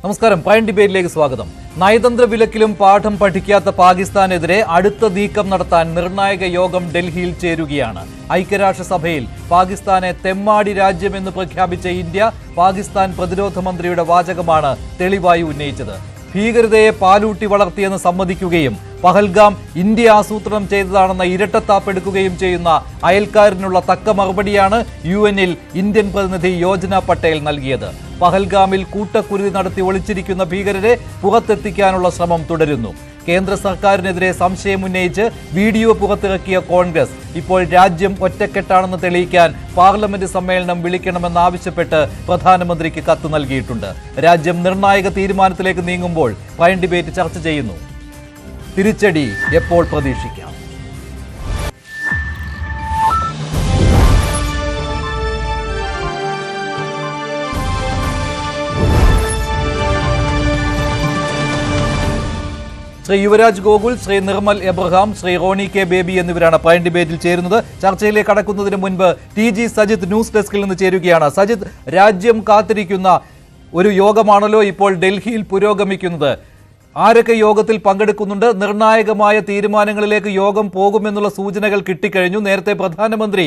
നമസ്കാരം. പ്രൈം ഡിബേറ്റിലേക്ക് സ്വാഗതം. നയതന്ത്ര വിലക്കിലും പാഠം പഠിക്കാത്ത പാകിസ്ഥാനെതിരെ അടുത്ത നീക്കം നടത്താൻ നിർണായക യോഗം ഡൽഹിയിൽ ചേരുകയാണ്. ഐക്യരാഷ്ട്രസഭയിൽ പാകിസ്ഥാനെ തെമ്മാടി രാജ്യമെന്ന് പ്രഖ്യാപിച്ച ഇന്ത്യ പാകിസ്ഥാൻ പ്രതിരോധ മന്ത്രിയുടെ വാചകമാണ് തെളിവായി ഉന്നയിച്ചത്. ഭീകരതയെ പാലൂട്ടി വളർത്തിയെന്ന് സമ്മതിക്കുകയും പഹൽഗാം ഇന്ത്യ ആസൂത്രണം ചെയ്തതാണെന്ന ഇരട്ടത്താപ്പെടുക്കുകയും ചെയ്യുന്ന അയൽക്കാരനുള്ള തക്ക മറുപടിയാണ് UN-ൽ ഇന്ത്യൻ പ്രതിനിധി യോജന പട്ടേൽ നൽകിയത്. പഹൽഗാമിൽ കൂട്ടക്കുരുതി നടത്തി ഒളിച്ചിരിക്കുന്ന ഭീകരരെ പുറത്തെത്തിക്കാനുള്ള ശ്രമം തുടരുന്നു. കേന്ദ്ര സർക്കാരിനെതിരെ സംശയമുന്നയിച്ച് വീഡിയോ പുറത്തിറക്കിയ കോൺഗ്രസ് ഇപ്പോൾ രാജ്യം ഒറ്റക്കെട്ടാണെന്ന് തെളിയിക്കാൻ പാർലമെന്റ് സമ്മേളനം വിളിക്കണമെന്നാവശ്യപ്പെട്ട് പ്രധാനമന്ത്രിക്ക് കത്ത് നൽകിയിട്ടുണ്ട്. രാജ്യം നിർണായക തീരുമാനത്തിലേക്ക് നീങ്ങുമ്പോൾ പ്രൈം ഡിബേറ്റ് ചർച്ച ചെയ്യുന്നു. തിരിച്ചടി എപ്പോൾ പ്രതീക്ഷിക്കാം? ശ്രീ യുവരാജ് ഗോകുൽ, ശ്രീ നിർമ്മൽ എബ്രഹാം, ശ്രീ റോണി കെ ബേബി എന്നിവരാണ് പ്രൈം ഡിബേറ്റിൽ ചേരുന്നത്. ചർച്ചയിലേക്ക് കടക്കുന്നതിന് മുൻപ് TG സജിത്ത് ന്യൂസ് ഡെസ്കിൽ നിന്ന് ചേരുകയാണ്. സജിത്ത്, രാജ്യം കാത്തിരിക്കുന്ന ഒരു യോഗമാണല്ലോ ഇപ്പോൾ ഡൽഹിയിൽ പുരോഗമിക്കുന്നത്. ആരൊക്കെ യോഗത്തിൽ പങ്കെടുക്കുന്നുണ്ട്? നിർണായകമായ തീരുമാനങ്ങളിലേക്ക് യോഗം പോകുമെന്നുള്ള സൂചനകൾ കിട്ടിക്കഴിഞ്ഞു. നേരത്തെ പ്രധാനമന്ത്രി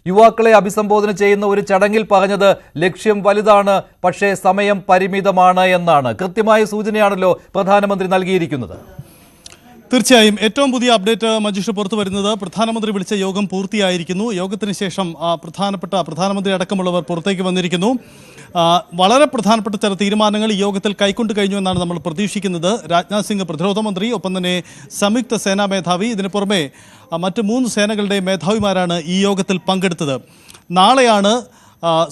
യുവാക്കളെ അഭിസംബോധന ചെയ്യുന്ന ഒരു ചടങ്ങിൽ പറഞ്ഞത് ലക്ഷ്യം വലുതാണ്, പക്ഷേ സമയം പരിമിതമാണ് എന്നാണ്. കൃത്യമായ സൂചനയാണല്ലോ പ്രധാനമന്ത്രി നൽകിയിരിക്കുന്നത്. തീർച്ചയായും ഏറ്റവും പുതിയ അപ്ഡേറ്റ് മഞ്ജുഷ പുറത്തു വരുന്നത് പ്രധാനമന്ത്രി വിളിച്ച യോഗം പൂർത്തിയായിരിക്കുന്നു. യോഗത്തിന് ശേഷം പ്രധാനമന്ത്രി അടക്കമുള്ളവർ പുറത്തേക്ക് വന്നിരിക്കുന്നു. വളരെ പ്രധാനപ്പെട്ട ചില തീരുമാനങ്ങൾ ഈ യോഗത്തിൽ കൈക്കൊണ്ടു കഴിഞ്ഞു എന്നാണ് നമ്മൾ പ്രതീക്ഷിക്കുന്നത്. രാജ്നാഥ് സിംഗ് പ്രതിരോധ മന്ത്രി, ഒപ്പം തന്നെ സംയുക്ത സേനാ മേധാവി, ഇതിനു പുറമെ മറ്റ് 3 സേനകളുടെ മേധാവിമാരാണ് ഈ യോഗത്തിൽ പങ്കെടുത്തത്. നാളെയാണ്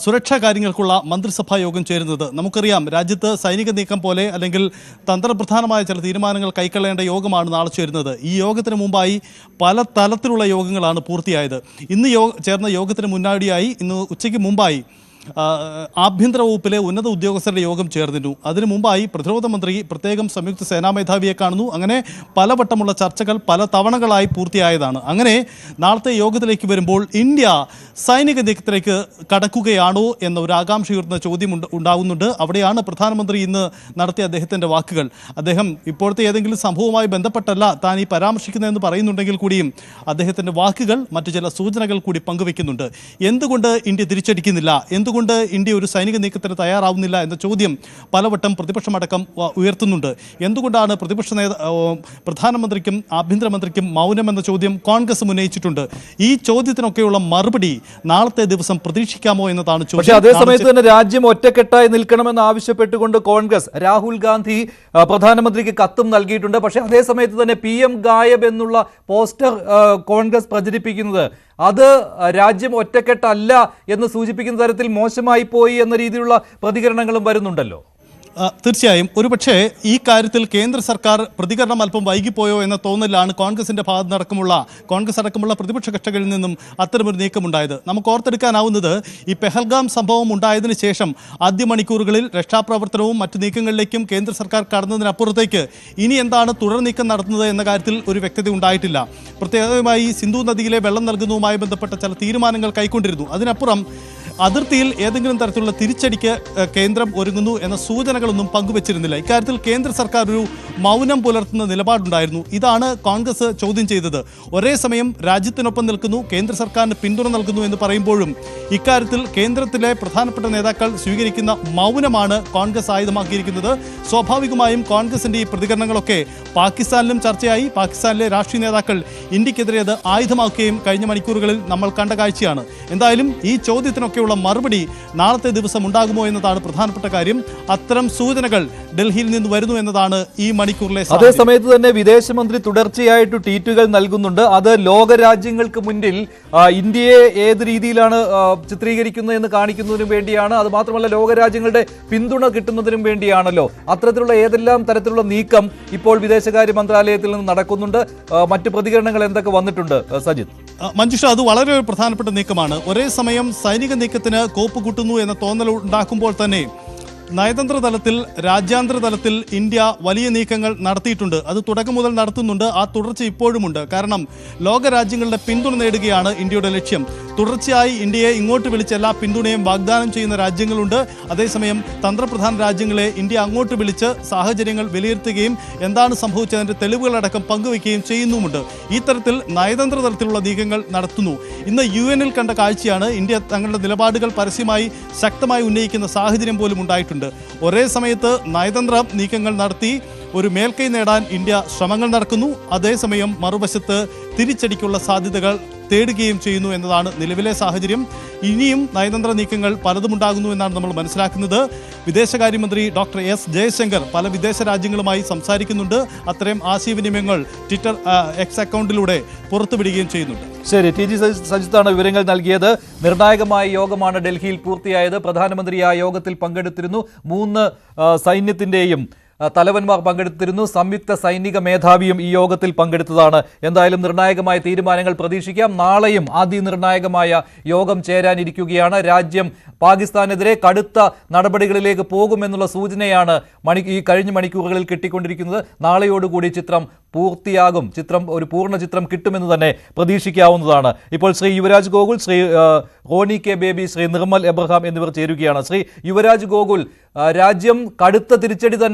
സുരക്ഷാ കാര്യങ്ങൾക്കുള്ള മന്ത്രിസഭാ യോഗം ചേരുന്നത്. നമുക്കറിയാം, രാജ്യത്ത് സൈനിക നീക്കം പോലെ അല്ലെങ്കിൽ തന്ത്രപ്രധാനമായ ചില തീരുമാനങ്ങൾ കൈക്കൊള്ളേണ്ട യോഗമാണ് നാളെ ചേരുന്നത്. ഈ യോഗത്തിന് മുമ്പായി പല തലത്തിലുള്ള യോഗങ്ങളാണ് പൂർത്തിയായത്. ഇന്ന് ചേർന്ന യോഗത്തിന് മുന്നോടിയായി ഇന്ന് ഉച്ചയ്ക്ക് മുമ്പായി ആഭ്യന്തര വകുപ്പിലെ ഉന്നത ഉദ്യോഗസ്ഥരുടെ യോഗം ചേർന്നിരുന്നു. അതിനു മുമ്പായി പ്രതിരോധ മന്ത്രി പ്രത്യേകം സംയുക്ത സേനാ മേധാവിയെ കാണുന്നു. അങ്ങനെ പലവട്ടമുള്ള ചർച്ചകൾ പല തവണകളായി പൂർത്തിയായതാണ്. അങ്ങനെ നാളത്തെ യോഗത്തിലേക്ക് വരുമ്പോൾ ഇന്ത്യ സൈനിക നീക്കത്തിലേക്ക് കടക്കുകയാണോ എന്ന ഒരു ആകാംക്ഷയുയർന്ന ചോദ്യം ഉണ്ടാകുന്നുണ്ട്. അവിടെയാണ് പ്രധാനമന്ത്രി ഇന്ന് നടത്തിയ അദ്ദേഹത്തിൻ്റെ വാക്കുകൾ. അദ്ദേഹം ഇപ്പോഴത്തെ ഏതെങ്കിലും സംഭവവുമായി ബന്ധപ്പെട്ടല്ല താൻ ഈ പരാമർശിക്കുന്നതെന്ന് പറയുന്നുണ്ടെങ്കിൽ കൂടിയും അദ്ദേഹത്തിൻ്റെ വാക്കുകൾ മറ്റു ചില സൂചനകൾ കൂടി പങ്കുവെക്കുന്നുണ്ട്. എന്തുകൊണ്ട് ഇന്ത്യ തിരിച്ചടിക്കുന്നില്ല, എന്തുകൊണ്ട് ഇന്ത്യ ഒരു സൈനിക നീക്കത്തിന് തയ്യാറാവുന്നില്ല എന്ന ചോദ്യം പലവട്ടം പ്രതിപക്ഷമടക്കം ഉയർത്തുന്നുണ്ട്. എന്തുകൊണ്ടാണ് പ്രധാനമന്ത്രിക്കും ആഭ്യന്തരമന്ത്രിക്കും മൗനം എന്ന ചോദ്യം കോൺഗ്രസ് ഉന്നയിച്ചിട്ടുണ്ട്. ഈ ചോദ്യത്തിനൊക്കെയുള്ള മറുപടി നാളത്തെ ദിവസം പ്രതീക്ഷിക്കാമോ എന്നതാണ് ചോദ്യം. പക്ഷേ അതേസമയത്ത് തന്നെ രാജ്യം ഒറ്റക്കെട്ടായി നിൽക്കണമെന്ന് ആവശ്യപ്പെട്ടുകൊണ്ട് കോൺഗ്രസ് രാഹുൽ ഗാന്ധി പ്രധാനമന്ത്രിക്ക് കത്തും നൽകിയിട്ടുണ്ട്. പക്ഷേ അതേസമയത്ത് തന്നെ PM ഗായബ് എന്നുള്ള പോസ്റ്റർ കോൺഗ്രസ് പ്രചരിപ്പിക്കുന്നത് അത് രാജ്യം ഒറ്റക്കെട്ടല്ല എന്ന് സൂചിപ്പിക്കുന്ന തരത്തിൽ മോശമായി പോയി എന്ന രീതിയിലുള്ള പ്രതികരണങ്ങളും വരുന്നുണ്ടല്ലോ. തീർച്ചയായും ഒരുപക്ഷെ ഈ കാര്യത്തിൽ കേന്ദ്ര സർക്കാർ പ്രതികരണം അല്പം വൈകിപ്പോയോ എന്ന തോന്നലാണ് കോൺഗ്രസിൻ്റെ കോൺഗ്രസ് അടക്കമുള്ള പ്രതിപക്ഷ കക്ഷികളിൽ നിന്നും അത്തരമൊരു നീക്കമുണ്ടായത്. നമുക്ക് ഓർത്തെടുക്കാനാവുന്നത് ഈ പെഹൽഗാം സംഭവം ഉണ്ടായതിനു ശേഷം ആദ്യ മണിക്കൂറുകളിൽ രക്ഷാപ്രവർത്തനവും മറ്റു നീക്കങ്ങളിലേക്കും കേന്ദ്ര സർക്കാർ കടന്നതിനപ്പുറത്തേക്ക് ഇനി എന്താണ് തുടർ നീക്കം നടത്തുന്നത് എന്ന കാര്യത്തിൽ ഒരു വ്യക്തത ഉണ്ടായിട്ടില്ല. പ്രത്യേകമായി സിന്ധു നദിയിലെ വെള്ളം നൽകുന്നതുമായി ബന്ധപ്പെട്ട ചില തീരുമാനങ്ങൾ കൈക്കൊണ്ടിരുന്നു. അതിനപ്പുറം അതിർത്തിയിൽ ഏതെങ്കിലും തരത്തിലുള്ള തിരിച്ചടിക്ക് കേന്ദ്രം ഒരുങ്ങുന്നു എന്ന സൂചനകളൊന്നും പങ്കുവച്ചിരുന്നില്ല. ഇക്കാര്യത്തിൽ കേന്ദ്ര സർക്കാർ ഒരു മൗനം പുലർത്തുന്ന നിലപാടുണ്ടായിരുന്നു. ഇതാണ് കോൺഗ്രസ് ചോദ്യം ചെയ്തത്. ഒരേ സമയം രാജ്യത്തിനൊപ്പം നിൽക്കുന്നു, കേന്ദ്ര സർക്കാരിന് പിന്തുണ നൽകുന്നു എന്ന് പറയുമ്പോഴും ഇക്കാര്യത്തിൽ കേന്ദ്രത്തിലെ പ്രധാനപ്പെട്ട നേതാക്കൾ സ്വീകരിക്കുന്ന മൗനമാണ് കോൺഗ്രസ് ആയുധമാക്കിയിരിക്കുന്നത്. സ്വാഭാവികമായും കോൺഗ്രസിൻ്റെ ഈ പ്രതികരണങ്ങളൊക്കെ പാകിസ്ഥാനിലും ചർച്ചയായി. പാകിസ്ഥാനിലെ രാഷ്ട്രീയ നേതാക്കൾ ഇന്ത്യക്കെതിരെ അത് ആയുധമാക്കുകയും കഴിഞ്ഞ മണിക്കൂറുകളിൽ നമ്മൾ കണ്ട കാഴ്ചയാണ്. എന്തായാലും ഈ ചോദ്യത്തിനൊക്കെ മറുപടി നാളത്തെ ദിവസം ഉണ്ടാകുമോ എന്നതാണ് പ്രധാനപ്പെട്ട കാര്യം. അത്തരം സൂചനകൾ ഡൽഹിയിൽ നിന്ന് വരുന്നു എന്നതാണ് ഈ മണിക്കൂറിലെ. അതേസമയത്ത് തന്നെ വിദേശമന്ത്രി തുടർച്ചയായിട്ട് ട്വീറ്റുകൾ നൽകുന്നുണ്ട്. അത് ലോക രാജ്യങ്ങൾക്ക് മുന്നിൽ ഇന്ത്യയെ ഏത് രീതിയിലാണ് ചിത്രീകരിക്കുന്നത് എന്ന് കാണിക്കുന്നതിനും വേണ്ടിയാണ്. അത് മാത്രമല്ല ലോകരാജ്യങ്ങളുടെ പിന്തുണ കിട്ടുന്നതിനും വേണ്ടിയാണല്ലോ. അത്തരത്തിലുള്ള ഏതെല്ലാം തരത്തിലുള്ള നീക്കം ഇപ്പോൾ വിദേശകാര്യ മന്ത്രാലയത്തിൽ നിന്ന് നടക്കുന്നുണ്ട്? മറ്റു പ്രതികരണങ്ങൾ എന്തൊക്കെ വന്നിട്ടുണ്ട് സജിത്ത്? മഞ്ജുഷ, അത് വളരെ പ്രധാനപ്പെട്ട നീക്കമാണ്. ഒരേ സമയം സൈനിക നീക്കത്തിന് കോപ്പ് കൂട്ടുന്നു എന്ന തോന്നൽ ഉണ്ടാക്കുമ്പോൾ തന്നെ നയതന്ത്ര തലത്തിൽ രാജ്യാന്തര തലത്തിൽ ഇന്ത്യ വലിയ നീക്കങ്ങൾ നടത്തിയിട്ടുണ്ട്. അത് തുടക്കം മുതൽ നടത്തുന്നുണ്ട്. ആ തുടർച്ച ഇപ്പോഴുമുണ്ട്. കാരണം ലോകരാജ്യങ്ങളുടെ പിന്തുണ നേടുകയാണ് ഇന്ത്യയുടെ ലക്ഷ്യം. തുടർച്ചയായി ഇന്ത്യയെ ഇങ്ങോട്ട് വിളിച്ച് എല്ലാ പിന്തുണയും വാഗ്ദാനം ചെയ്യുന്ന രാജ്യങ്ങളുണ്ട്. അതേസമയം തന്ത്രപ്രധാന രാജ്യങ്ങളെ ഇന്ത്യ അങ്ങോട്ട് വിളിച്ച് സാഹചര്യങ്ങൾ വിലയിരുത്തുകയും എന്താണ് സംഭവിച്ചതിൻ്റെ തെളിവുകളടക്കം പങ്കുവയ്ക്കുകയും ചെയ്യുന്നുമുണ്ട്. ഈ തരത്തിൽ നയതന്ത്ര തലത്തിലുള്ള നീക്കങ്ങൾ നടത്തുന്നു. ഇന്ന് UN-ൽ കണ്ട കാഴ്ചയാണ്. ഇന്ത്യ തങ്ങളുടെ നിലപാടുകൾ പരസ്യമായി ശക്തമായി ഉന്നയിക്കുന്ന സാഹചര്യം പോലും ഉണ്ടായിട്ടുണ്ട്. ഒരേ സമയത്ത് നയതന്ത്ര നീക്കങ്ങൾ നടത്തി ഒരു മേൽക്കൈ നേടാൻ ഇന്ത്യ ശ്രമങ്ങൾ നടക്കുന്നു. അതേസമയം മറുവശത്ത് തിരിച്ചടിക്കുള്ള സാധ്യതകൾ തേടുകയും ചെയ്യുന്നു എന്നതാണ് നിലവിലെ സാഹചര്യം. ഇനിയും നയതന്ത്ര നീക്കങ്ങൾ പലതുമുണ്ടാകുന്നു എന്നാണ് നമ്മൾ മനസ്സിലാക്കുന്നത്. വിദേശകാര്യമന്ത്രി ഡോക്ടർ S. ജയശങ്കർ പല വിദേശ രാജ്യങ്ങളുമായി സംസാരിക്കുന്നുണ്ട്. അത്തരം ആശയവിനിമയങ്ങൾ ട്വിറ്റർ X അക്കൗണ്ടിലൂടെ പുറത്തുവിടുകയും ചെയ്യുന്നുണ്ട്. ശരി, TG സജിത്താണ് വിവരങ്ങൾ നൽകിയത്. നിർണായകമായ യോഗമാണ് ഡൽഹിയിൽ പൂർത്തിയായത്. പ്രധാനമന്ത്രി ആ യോഗത്തിൽ പങ്കെടുത്തിരുന്നു. 3 സൈന്യത്തിൻ്റെയും തലവന്മാർ പങ്കെടുത്തിരുന്നു. സംയുക്ത സൈനിക മേധാവിയും ഈ യോഗത്തിൽ പങ്കെടുത്തതാണ്. എന്തായാലും നിർണായകമായ തീരുമാനങ്ങൾ പ്രതീക്ഷിക്കാം. നാളെയും അതിനിർണായകമായ യോഗം ചേരാനിരിക്കുകയാണ്. രാജ്യം പാകിസ്ഥാനെതിരെ കടുത്ത നടപടികളിലേക്ക് പോകുമെന്നുള്ള സൂചനയാണ് ഈ കഴിഞ്ഞ മണിക്കൂറുകളിൽ കിട്ടിക്കൊണ്ടിരിക്കുന്നത്. നാളെയോടുകൂടി ചിത്രം പൂർത്തിയാകും. ഒരു പൂർണ്ണ ചിത്രം കിട്ടുമെന്ന് തന്നെ പ്രതീക്ഷിക്കാവുന്നതാണ്. ഇപ്പോൾ ശ്രീ യുവരാജ് ഗോകുൽ, ശ്രീ റോണി കെ ബേബി, ശ്രീ നിർമ്മൽ എബ്രഹാം എന്നിവർ ചേരുകയാണ്. ശ്രീ യുവരാജ് ഗോകുൽ, രാജ്യം കനത്ത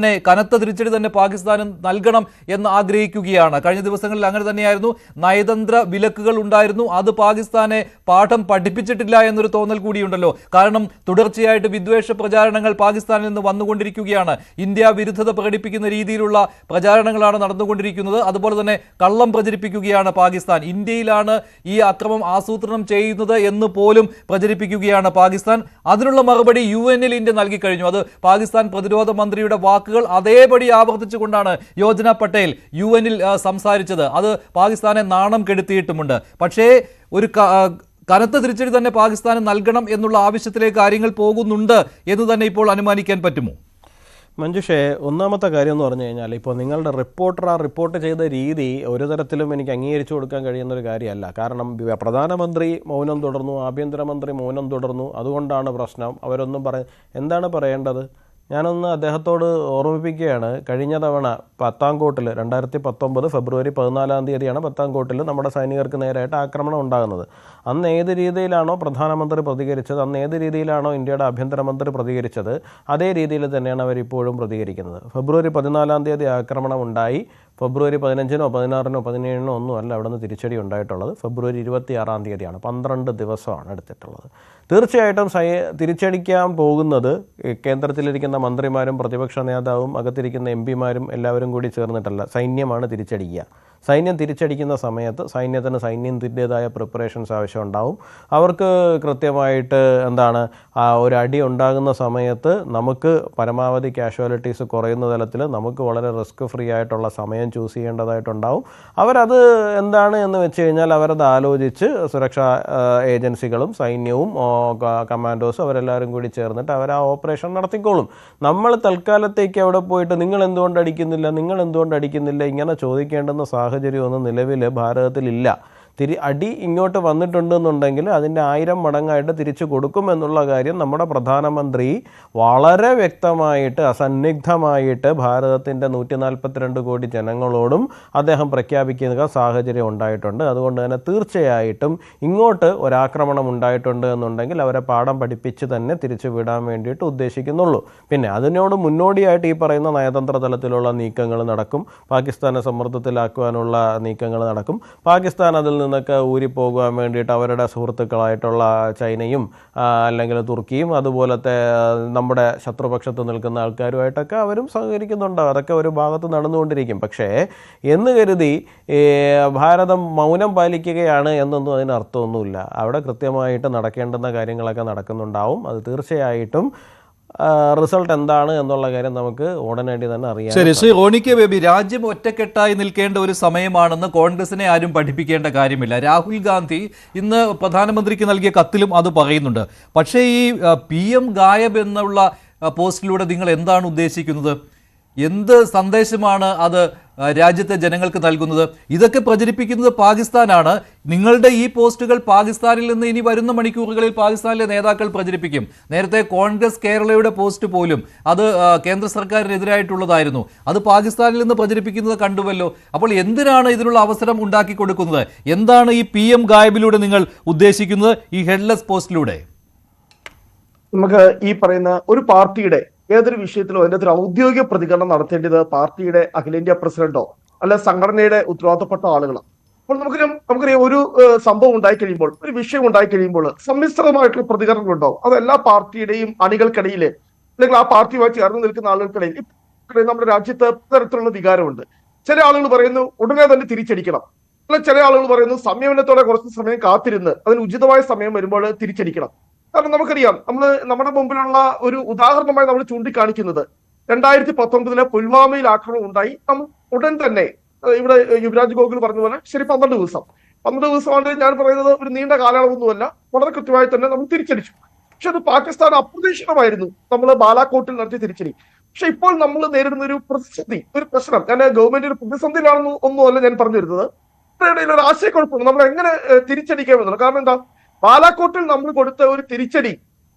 തിരിച്ചടി തന്നെ പാകിസ്ഥാന് നൽകണം എന്ന് ആഗ്രഹിക്കുകയാണ്. കഴിഞ്ഞ ദിവസങ്ങളിൽ അങ്ങനെ തന്നെയായിരുന്നു. നയതന്ത്ര വിലക്കുകൾ ഉണ്ടായിരുന്നു. അത് പാകിസ്ഥാനെ പാഠം പഠിപ്പിച്ചിട്ടില്ല എന്നൊരു തോന്നൽ കൂടിയുണ്ടല്ലോ. കാരണം തുടർച്ചയായിട്ട് വിദ്വേഷ പ്രചാരണങ്ങൾ പാകിസ്ഥാനിൽ നിന്ന് വന്നുകൊണ്ടിരിക്കുകയാണ്. ഇന്ത്യ വിരുദ്ധത പ്രകടിപ്പിക്കുന്ന രീതിയിലുള്ള പ്രചാരണങ്ങളാണ് നടന്നുകൊണ്ടിരിക്കുന്നത്. അതുപോലെ തന്നെ കള്ളം പ്രചരിപ്പിക്കുകയാണ് പാകിസ്ഥാൻ. ഇന്ത്യയിലാണ് ഈ അക്രമം ആസൂത്രണം ചെയ്യുന്നത് എന്ന് പോലും പ്രചരിപ്പിക്കുകയാണ് പാകിസ്ഥാൻ. അതിനുള്ള മറുപടി UN-ൽ ഇന്ത്യ നൽകിക്കഴിഞ്ഞു. അത് പാകിസ്ഥാൻ പ്രതിരോധ മന്ത്രിയുടെ വാക്കുകൾ അതേപടി ആവർത്തിച്ചുകൊണ്ടാണ് യോജന പട്ടേൽ UN-ൽ സംസാരിച്ചത്. അത് പാകിസ്ഥാനെ നാണം കെടുത്തിയിട്ടുമുണ്ട്. പക്ഷേ ഒരു കനത്ത തിരിച്ചടി തന്നെ പാകിസ്ഥാന് നൽകണം എന്നുള്ള ആവശ്യത്തിലേക്ക് കാര്യങ്ങൾ പോകുന്നുണ്ട് എന്ന് തന്നെ ഇപ്പോൾ അനുമാനിക്കാൻ പറ്റുമോ? മഞ്ജുഷേ, ഒന്നാമത്തെ കാര്യം എന്ന് പറഞ്ഞു കഴിഞ്ഞാൽ, ഇപ്പോൾ നിങ്ങളുടെ റിപ്പോർട്ട് ചെയ്ത രീതി ഒരു തരത്തിലും എനിക്ക് അംഗീകരിച്ചു കൊടുക്കാൻ കഴിയുന്നൊരു കാര്യമല്ല. കാരണം പ്രധാനമന്ത്രി മൗനം തുടർന്നു, ആഭ്യന്തരമന്ത്രി മൗനം തുടർന്നു. അതുകൊണ്ടാണ് പ്രശ്നം. അവരൊന്നും എന്താണ് പറയേണ്ടത്? ഞാനൊന്ന് അദ്ദേഹത്തോട് ഓർമ്മിപ്പിക്കുകയാണ്. കഴിഞ്ഞ തവണ പത്താംകോട്ടിൽ 2019 ഫെബ്രുവരി 14 പത്താംകോട്ടിൽ നമ്മുടെ സൈനികർക്ക് നേരായിട്ട് ആക്രമണം ഉണ്ടാകുന്നത്. അന്ന് ഏത് രീതിയിലാണോ പ്രധാനമന്ത്രി പ്രതികരിച്ചത്, അന്ന് ഏത് രീതിയിലാണോ ഇന്ത്യയുടെ ആഭ്യന്തരമന്ത്രി പ്രതികരിച്ചത്, അതേ രീതിയിൽ തന്നെയാണ് അവരിപ്പോഴും പ്രതികരിക്കുന്നത്. ഫെബ്രുവരി 14 ആക്രമണം ഉണ്ടായി. ഫെബ്രുവരി 15-നോ 16-നോ 17-നോ ഒന്നും അല്ല അവിടെ നിന്ന് തിരിച്ചടി ഉണ്ടായിട്ടുള്ളത്. ഫെബ്രുവരി 26 12 ദിവസമാണ് എടുത്തിട്ടുള്ളത്. തീർച്ചയായിട്ടും തിരിച്ചടിക്കാൻ പോകുന്നത് കേന്ദ്രത്തിലിരിക്കുന്ന മന്ത്രിമാരും പ്രതിപക്ഷ നേതാവും അകത്തിരിക്കുന്ന MP-മാരും എല്ലാവരും കൂടി ചേർന്നിട്ടല്ല, സൈന്യമാണ് തിരിച്ചടിക്കുക. സൈന്യം തിരിച്ചടിക്കുന്ന സമയത്ത് സൈന്യത്തിൻ്റെതായ പ്രിപ്പറേഷൻസ് ആവശ്യമുണ്ടാവും. അവർക്ക് കൃത്യമായിട്ട് ഒരു അടി ഉണ്ടാകുന്ന സമയത്ത് നമുക്ക് പരമാവധി കാഷ്വാലിറ്റീസ് കുറയുന്ന തലത്തിൽ നമുക്ക് വളരെ റിസ്ക് ഫ്രീ ആയിട്ടുള്ള സമയം ചൂസ് ചെയ്യേണ്ടതായിട്ടുണ്ടാവും. അവരത് എന്താണ് എന്ന് വെച്ച് കഴിഞ്ഞാൽ അവരത് ആലോചിച്ച് സുരക്ഷാ ഏജൻസികളും സൈന്യവും കമാൻഡോസും അവരെല്ലാവരും കൂടി ചേർന്നിട്ട് അവർ ആ ഓപ്പറേഷൻ നടത്തിക്കോളും. നമ്മൾ തൽക്കാലത്തേക്ക് അവിടെ പോയിട്ട് നിങ്ങൾ എന്തുകൊണ്ട് അടിക്കുന്നില്ല ഇങ്ങനെ ചോദിക്കേണ്ടുന്ന സാഹചര്യമൊന്നും നിലവിൽ ഭാരതത്തിലില്ല. അടി ഇങ്ങോട്ട് വന്നിട്ടുണ്ടെന്നുണ്ടെങ്കിൽ അതിൻ്റെ 1000 മടങ്ങായിട്ട് തിരിച്ചു കൊടുക്കുമെന്നുള്ള കാര്യം നമ്മുടെ പ്രധാനമന്ത്രി വളരെ വ്യക്തമായിട്ട് അസന്നിഗ്ധമായിട്ട് ഭാരതത്തിൻ്റെ 142 കോടി ജനങ്ങളോടും അദ്ദേഹം പ്രഖ്യാപിക്കുന്ന സാഹചര്യം ഉണ്ടായിട്ടുണ്ട്. അതുകൊണ്ട് തന്നെ തീർച്ചയായിട്ടും ഇങ്ങോട്ട് ഒരാക്രമണം ഉണ്ടായിട്ടുണ്ട് എന്നുണ്ടെങ്കിൽ അവരെ പാഠം പഠിപ്പിച്ച് തന്നെ തിരിച്ചു വിടാൻ വേണ്ടിയിട്ട് ഉദ്ദേശിക്കുന്നുള്ളൂ. പിന്നെ അതിനോട് മുന്നോടിയായിട്ട് ഈ പറയുന്ന നയതന്ത്ര തലത്തിലുള്ള നീക്കങ്ങൾ നടക്കും. പാകിസ്ഥാനെ സമ്മർദ്ദത്തിലാക്കുവാനുള്ള നീക്കങ്ങൾ നടക്കും. പാകിസ്ഥാൻ അതിൽ നിന്നൊക്കെ ഊരിപ്പോകാൻ വേണ്ടിയിട്ട് അവരുടെ സുഹൃത്തുക്കളായിട്ടുള്ള ചൈനയും അല്ലെങ്കിൽ തുർക്കിയും അതുപോലത്തെ നമ്മുടെ ശത്രുപക്ഷത്ത് നിൽക്കുന്ന ആൾക്കാരുമായിട്ടൊക്കെ അവരും സഹകരിക്കുന്നുണ്ട്. അതൊക്കെ ഒരു ഭാഗത്ത് നടന്നുകൊണ്ടിരിക്കും. പക്ഷേ എന്ന് കരുതി ഭാരതം മൗനം പാലിക്കുകയാണ് എന്നൊന്നും അതിനർത്ഥമൊന്നുമില്ല. അവിടെ കൃത്യമായിട്ട് നടക്കേണ്ടുന്ന കാര്യങ്ങളൊക്കെ നടക്കുന്നുണ്ടാവും. അത് തീർച്ചയായിട്ടും റിസൾട്ട് എന്താണ് എന്നുള്ള കാര്യം നമുക്ക് ഉടനടി തന്നെ അറിയാം. ശരി, ശ്രീ റോണി കെ ബേബി, രാജ്യം ഒറ്റക്കെട്ടായി നിൽക്കേണ്ട ഒരു സമയമാണെന്ന് കോൺഗ്രസിനെ ആരും പഠിപ്പിക്കേണ്ട കാര്യമില്ല. രാഹുൽ ഗാന്ധി ഇന്ന് പ്രധാനമന്ത്രിക്ക് നൽകിയ കത്തിലും അത് പറയുന്നുണ്ട്. പക്ഷേ ഈ PM ഗായബ് എന്നുള്ള പോസ്റ്റിലൂടെ നിങ്ങൾ എന്താണ് ഉദ്ദേശിക്കുന്നത്? എന്ത് സന്ദേശമാണ് അത് രാജ്യത്തെ ജനങ്ങൾക്ക് നൽകുന്നത്? ഇതൊക്കെ പ്രചരിപ്പിക്കുന്നത് പാകിസ്ഥാനാണ്. നിങ്ങളുടെ ഈ പോസ്റ്റുകൾ പാകിസ്ഥാനിൽ നിന്ന് ഇനി വരുന്ന മണിക്കൂറുകളിൽ പാകിസ്ഥാനിലെ നേതാക്കൾ പ്രചരിപ്പിക്കും. നേരത്തെ കോൺഗ്രസ് കേരളയുടെ പോസ്റ്റ് പോലും അത് കേന്ദ്ര സർക്കാരിനെതിരായിട്ടുള്ളതായിരുന്നു. അത് പാകിസ്ഥാനിൽ നിന്ന് പ്രചരിപ്പിക്കുന്നത് കണ്ടുവല്ലോ. അപ്പോൾ എന്തിനാണ് ഇതിനുള്ള അവസരം ഉണ്ടാക്കി കൊടുക്കുന്നത്? എന്താണ് ഈ PM ഗായബിലൂടെ നിങ്ങൾ ഉദ്ദേശിക്കുന്നത്, ഈ ഹെഡ്ലെസ് പോസ്റ്റിലൂടെ? നമുക്ക് ഈ പറയുന്ന ഒരു പാർട്ടിയുടെ ഏതൊരു വിഷയത്തിലോ അതിന്റെ ഒരു ഔദ്യോഗിക പ്രതികരണം നടത്തേണ്ടത് പാർട്ടിയുടെ അഖിലേന്ത്യാ പ്രസിഡന്റോ അല്ല സംഘടനയുടെ ഉത്തരവാദിത്തപ്പെട്ട ആളുകളാണ്. അപ്പോൾ നമുക്കറിയാം ഒരു സംഭവം ഉണ്ടായി കഴിയുമ്പോൾ, ഒരു വിഷയം ഉണ്ടായി കഴിയുമ്പോൾ സമ്മിശ്രമായിട്ടുള്ള പ്രതികരണങ്ങൾ ഉണ്ടാവും. അത് എല്ലാ പാർട്ടിയുടെയും അണികൾക്കിടയിൽ അല്ലെങ്കിൽ ആ പാർട്ടിയുമായി ചേർന്ന് നിൽക്കുന്ന ആളുകൾക്കിടയിൽ നമ്മുടെ രാജ്യത്ത് തരത്തിലുള്ള വികാരമുണ്ട്. ചില ആളുകൾ പറയുന്നു ഉടനെ തന്നെ തിരിച്ചടിക്കണം, അല്ല ചില ആളുകൾ പറയുന്നു സംയമനത്തോടെ കുറച്ച് സമയം കാത്തിരുന്ന് അതിന് ഉചിതമായ സമയം വരുമ്പോൾ തിരിച്ചടിക്കണം. കാരണം നമുക്കറിയാം, നമ്മുടെ മുമ്പിലുള്ള ഒരു ഉദാഹരണമായി നമ്മൾ ചൂണ്ടിക്കാണിക്കുന്നത് 2019 പുൽവാമയിൽ ആക്രമണം ഉണ്ടായി. നമ്മൾ ഉടൻ തന്നെ ഇവിടെ യുവരാജ് ഗോകുൽ പറഞ്ഞ പോലെ ശരി 12 ദിവസമാണ് ഞാൻ പറയുന്നത്, ഒരു നീണ്ട കാലയളവൊന്നുമല്ല. വളരെ കൃത്യമായി തന്നെ നമ്മൾ തിരിച്ചടിച്ചു. പക്ഷെ അത് പാകിസ്ഥാൻ അപ്രതീക്ഷിതമായിരുന്നു നമ്മൾ ബാലാക്കോട്ടിൽ നടത്തിയ തിരിച്ചടി. പക്ഷെ ഇപ്പോൾ നമ്മൾ നേരിടുന്ന ഒരു പ്രതിസന്ധി, ഒരു പ്രശ്നം, ഞാൻ ഗവൺമെന്റ് ഒരു പ്രതിസന്ധിയിലാണെന്ന് ഒന്നുമല്ല ഞാൻ പറഞ്ഞു വരുന്നത്. ഇടയിൽ ഒരു ആശയക്കുഴപ്പമുണ്ട് നമ്മൾ എങ്ങനെ തിരിച്ചടിക്കാമെന്നുള്ളത്. കാരണം എന്താ, ബാലാക്കോട്ടിൽ നമ്മൾ കൊടുത്ത ഒരു തിരിച്ചടി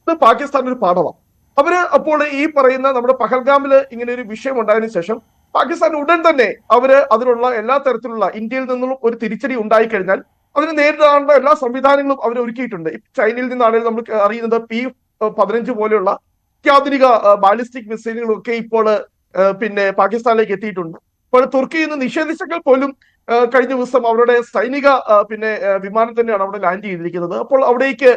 ഇത് പാകിസ്ഥാൻ ഒരു പാഠമാണ്. അവര് അപ്പോൾ ഈ പറയുന്ന നമ്മുടെ പഹൽഗാമില് ഇങ്ങനെ ഒരു വിഷയം ഉണ്ടായതിനു ശേഷം പാകിസ്ഥാൻ ഉടൻ തന്നെ അവര് അതിനുള്ള എല്ലാ തരത്തിലുള്ള ഇന്ത്യയിൽ നിന്നുള്ള ഒരു തിരിച്ചടി ഉണ്ടായിക്കഴിഞ്ഞാൽ അതിന് നേരിടാനുള്ള എല്ലാ സംവിധാനങ്ങളും അവർ ഒരുക്കിയിട്ടുണ്ട്. ചൈനയിൽ നിന്നാണെങ്കിൽ നമ്മൾ അറിയുന്നത് P-15 പോലെയുള്ള അത്യാധുനിക ബാലിസ്റ്റിക് മിസൈലുകളൊക്കെ ഇപ്പോൾ പിന്നെ പാകിസ്ഥാനിലേക്ക് എത്തിയിട്ടുണ്ട്. ഇപ്പോൾ തുർക്കിയിൽ നിന്ന് നിഷേധിച്ചെങ്കിൽ പോലും കഴിഞ്ഞ ദിവസം അവരുടെ സൈനിക വിമാനം തന്നെയാണ് അവിടെ ലാൻഡ് ചെയ്തിരിക്കുന്നത്. അപ്പോൾ അവിടേക്ക്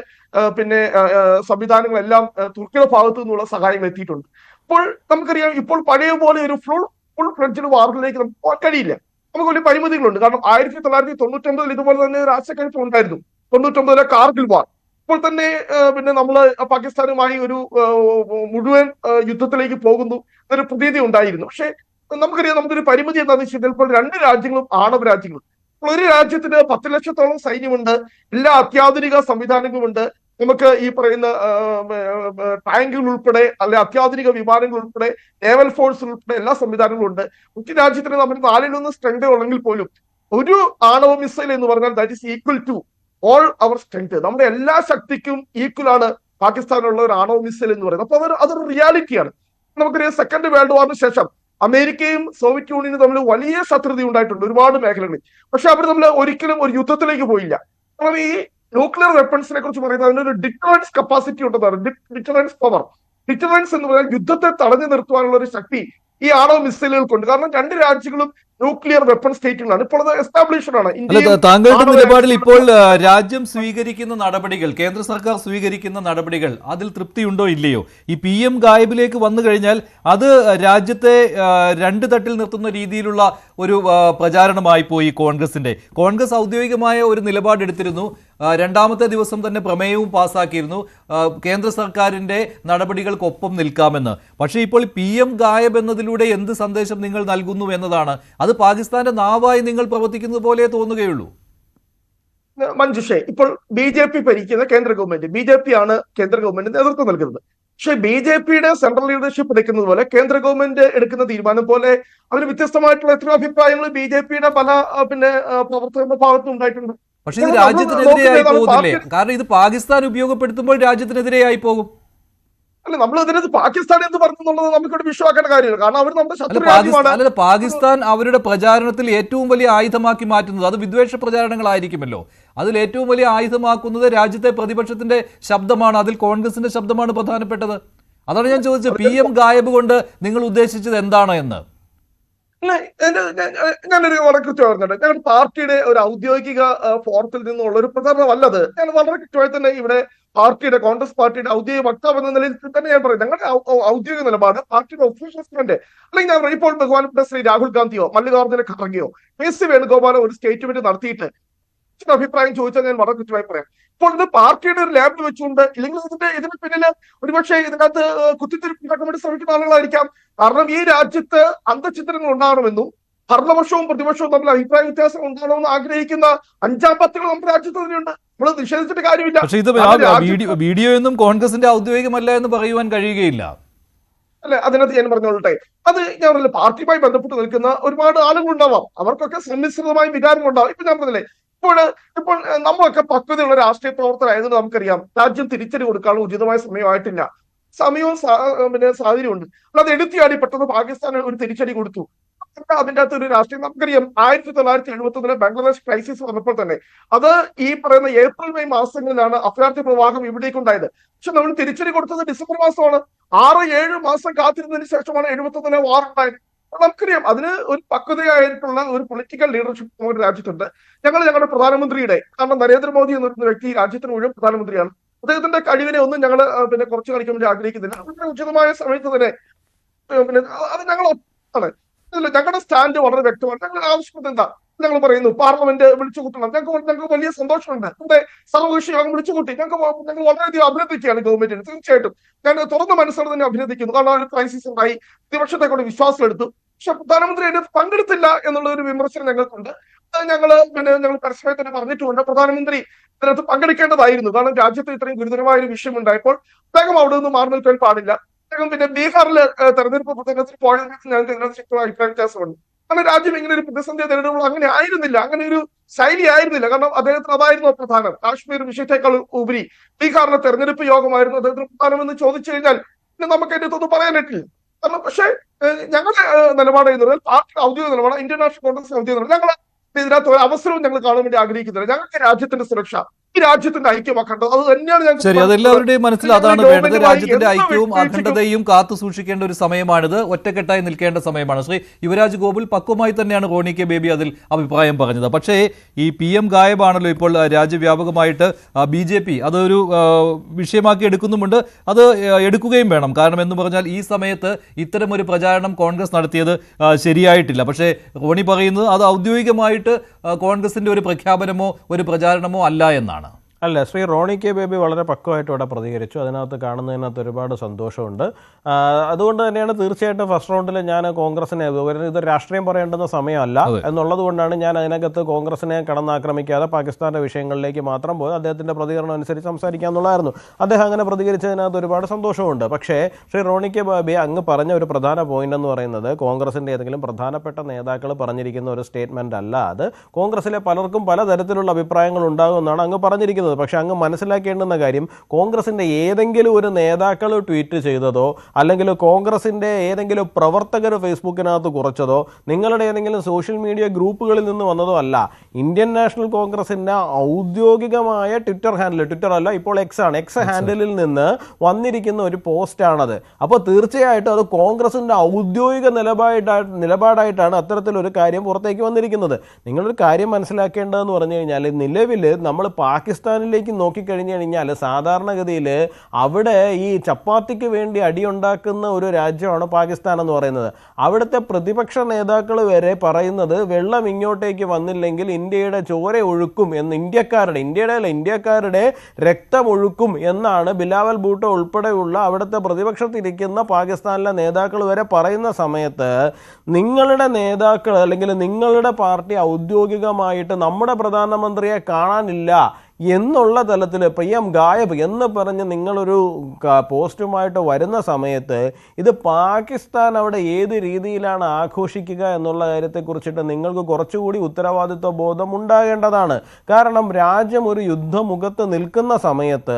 സംവിധാനങ്ങളെല്ലാം തുർക്കിയുടെ ഭാഗത്തു നിന്നുള്ള സഹായങ്ങൾ എത്തിയിട്ടുണ്ട്. അപ്പോൾ നമുക്കറിയാം, ഇപ്പോൾ പഴയ പോലെ ഒരു ഫുൾ ഫ്ലെഡ്ജ്ഡ് വാറിലേക്ക് നമുക്ക് പോകാൻ കഴിയില്ല. നമുക്ക് വലിയ പരിമിതികളുണ്ട്. കാരണം 1999 ഇതുപോലെ തന്നെ ഒരു ആശയക്കുഴപ്പം ഉണ്ടായിരുന്നു. 99 കാർഗിൽ വാർ. ഇപ്പോൾ തന്നെ നമ്മൾ പാകിസ്ഥാനുമായി ഒരു മുഴുവൻ യുദ്ധത്തിലേക്ക് പോകുന്നു എന്നൊരു പ്രതീതി ഉണ്ടായിരുന്നു. പക്ഷേ നമുക്കറിയാം, നമുക്കൊരു പരിമിതി എന്താണെന്ന് വെച്ചാൽ ഇപ്പോൾ 2 രാജ്യങ്ങളും ആണവ രാജ്യങ്ങളും. ഒരു രാജ്യത്തിന് 10 ലക്ഷത്തോളം സൈന്യമുണ്ട്, എല്ലാ അത്യാധുനിക സംവിധാനങ്ങളുമുണ്ട്. നമുക്ക് ഈ പറയുന്ന ടാങ്കുകൾ ഉൾപ്പെടെ അല്ലെ അത്യാധുനിക വിമാനങ്ങൾ ഉൾപ്പെടെ നേവൽ ഫോഴ്സ് ഉൾപ്പെടെ എല്ലാ സംവിധാനങ്ങളും ഉണ്ട്. മറ്റു രാജ്യത്തിന് നമ്മൾ 4-1 സ്ട്രെങ്ത് ഉണ്ടെങ്കിൽ പോലും ഒരു ആണവ മിസൈൽ എന്ന് പറഞ്ഞാൽ that is equal to all our strength. നമ്മുടെ എല്ലാ ശക്തിക്കും ഈക്വൽ ആണ് പാകിസ്ഥാനുള്ള ഒരു ആണവ മിസൈൽ എന്ന് പറയുന്നത്. അപ്പൊ അതൊരു റിയാലിറ്റിയാണ്. നമുക്കറിയാം, സെക്കൻഡ് വേൾഡ് വാറിന് ശേഷം അമേരിക്കയും സോവിയറ്റ് യൂണിയനും തമ്മിൽ വലിയ ശത്രുത ഉണ്ടായിട്ടുണ്ട് ഒരുപാട് മേഖലകളിൽ. പക്ഷെ അവർ തമ്മിൽ ഒരിക്കലും ഒരു യുദ്ധത്തിലേക്ക് പോയില്ല. നമ്മൾ ഈ ന്യൂക്ലിയർ വെപ്പൺസിനെ കുറിച്ച് പറയുന്നത് അതിനൊരു ഡിറ്ററൻസ് കപ്പാസിറ്റി ഉണ്ടെന്നാണ്, ഡിറ്ററൻസ് പവർ. ഡിറ്ററൻസ് എന്ന് പറഞ്ഞാൽ യുദ്ധത്തെ തടഞ്ഞു നിർത്തുവാനുള്ള ഒരു ശക്തി ഈ ആണവ മിസൈലുകൾക്കുണ്ട്. കാരണം 2 രാജ്യങ്ങളും ന്യൂക്ലിയർ വെപ്പൺ സ്റ്റേറ്റുകളാണ്. ഇപ്പോൾ അത് എസ്റ്റാബ്ലിഷ്ഡ് ആണ്. താങ്കളുടെ നിലപാടിൽ ഇപ്പോൾ രാജ്യം സ്വീകരിക്കുന്ന നടപടികൾ, കേന്ദ്ര സർക്കാർ സ്വീകരിക്കുന്ന നടപടികൾ, അതിൽ തൃപ്തിയുണ്ടോ ഇല്ലയോ? ഈ PM ഗായബിലേക്ക് വന്നു കഴിഞ്ഞാൽ അത് രാജ്യത്തെ 2 തട്ടിൽ നിർത്തുന്ന രീതിയിലുള്ള ഒരു പ്രചാരണമായി പോയി കോൺഗ്രസിന്റെ. കോൺഗ്രസ് ഔദ്യോഗികമായ ഒരു നിലപാടെടുത്തിരുന്നു. 2ാമത്തെ ദിവസം തന്നെ പ്രമേയവും പാസ്സാക്കിയിരുന്നു, കേന്ദ്ര സർക്കാരിന്റെ നടപടികൾക്കൊപ്പം നിൽക്കാമെന്ന്. പക്ഷേ ഇപ്പോൾ PM ഗായബ് എന്നതിലൂടെ എന്ത് സന്ദേശം നിങ്ങൾ നൽകുന്നു എന്നതാണ്. അത് പാകിസ്ഥാന്റെ നാവായി നിങ്ങൾ പ്രവർത്തിക്കുന്നത് പോലെ തോന്നുകയുള്ളൂ. മഞ്ജുഷേ, ഇപ്പോൾ BJP ഭരിക്കുന്ന കേന്ദ്ര ഗവൺമെന്റ്, BJP ആണ് കേന്ദ്ര ഗവൺമെന്റ് നേതൃത്വം നൽകുന്നത്. പക്ഷെ BJPയുടെ സെൻട്രൽ ലീഡർഷിപ്പ് എടുക്കുന്നത് പോലെ കേന്ദ്ര ഗവൺമെന്റ് എടുക്കുന്ന തീരുമാനം പോലെ അതിന് വ്യത്യസ്തമായിട്ടുള്ള എത്രയോ അഭിപ്രായങ്ങൾ BJPയുടെ പല പ്രവർത്തകരുടെ ഭാഗത്തും ഉണ്ടായിട്ടുണ്ട്. പക്ഷെ ഇത് രാജ്യത്തിനെതിരെയായി പോകുന്നില്ലേ? കാരണം ഇത് പാകിസ്ഥാൻ ഉപയോഗപ്പെടുത്തുമ്പോൾ രാജ്യത്തിനെതിരെയായി പോകും. അല്ല, നമ്മൾ ഇതിനകത്ത് പാകിസ്ഥാൻ എന്ന് പറഞ്ഞുള്ളത് നമുക്കിവിടെ വിശ്വാക്കേണ്ട കാര്യമില്ല. കാരണം അവർ നമ്മുടെ ശത്രു രാജ്യമാണ്. പാകിസ്ഥാൻ അവരുടെ പ്രചാരണത്തിൽ ഏറ്റവും വലിയ ആയുധമാക്കി മാറ്റുന്നത് അത് വിദ്വേഷ പ്രചാരണങ്ങളായിരിക്കുമല്ലോ. അതിൽ ഏറ്റവും വലിയ ആയുധമാക്കുന്നത് രാജ്യത്തെ പ്രതിപക്ഷത്തിന്റെ ശബ്ദമാണ്. അതിൽ കോൺഗ്രസിന്റെ ശബ്ദമാണ് പ്രധാനപ്പെട്ടത്. അതാണ് ഞാൻ ചോദിച്ചത്, PM ഗായബ് കൊണ്ട് നിങ്ങൾ ഉദ്ദേശിച്ചത് എന്താണ് എന്ന്. ഞാനൊരു വളരെ കൃത്യമായി പറഞ്ഞിട്ടുണ്ട്, ഞങ്ങളുടെ പാർട്ടിയുടെ ഒരു ഔദ്യോഗിക ഫോറത്തിൽ നിന്നുള്ള ഒരു പ്രചാരണമല്ലത്. ഞാൻ വളരെ കൃത്യമായി തന്നെ ഇവിടെ പാർട്ടിയുടെ, കോൺഗ്രസ് പാർട്ടിയുടെ ഔദ്യോഗിക വക്താവ് എന്ന നിലയിൽ തന്നെ ഞാൻ പറയും, ഞങ്ങളുടെ ഔദ്യോഗിക നിലപാട് പാർട്ടിയുടെ ഒഫീഷ്യൽ സ്റ്റേറ്റ്മെന്റ്, അല്ലെങ്കിൽ ഞാൻ ഇപ്പോൾ ബഹുമാനപ്പെട്ട ശ്രീ രാഹുൽ ഗാന്ധിയോ മല്ലികാർജ്ജുന ഖാർഗെയോ KC വേണുഗോപാലോ ഒരു സ്റ്റേറ്റ്മെന്റ് നടത്തിയിട്ട് അഭിപ്രായം ചോദിച്ചാൽ ഞാൻ വളരെ കൃത്യമായി പറയാം. ഇപ്പോൾ ഇത് പാർട്ടിയുടെ ഒരു ലാബിൽ വെച്ചുകൊണ്ട്, ഇല്ലെങ്കിൽ ഇതിന് പിന്നിൽ ഒരുപക്ഷെ ഇതിനകത്ത് കുത്തിത്തിരിപ്പിക്കാൻ വേണ്ടി ശ്രമിക്കുന്ന ആളുകളായിരിക്കാം. കാരണം ഈ രാജ്യത്ത് അന്തഃഛിദ്രങ്ങൾ ഉണ്ടാകണമെന്നും ഭരണപക്ഷവും പ്രതിപക്ഷവും തമ്മിൽ അഭിപ്രായ വ്യത്യാസം ഉണ്ടാകണമെന്ന് ആഗ്രഹിക്കുന്ന 5 പത്തുകൾ നമ്മുടെ രാജ്യത്ത് തന്നെയുണ്ട്. നമ്മൾ നിഷേധിച്ചിട്ട് കാര്യമില്ല. പക്ഷേ ഇത് വീഡിയോ ഒന്നും കോൺഗ്രസിന്റെ ഔദ്യോഗികമല്ല എന്ന് പറയുവാൻ കഴിയുകയില്ല. അല്ലെ? അതിനകത്ത് ഞാൻ പറഞ്ഞോളട്ടെ, അത് ഞാൻ പറഞ്ഞില്ല, പാർട്ടിയുമായി ബന്ധപ്പെട്ട് നിൽക്കുന്ന ഒരുപാട് ആളുകളുണ്ടാവാം, അവർക്കൊക്കെ സമ്മിശ്രിതമായ വികാരങ്ങളുണ്ടാവും. ഇപ്പൊ ഞാൻ പറഞ്ഞില്ലേ, ഇപ്പോൾ നമ്മളൊക്കെ പക്വതയുള്ള രാഷ്ട്രീയ പ്രവർത്തകരായതുകൊണ്ട് നമുക്കറിയാം രാജ്യം തിരിച്ചടി കൊടുക്കാനുള്ള ഉചിതമായ സമയമായിട്ടില്ല. സമയവും പിന്നെ സാഹചര്യമുണ്ട്. അല്ലാതെ എടുത്തിയാടി പെട്ടെന്ന് പാകിസ്ഥാന് ഒരു തിരിച്ചടി കൊടുത്തു, അതിൻ്റെ അകത്ത് ഒരു രാഷ്ട്രീയം നമുക്കറിയാം. 1971 ബംഗ്ലാദേശ് ക്രൈസിസ് വന്നപ്പോൾ തന്നെ അത് ഈ പറയുന്ന ഏപ്രിൽ മെയ് മാസങ്ങളിലാണ് അഭയാർത്ഥി പ്രവാഹം ഇവിടേക്കുണ്ടായത്. പക്ഷെ നമ്മൾ തിരിച്ചടി കൊടുത്തത് ഡിസംബർ മാസമാണ്. 6-7 മാസം കാത്തിരുന്നതിന് ശേഷമാണ് 71 വാർ ഉണ്ടായത്. നമുക്കറിയാം അതിന് ഒരു പക്വതയായിട്ടുള്ള ഒരു പൊളിറ്റിക്കൽ ലീഡർഷിപ്പ് നമ്മുടെ രാജ്യത്തുണ്ട്. ഞങ്ങളുടെ പ്രധാനമന്ത്രിയുടെ, കാരണം നരേന്ദ്രമോദി എന്ന് പറയുന്ന വ്യക്തി രാജ്യത്തിന് മുഴുവൻ പ്രധാനമന്ത്രിയാണ്, അദ്ദേഹത്തിന്റെ കഴിവിനെ ഒന്നും ഞങ്ങൾ പിന്നെ കുറച്ച് കളിക്കാൻ വേണ്ടി ആഗ്രഹിക്കുന്നില്ല. അതിന്റെ ഉചിതമായ സമയത്ത് തന്നെ പിന്നെ അത് ഞങ്ങൾ ആണ്. ഞങ്ങളുടെ സ്റ്റാൻഡ് വളരെ വ്യക്തമാണ്. ഞങ്ങൾ ആവശ്യപ്പെട്ടത് എന്താ? ഞങ്ങൾ പറയുന്നു പാർലമെന്റ് വിളിച്ചുകൂട്ടണം. ഞങ്ങൾക്ക് വലിയ സന്തോഷമുണ്ട്. നമ്മുടെ സർവകക്ഷി യോഗം വിളിച്ചുകൂട്ടി. ഞങ്ങൾ വളരെയധികം അഭിനന്ദിക്കുകയാണ് ഗവൺമെന്റിന്. തീർച്ചയായിട്ടും ഞാൻ തുറന്ന മനസ്സോടെ തന്നെ അഭിനന്ദിക്കുന്നു. കാരണം ഒരു ക്രൈസിസ് ഉണ്ടായി, പ്രതിപക്ഷത്തെ കൊണ്ട് വിശ്വാസം എടുത്തു, പക്ഷെ പ്രധാനമന്ത്രി അതിന് പങ്കെടുത്തില്ല എന്നുള്ള ഒരു വിമർശനം ഞങ്ങൾക്കുണ്ട്. അത് ഞങ്ങൾ പരസ്യമായി തന്നെ പറഞ്ഞിട്ടുമുണ്ട്. പ്രധാനമന്ത്രി ഇതിനകത്ത് പങ്കെടുക്കേണ്ടതായിരുന്നു. കാരണം രാജ്യത്ത് ഇത്രയും ഗുരുതരമായ ഒരു വിഷയം ഉണ്ടായപ്പോൾ അദ്ദേഹം അവിടെ നിന്ന് മാറി നിൽക്കാൻ പാടില്ല. അദ്ദേഹം പിന്നെ ബീഹാറിലെ തെരഞ്ഞെടുപ്പ് പ്രസംഗത്തിൽ പോയതിനെ ഞങ്ങൾക്ക് ഇതിനകത്ത് ശക്തമായ അഭിപ്രായ വ്യത്യാസമുണ്ട്. കാരണം രാജ്യം ഇങ്ങനെ ഒരു പ്രതിസന്ധി നേരിടുമ്പോൾ അങ്ങനെ ആയിരുന്നില്ല, അങ്ങനെ ഒരു ശൈലി ആയിരുന്നില്ല. കാരണം അദ്ദേഹത്തിന് അതായിരുന്നു പ്രധാനം. കാശ്മീർ വിഷയത്തെക്കാൾ ഉപരി ബീഹാറിലെ തെരഞ്ഞെടുപ്പ് യോഗമായിരുന്നു അദ്ദേഹത്തിന് പ്രധാനമെന്ന് ചോദിച്ചു കഴിഞ്ഞാൽ പിന്നെ നമുക്ക് അതിന്റെ അടുത്തൊന്നും പറയാനായിട്ടില്ല. കാരണം പക്ഷേ ഞങ്ങളുടെ നിലപാട് എന്ന് പറഞ്ഞാൽ പാർട്ടി ഔദ്യോഗിക നിലപാട്, ഇന്ത്യൻ നാഷണൽ കോൺഗ്രസ് ഔദ്യോഗിക നിലപാട്, ഞങ്ങൾ ഇതിനകത്ത് ഒരു അവസരവും ഞങ്ങൾ കാണാൻ വേണ്ടി ആഗ്രഹിക്കുന്നില്ല. ഞങ്ങൾക്ക് രാജ്യത്തിന്റെ സുരക്ഷ, ഈ രാജ്യത്തിന്റെ ഐക്യമാക്കേണ്ടത് അത് തന്നെയാണ്. ശരി, അതെല്ലാവരുടെയും മനസ്സിൽ അതാണ് വേണ്ടത്. രാജ്യത്തിന്റെ ഐക്യവും അഖണ്ഡതയും കാത്തു സൂക്ഷിക്കേണ്ട ഒരു സമയമാണിത്. ഒറ്റക്കെട്ടായി നിൽക്കേണ്ട സമയമാണ്. ശ്രീ യുവരാജ് ഗോകുൽ പക്വമായി തന്നെയാണ് റോണി കെ ബേബി അതിൽ അഭിപ്രായം പറഞ്ഞത്. പക്ഷേ ഈ PM ഗായബാണല്ലോ ഇപ്പോൾ രാജ്യവ്യാപകമായിട്ട് BJP അതൊരു വിഷയമാക്കി എടുക്കുന്നുമുണ്ട്. അത് എടുക്കുകയും വേണം. കാരണം എന്ന് പറഞ്ഞാൽ ഈ സമയത്ത് ഇത്തരം ഒരു പ്രചാരണം കോൺഗ്രസ് നടത്തിയത് ശരിയായിട്ടില്ല. പക്ഷേ റോണി പറയുന്നത് അത് ഔദ്യോഗികമായിട്ട് കോൺഗ്രസിന്റെ ഒരു പ്രഖ്യാപനമോ ഒരു പ്രചാരണമോ അല്ല എന്നാണ്. അല്ല, ശ്രീ റോണി കെ ബേബി വളരെ പക്വമായിട്ട് ഇവിടെ പ്രതികരിച്ചു. അതിനകത്ത് കാണുന്നതിനകത്ത് ഒരുപാട് സന്തോഷമുണ്ട്. അതുകൊണ്ട് തന്നെയാണ് തീർച്ചയായിട്ടും ഫസ്റ്റ് റൗണ്ടിൽ ഞാൻ കോൺഗ്രസിനെ, ഇത് രാഷ്ട്രീയം പറയേണ്ടുന്ന സമയമല്ല എന്നുള്ളത് കൊണ്ടാണ് ഞാൻ അതിനകത്ത് കോൺഗ്രസിനെ കടന്നാക്രമിക്കാതെ പാകിസ്ഥാന്റെ വിഷയങ്ങളിലേക്ക് മാത്രം പോയത്. അദ്ദേഹത്തിന്റെ പ്രതികരണം അനുസരിച്ച് സംസാരിക്കാമെന്നുള്ളതായിരുന്നു. അദ്ദേഹം അങ്ങനെ പ്രതികരിച്ചതിനകത്ത് ഒരുപാട് സന്തോഷമുണ്ട്. പക്ഷേ ശ്രീ റോണി കെ ബേബി അങ്ങ് പറഞ്ഞ ഒരു പ്രധാന പോയിന്റ് എന്ന് പറയുന്നത് കോൺഗ്രസിന്റെ ഏതെങ്കിലും പ്രധാനപ്പെട്ട നേതാക്കൾ പറഞ്ഞിരിക്കുന്ന ഒരു സ്റ്റേറ്റ്മെന്റ് അല്ല അത്. കോൺഗ്രസിലെ പലർക്കും പലതരത്തിലുള്ള അഭിപ്രായങ്ങൾ ഉണ്ടാകുമെന്നാണ് അങ്ങ് പറഞ്ഞിരിക്കുന്നത്. പക്ഷെ അങ്ങ് മനസ്സിലാക്കേണ്ടുന്ന കാര്യം, കോൺഗ്രസിന്റെ ഏതെങ്കിലും ഒരു നേതാക്കൾ ട്വീറ്റ് ചെയ്തതോ അല്ലെങ്കിൽ കോൺഗ്രസിന്റെ ഏതെങ്കിലും പ്രവർത്തകർ ഫേസ്ബുക്കിനകത്ത് കുറിച്ചതോ നിങ്ങളുടെ ഏതെങ്കിലും സോഷ്യൽ മീഡിയ ഗ്രൂപ്പുകളിൽ നിന്ന് വന്നതോ അല്ല. ഇന്ത്യൻ നാഷണൽ കോൺഗ്രസിന്റെ ഔദ്യോഗികമായ ട്വിറ്റർ അല്ല, ഇപ്പോൾ എക്സ് ഹാൻഡിലിൽ നിന്ന് വന്നിരിക്കുന്ന ഒരു പോസ്റ്റാണത്. അപ്പോൾ തീർച്ചയായിട്ടും അത് കോൺഗ്രസിന്റെ ഔദ്യോഗിക നിലപാടായിട്ടാണ് അത്തരത്തിലൊരു കാര്യം പുറത്തേക്ക് വന്നിരിക്കുന്നത്. നിങ്ങളൊരു കാര്യം മനസ്സിലാക്കേണ്ടതെന്ന് പറഞ്ഞു കഴിഞ്ഞാൽ, നിലവിൽ നമ്മൾ പാകിസ്ഥാനിലേക്ക് നോക്കിക്കഴിഞ്ഞു കഴിഞ്ഞാൽ സാധാരണഗതിയിൽ അവിടെ ഈ ചപ്പാത്തിക്ക് വേണ്ടി അടിയുണ്ടാക്കുന്ന ഒരു രാജ്യമാണ് പാകിസ്ഥാൻ എന്ന് പറയുന്നത്. അവിടുത്തെ പ്രതിപക്ഷ നേതാക്കൾ വരെ പറയുന്നത് വെള്ളം ഇങ്ങോട്ടേക്ക് വന്നില്ലെങ്കിൽ ഇന്ത്യയുടെ ചോര ഒഴുക്കും എന്ന്, ഇന്ത്യക്കാരുടെ രക്തമൊഴുക്കും എന്നാണ് ബിലാവൽ ഭൂട്ടോ ഉൾപ്പെടെയുള്ള അവിടുത്തെ പ്രതിപക്ഷത്തിരിക്കുന്ന പാകിസ്ഥാനിലെ നേതാക്കൾ വരെ പറയുന്ന സമയത്ത്, നിങ്ങളുടെ നേതാക്കൾ അല്ലെങ്കിൽ നിങ്ങളുടെ പാർട്ടി ഔദ്യോഗികമായിട്ട് നമ്മുടെ പ്രധാനമന്ത്രിയെ കാണാനില്ല എന്നുള്ള തലത്തിൽ PM ഗായബ് എന്ന് പറഞ്ഞ് നിങ്ങളൊരു പോസ്റ്റുമായിട്ട് വരുന്ന സമയത്ത് ഇത് പാകിസ്ഥാൻ അവിടെ ഏത് രീതിയിലാണ് ആഘോഷിക്കുക എന്നുള്ള കാര്യത്തെക്കുറിച്ചിട്ട് നിങ്ങൾക്ക് കുറച്ചുകൂടി ഉത്തരവാദിത്വ ബോധം ഉണ്ടാകേണ്ടതാണ്. കാരണം രാജ്യം ഒരു യുദ്ധമുഖത്ത് നിൽക്കുന്ന സമയത്ത്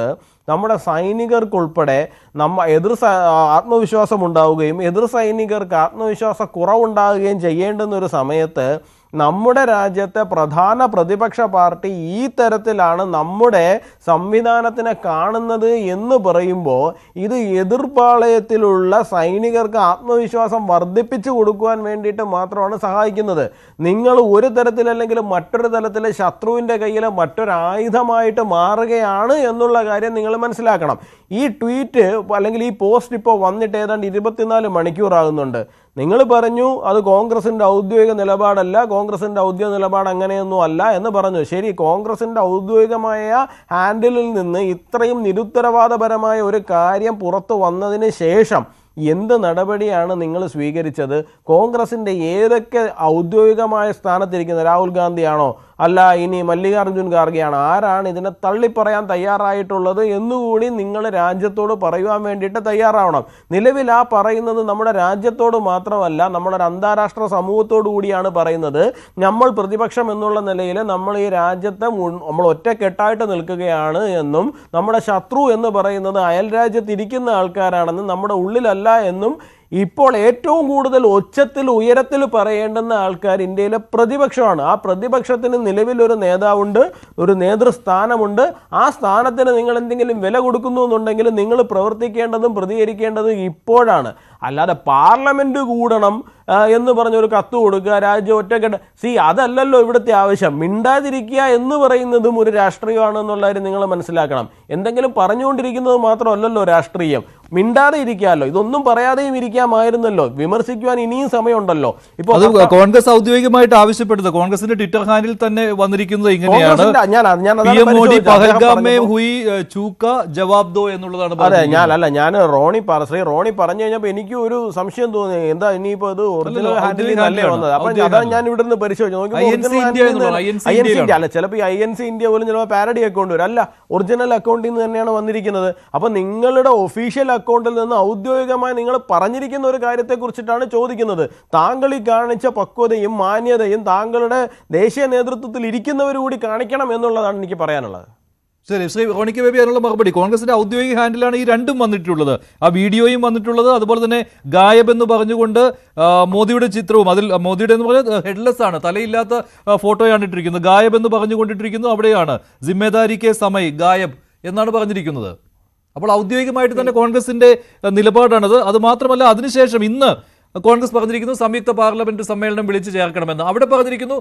നമ്മുടെ സൈനികർക്കുൾപ്പെടെ ആത്മവിശ്വാസം ഉണ്ടാവുകയും എതിർ സൈനികർക്ക് ആത്മവിശ്വാസ കുറവുണ്ടാവുകയും ചെയ്യേണ്ടുന്ന ഒരു സമയത്ത് നമ്മുടെ രാജ്യത്തെ പ്രധാന പ്രതിപക്ഷ പാർട്ടി ഈ തരത്തിലാണ് നമ്മുടെ സംവിധാനത്തിനെ കാണുന്നത് എന്ന് പറയുമ്പോൾ ഇത് എതിർപാളയത്തിലുള്ള സൈനികർക്ക് ആത്മവിശ്വാസം വർദ്ധിപ്പിച്ചു കൊടുക്കുവാൻ വേണ്ടിയിട്ട് മാത്രമാണ് സഹായിക്കുന്നത്. നിങ്ങൾ ഒരു തരത്തിലല്ലെങ്കിൽ മറ്റൊരു തലത്തിൽ ശത്രുവിൻ്റെ കയ്യിൽ മറ്റൊരായുധമായിട്ട് മാറുകയാണ് എന്നുള്ള കാര്യം നിങ്ങൾ മനസ്സിലാക്കണം. ഈ ട്വീറ്റ് അല്ലെങ്കിൽ ഈ പോസ്റ്റ് ഇപ്പോൾ വന്നിട്ട് ഏതാണ്ട് 24 മണിക്കൂറാകുന്നുണ്ട്. നിങ്ങൾ പറഞ്ഞു അത് കോൺഗ്രസിൻ്റെ ഔദ്യോഗിക നിലപാടല്ല, കോൺഗ്രസിൻ്റെ ഔദ്യോഗിക നിലപാട് അങ്ങനെയൊന്നും അല്ല എന്ന് പറഞ്ഞു. ശരി, കോൺഗ്രസിൻ്റെ ഔദ്യോഗികമായ ഹാൻഡിലിൽ നിന്ന് ഇത്രയും നിരുത്തരവാദപരമായ ഒരു കാര്യം പുറത്തു വന്നതിന് ശേഷം എന്ത് നടപടിയാണ് നിങ്ങൾ സ്വീകരിച്ചത്? കോൺഗ്രസിൻ്റെ ഏതൊക്കെ ഔദ്യോഗികമായ സ്ഥാനത്തിരിക്കുന്ന രാഹുൽ ഗാന്ധിയാണോ അല്ല ഇനി മല്ലികാർജ്ജുൻ ഖാർഗെയാണ്, ആരാണ് ഇതിനെ തള്ളിപ്പറയാൻ തയ്യാറായിട്ടുള്ളത് എന്നുകൂടി നിങ്ങൾ രാജ്യത്തോട് പറയുവാൻ വേണ്ടിയിട്ട് തയ്യാറാവണം. നിലവിൽ ആ പറയുന്നത് നമ്മുടെ രാജ്യത്തോട് മാത്രമല്ല, നമ്മുടെ ഒരു അന്താരാഷ്ട്ര സമൂഹത്തോടു കൂടിയാണ് പറയുന്നത്. നമ്മൾ പ്രതിപക്ഷം എന്നുള്ള നിലയിൽ നമ്മൾ ഈ രാജ്യത്തെ നമ്മൾ ഒറ്റക്കെട്ടായിട്ട് നിൽക്കുകയാണ് എന്നും നമ്മുടെ ശത്രു എന്ന് പറയുന്നത് അയൽ രാജ്യത്തിരിക്കുന്ന ആൾക്കാരാണെന്നും നമ്മുടെ ഉള്ളിലല്ല എന്നും ഇപ്പോൾ ഏറ്റവും കൂടുതൽ ഒച്ചത്തിൽ ഉയരത്തിൽ പറയേണ്ടുന്ന ആൾക്കാർ ഇന്ത്യയിലെ പ്രതിപക്ഷമാണ്. ആ പ്രതിപക്ഷത്തിന് നിലവിലൊരു നേതാവുണ്ട്, ഒരു നേതൃസ്ഥാനമുണ്ട്. ആ സ്ഥാനത്തിന് നിങ്ങൾ എന്തെങ്കിലും വില കൊടുക്കുന്നു എന്നുണ്ടെങ്കിൽ നിങ്ങൾ പ്രവർത്തിക്കേണ്ടതും പ്രതികരിക്കേണ്ടതും ഇപ്പോഴാണ്. അല്ലാതെ പാർലമെന്റ് കൂടണം എന്ന് പറഞ്ഞൊരു കത്ത് കൊടുക്കുക, രാജ്യം ഒറ്റക്കെട്ട്. അതല്ലല്ലോ ഇവിടുത്തെ ആവശ്യം. മിണ്ടാതിരിക്കുക എന്ന് പറയുന്നതും ഒരു രാഷ്ട്രീയമാണെന്നുള്ള കാര്യം നിങ്ങൾ മനസ്സിലാക്കണം. എന്തെങ്കിലും പറഞ്ഞുകൊണ്ടിരിക്കുന്നത് മാത്രമല്ലല്ലോ രാഷ്ട്രീയം. മിണ്ടാതെ ഇരിക്കാമല്ലോ, ഇതൊന്നും പറയാതെയും ഇരിക്കാമായിരുന്നല്ലോ. വിമർശിക്കുവാൻ ഇനിയും സമയമുണ്ടല്ലോ. ഇപ്പോൾ കോൺഗ്രസ് ഔദ്യോഗികമായിട്ട് ആവശ്യപ്പെട്ടത്, കോൺഗ്രസിന്റെ ട്വിറ്റർ ഹാൻഡിൽ തന്നെ വന്നിരിക്കുന്നത് ഇങ്ങനെയാണ്, എന്നുള്ളതാണ്. അതെ, ഞാൻ ശ്രീ റോണി പറഞ്ഞു കഴിഞ്ഞപ്പോൾ എനിക്ക് ഒരു സംശയം തോന്നി, എന്താ ഇനിയിപ്പോ ഇത് ഒറിജിനൽ ഹാൻഡിലിംഗ് അല്ലേ വന്നത്? അപ്പൊ അതാണ് ഞാൻ ഇവിടെ നിന്ന് പരിശോധിച്ചു നോക്കിയപ്പോൾ അല്ല, ചിലപ്പോൾ INC ഇന്ത്യ പോലും ചിലപ്പോൾ പാരഡി അക്കൗണ്ട് വരും. അല്ല, ഒറിജിനൽ അക്കൗണ്ടിൽ നിന്ന് തന്നെയാണ് വന്നിരിക്കുന്നത്. അപ്പൊ നിങ്ങളുടെ ഒഫീഷ്യൽ അക്കൗണ്ടിൽ നിന്ന് ഔദ്യോഗികമായി നിങ്ങൾ പറഞ്ഞിരിക്കുന്ന ഒരു കാര്യത്തെ കുറിച്ചിട്ടാണ് ചോദിക്കുന്നത്. താങ്കൾ ഈ കാണിച്ച പക്വതയും മാന്യതയും താങ്കളുടെ ദേശീയ നേതൃത്വത്തിൽ ഇരിക്കുന്നവർ കൂടി കാണിക്കണം എന്നുള്ളതാണ് എനിക്ക് പറയാനുള്ളത്. ശരി, ശ്രീ റോണിക്ക് ബേബി അതിനുള്ള മറുപടി. കോൺഗ്രസിന്റെ ഔദ്യോഗിക ഹാൻഡിലാണ് ഈ രണ്ടും വന്നിട്ടുള്ളത്, ആ വീഡിയോയും വന്നിട്ടുള്ളത്. അതുപോലെ തന്നെ ഗായബ് എന്ന് പറഞ്ഞുകൊണ്ട് മോദിയുടെ ചിത്രവും, അതിൽ മോദിയുടെ എന്ന് പറഞ്ഞാൽ ഹെഡ്ലെസ് ആണ്, തലയില്ലാത്ത ഫോട്ടോയാണ് ഇട്ടിരിക്കുന്നത്. ഗായബ് എന്ന് പറഞ്ഞുകൊണ്ടിട്ടിരിക്കുന്നു, അവിടെയാണ് ജിമ്മേദാരി കെ സമയ് ഗായബ് എന്നാണ് പറഞ്ഞിരിക്കുന്നത്. അപ്പോൾ ഔദ്യോഗികമായിട്ട് തന്നെ കോൺഗ്രസിന്റെ നിലപാടാണത്. അത് മാത്രമല്ല, അതിനുശേഷം ഇന്ന് കോൺഗ്രസ് പറഞ്ഞിരിക്കുന്നു സംയുക്ത പാർലമെന്റ് സമ്മേളനം വിളിച്ചു ചേർക്കണമെന്ന്. അവിടെ പറഞ്ഞിരിക്കുന്നു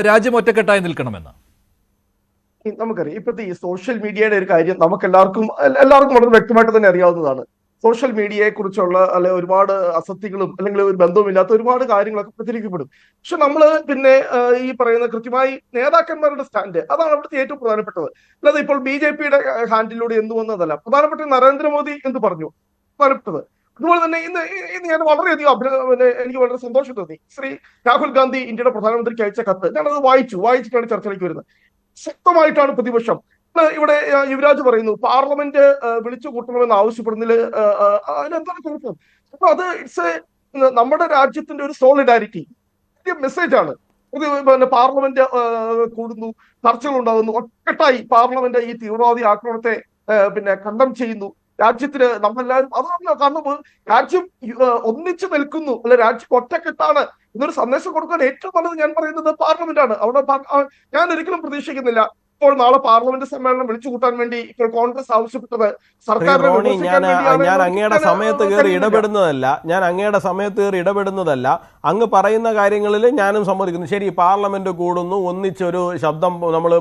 രാജ്യം ഒറ്റക്കെട്ടായി നിൽക്കണമെന്ന്. നമുക്കറിയാം ഇപ്പോഴത്തെ ഈ സോഷ്യൽ മീഡിയയുടെ ഒരു കാര്യം നമുക്ക് എല്ലാവർക്കും വളരെ വ്യക്തമായിട്ട് തന്നെ അറിയാവുന്നതാണ്. സോഷ്യൽ മീഡിയയെ കുറിച്ചുള്ള അല്ലെ ഒരുപാട് അസത്യങ്ങളും അല്ലെങ്കിൽ ഒരു ബന്ധവുമില്ലാത്ത ഒരുപാട് കാര്യങ്ങളൊക്കെ പ്രചരിക്കപ്പെടും. പക്ഷെ നമ്മള് പിന്നെ ഈ പറയുന്ന കൃത്യമായി നേതാക്കന്മാരുടെ സ്റ്റാൻഡ്, അതാണ് അവിടുത്തെ ഏറ്റവും പ്രധാനപ്പെട്ടത്. അല്ലാതെ ഇപ്പോൾ BJPയുടെ ഹാൻഡിലൂടെ എന്ത് വന്നതല്ല. പ്രധാനപ്പെട്ട നരേന്ദ്രമോദി എന്ത് പറഞ്ഞു പ്രധാനപ്പെട്ടത്. അതുപോലെ തന്നെ ഇന്ന് ഞാൻ വളരെയധികം എനിക്ക് വളരെ സന്തോഷം തോന്നി. ശ്രീ രാഹുൽ ഗാന്ധി ഇന്ത്യയുടെ പ്രധാനമന്ത്രിക്ക് അയച്ച കത്ത് ഞാനത് വായിച്ചിട്ടാണ് ചർച്ചയിലേക്ക് വരുന്നത്. ശക്തമായിട്ടാണ് പ്രതിപക്ഷം. ഇവിടെ യുവരാജ് പറയുന്നു പാർലമെന്റ് വിളിച്ചു കൂട്ടണമെന്ന് ആവശ്യപ്പെടുന്നതിൽ അതിനെന്താണ് കുഴപ്പം? അപ്പൊ അത് നമ്മുടെ രാജ്യത്തിന്റെ ഒരു സോളിഡാരിറ്റി മെസ്സേജ് ആണ്. പിന്നെ പാർലമെന്റ് കൂടുന്നു, ചർച്ചകൾ ഉണ്ടാകുന്നു, ഒറ്റക്കെട്ടായി പാർലമെന്റ് ഈ തീവ്രവാദി ആക്രമണത്തെ പിന്നെ കണ്ടം ചെയ്യുന്നു. രാജ്യത്തിന് നമ്മളെല്ലാവരും അതാണ് കാരണം, രാജ്യം ഒന്നിച്ചു നിൽക്കുന്നു, അല്ലെ രാജ്യം ഒറ്റക്കെട്ടാണ് എന്നൊരു സന്ദേശം കൊടുക്കാൻ ഏറ്റവും നല്ലത് ഞാൻ പറയുന്നത് പാർലമെന്റ് ആണ്. അവിടെ ഞാൻ ഒരിക്കലും പ്രതീക്ഷിക്കുന്നില്ല ഇപ്പോൾ നാളെ പാർലമെന്റ് സമ്മേളനം വിളിച്ചു കൂട്ടാൻ വേണ്ടി ഇപ്പോൾ കോൺഗ്രസ് ആവശ്യപ്പെട്ടത് ഞാൻ അങ്ങയുടെ സമയത്ത് കയറി ഇടപെടുന്നതല്ല. അങ്ങ് പറയുന്ന കാര്യങ്ങളിൽ ഞാനും സമ്മതിക്കുന്നു. ശരി, പാർലമെന്റ് കൂടുന്നു, ഒന്നിച്ചൊരു ശബ്ദം നമ്മൾ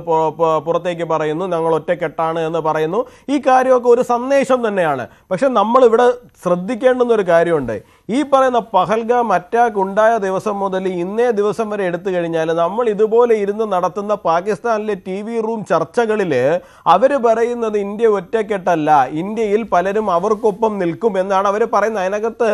പുറത്തേക്ക് പറയുന്നു, ഞങ്ങൾ ഒറ്റക്കെട്ടാണ് എന്ന് പറയുന്നു. ഈ കാര്യമൊക്കെ ഒരു സന്ദേശം തന്നെയാണ്. പക്ഷെ നമ്മളിവിടെ ശ്രദ്ധിക്കേണ്ടുന്ന ഒരു കാര്യമുണ്ട്. ഈ പറയുന്ന പഹൽഗാം അറ്റാക്ക് ഉണ്ടായ ദിവസം മുതൽ ഇന്നേ ദിവസം വരെ എടുത്തു കഴിഞ്ഞാൽ നമ്മൾ ഇതുപോലെ ഇരുന്ന് നടത്തുന്ന പാകിസ്ഥാനിലെ TV റൂം ചർച്ചകളിൽ അവർ പറയുന്നത് ഇന്ത്യ ഒറ്റക്കെട്ടല്ല, ഇന്ത്യയിൽ പലരും അവർക്കൊപ്പം നിൽക്കും എന്നാണ് അവർ പറയുന്നത്. അതിനകത്ത്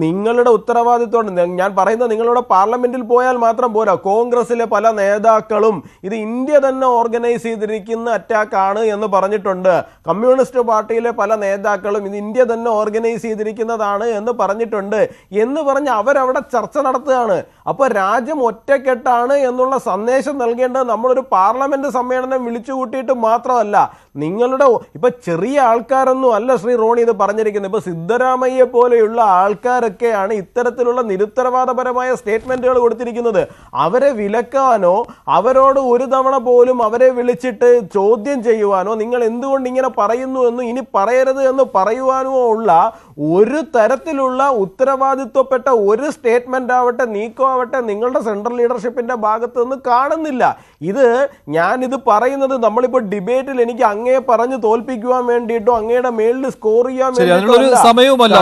നിങ്ങളുടെ ഉത്തരവാദിത്വം, ഞാൻ പറയുന്നത് നിങ്ങളുടെ പാർലമെന്റിൽ പോയാൽ മാത്രം പോരാ, കോൺഗ്രസിലെ പല നേതാക്കളും ഇത് ഇന്ത്യ തന്നെ ഓർഗനൈസ് ചെയ്തിരിക്കുന്ന അറ്റാക്കാണ് എന്ന് പറഞ്ഞിട്ടുണ്ട്. കമ്മ്യൂണിസ്റ്റ് പാർട്ടിയിലെ പല നേതാക്കളും ഇത് ഇന്ത്യ തന്നെ ഓർഗനൈസ് ചെയ്തിരിക്കുന്നതാണ് എന്ന് പറഞ്ഞിട്ടുണ്ട്. എന്ന് പറഞ്ഞ് അവരവിടെ ചർച്ച നടത്തുകയാണ്. അപ്പൊ രാജ്യം ഒറ്റക്കെട്ടാണ് എന്നുള്ള സന്ദേശം നൽകേണ്ടത് നമ്മളൊരു പാർലമെന്റ് സമ്മേളനം വിളിച്ചു കൂട്ടിയിട്ട് മാത്രമല്ല. നിങ്ങളുടെ ഇപ്പൊ ചെറിയ ആൾക്കാരൊന്നും അല്ല ശ്രീ റോണി ഇത് പറഞ്ഞിരിക്കുന്നത്. ഇപ്പൊ സിദ്ധരാമയ്യെ പോലെയുള്ള ആൾക്കാരൊക്കെയാണ് ഇത്തരത്തിലുള്ള നിരുത്തരവാദപരമായ സ്റ്റേറ്റ്മെന്റുകൾ കൊടുത്തിരിക്കുന്നത്. അവരെ വിലക്കാനോ അവരോട് ഒരു തവണ പോലും അവരെ വിളിച്ചിട്ട് ചോദ്യം ചെയ്യുവാനോ നിങ്ങൾ എന്തുകൊണ്ട് ഇങ്ങനെ പറയുന്നു എന്ന് ഇനി പറയരുത് എന്ന് പറയുവാനോ ഉള്ള ഒരു തരത്തിലുള്ള ഉത്തരവാദിത്വപ്പെട്ട ഒരു സ്റ്റേറ്റ്മെന്റ് ആവട്ടെ നീക്കമാവട്ടെ നിങ്ങളുടെ സെൻട്രൽ ലീഡർഷിപ്പിന്റെ ഭാഗത്ത് നിന്ന് കാണുന്നില്ല. ഞാനിത് പറയുന്നത് നമ്മളിപ്പോൾ ഡിബേറ്റിൽ എനിക്ക് അങ്ങയെ പറഞ്ഞ് തോൽപ്പിക്കുവാൻ വേണ്ടിയിട്ടോ അങ്ങയുടെ മേളിൽ സ്കോർ ചെയ്യാൻ സമയവുമല്ല.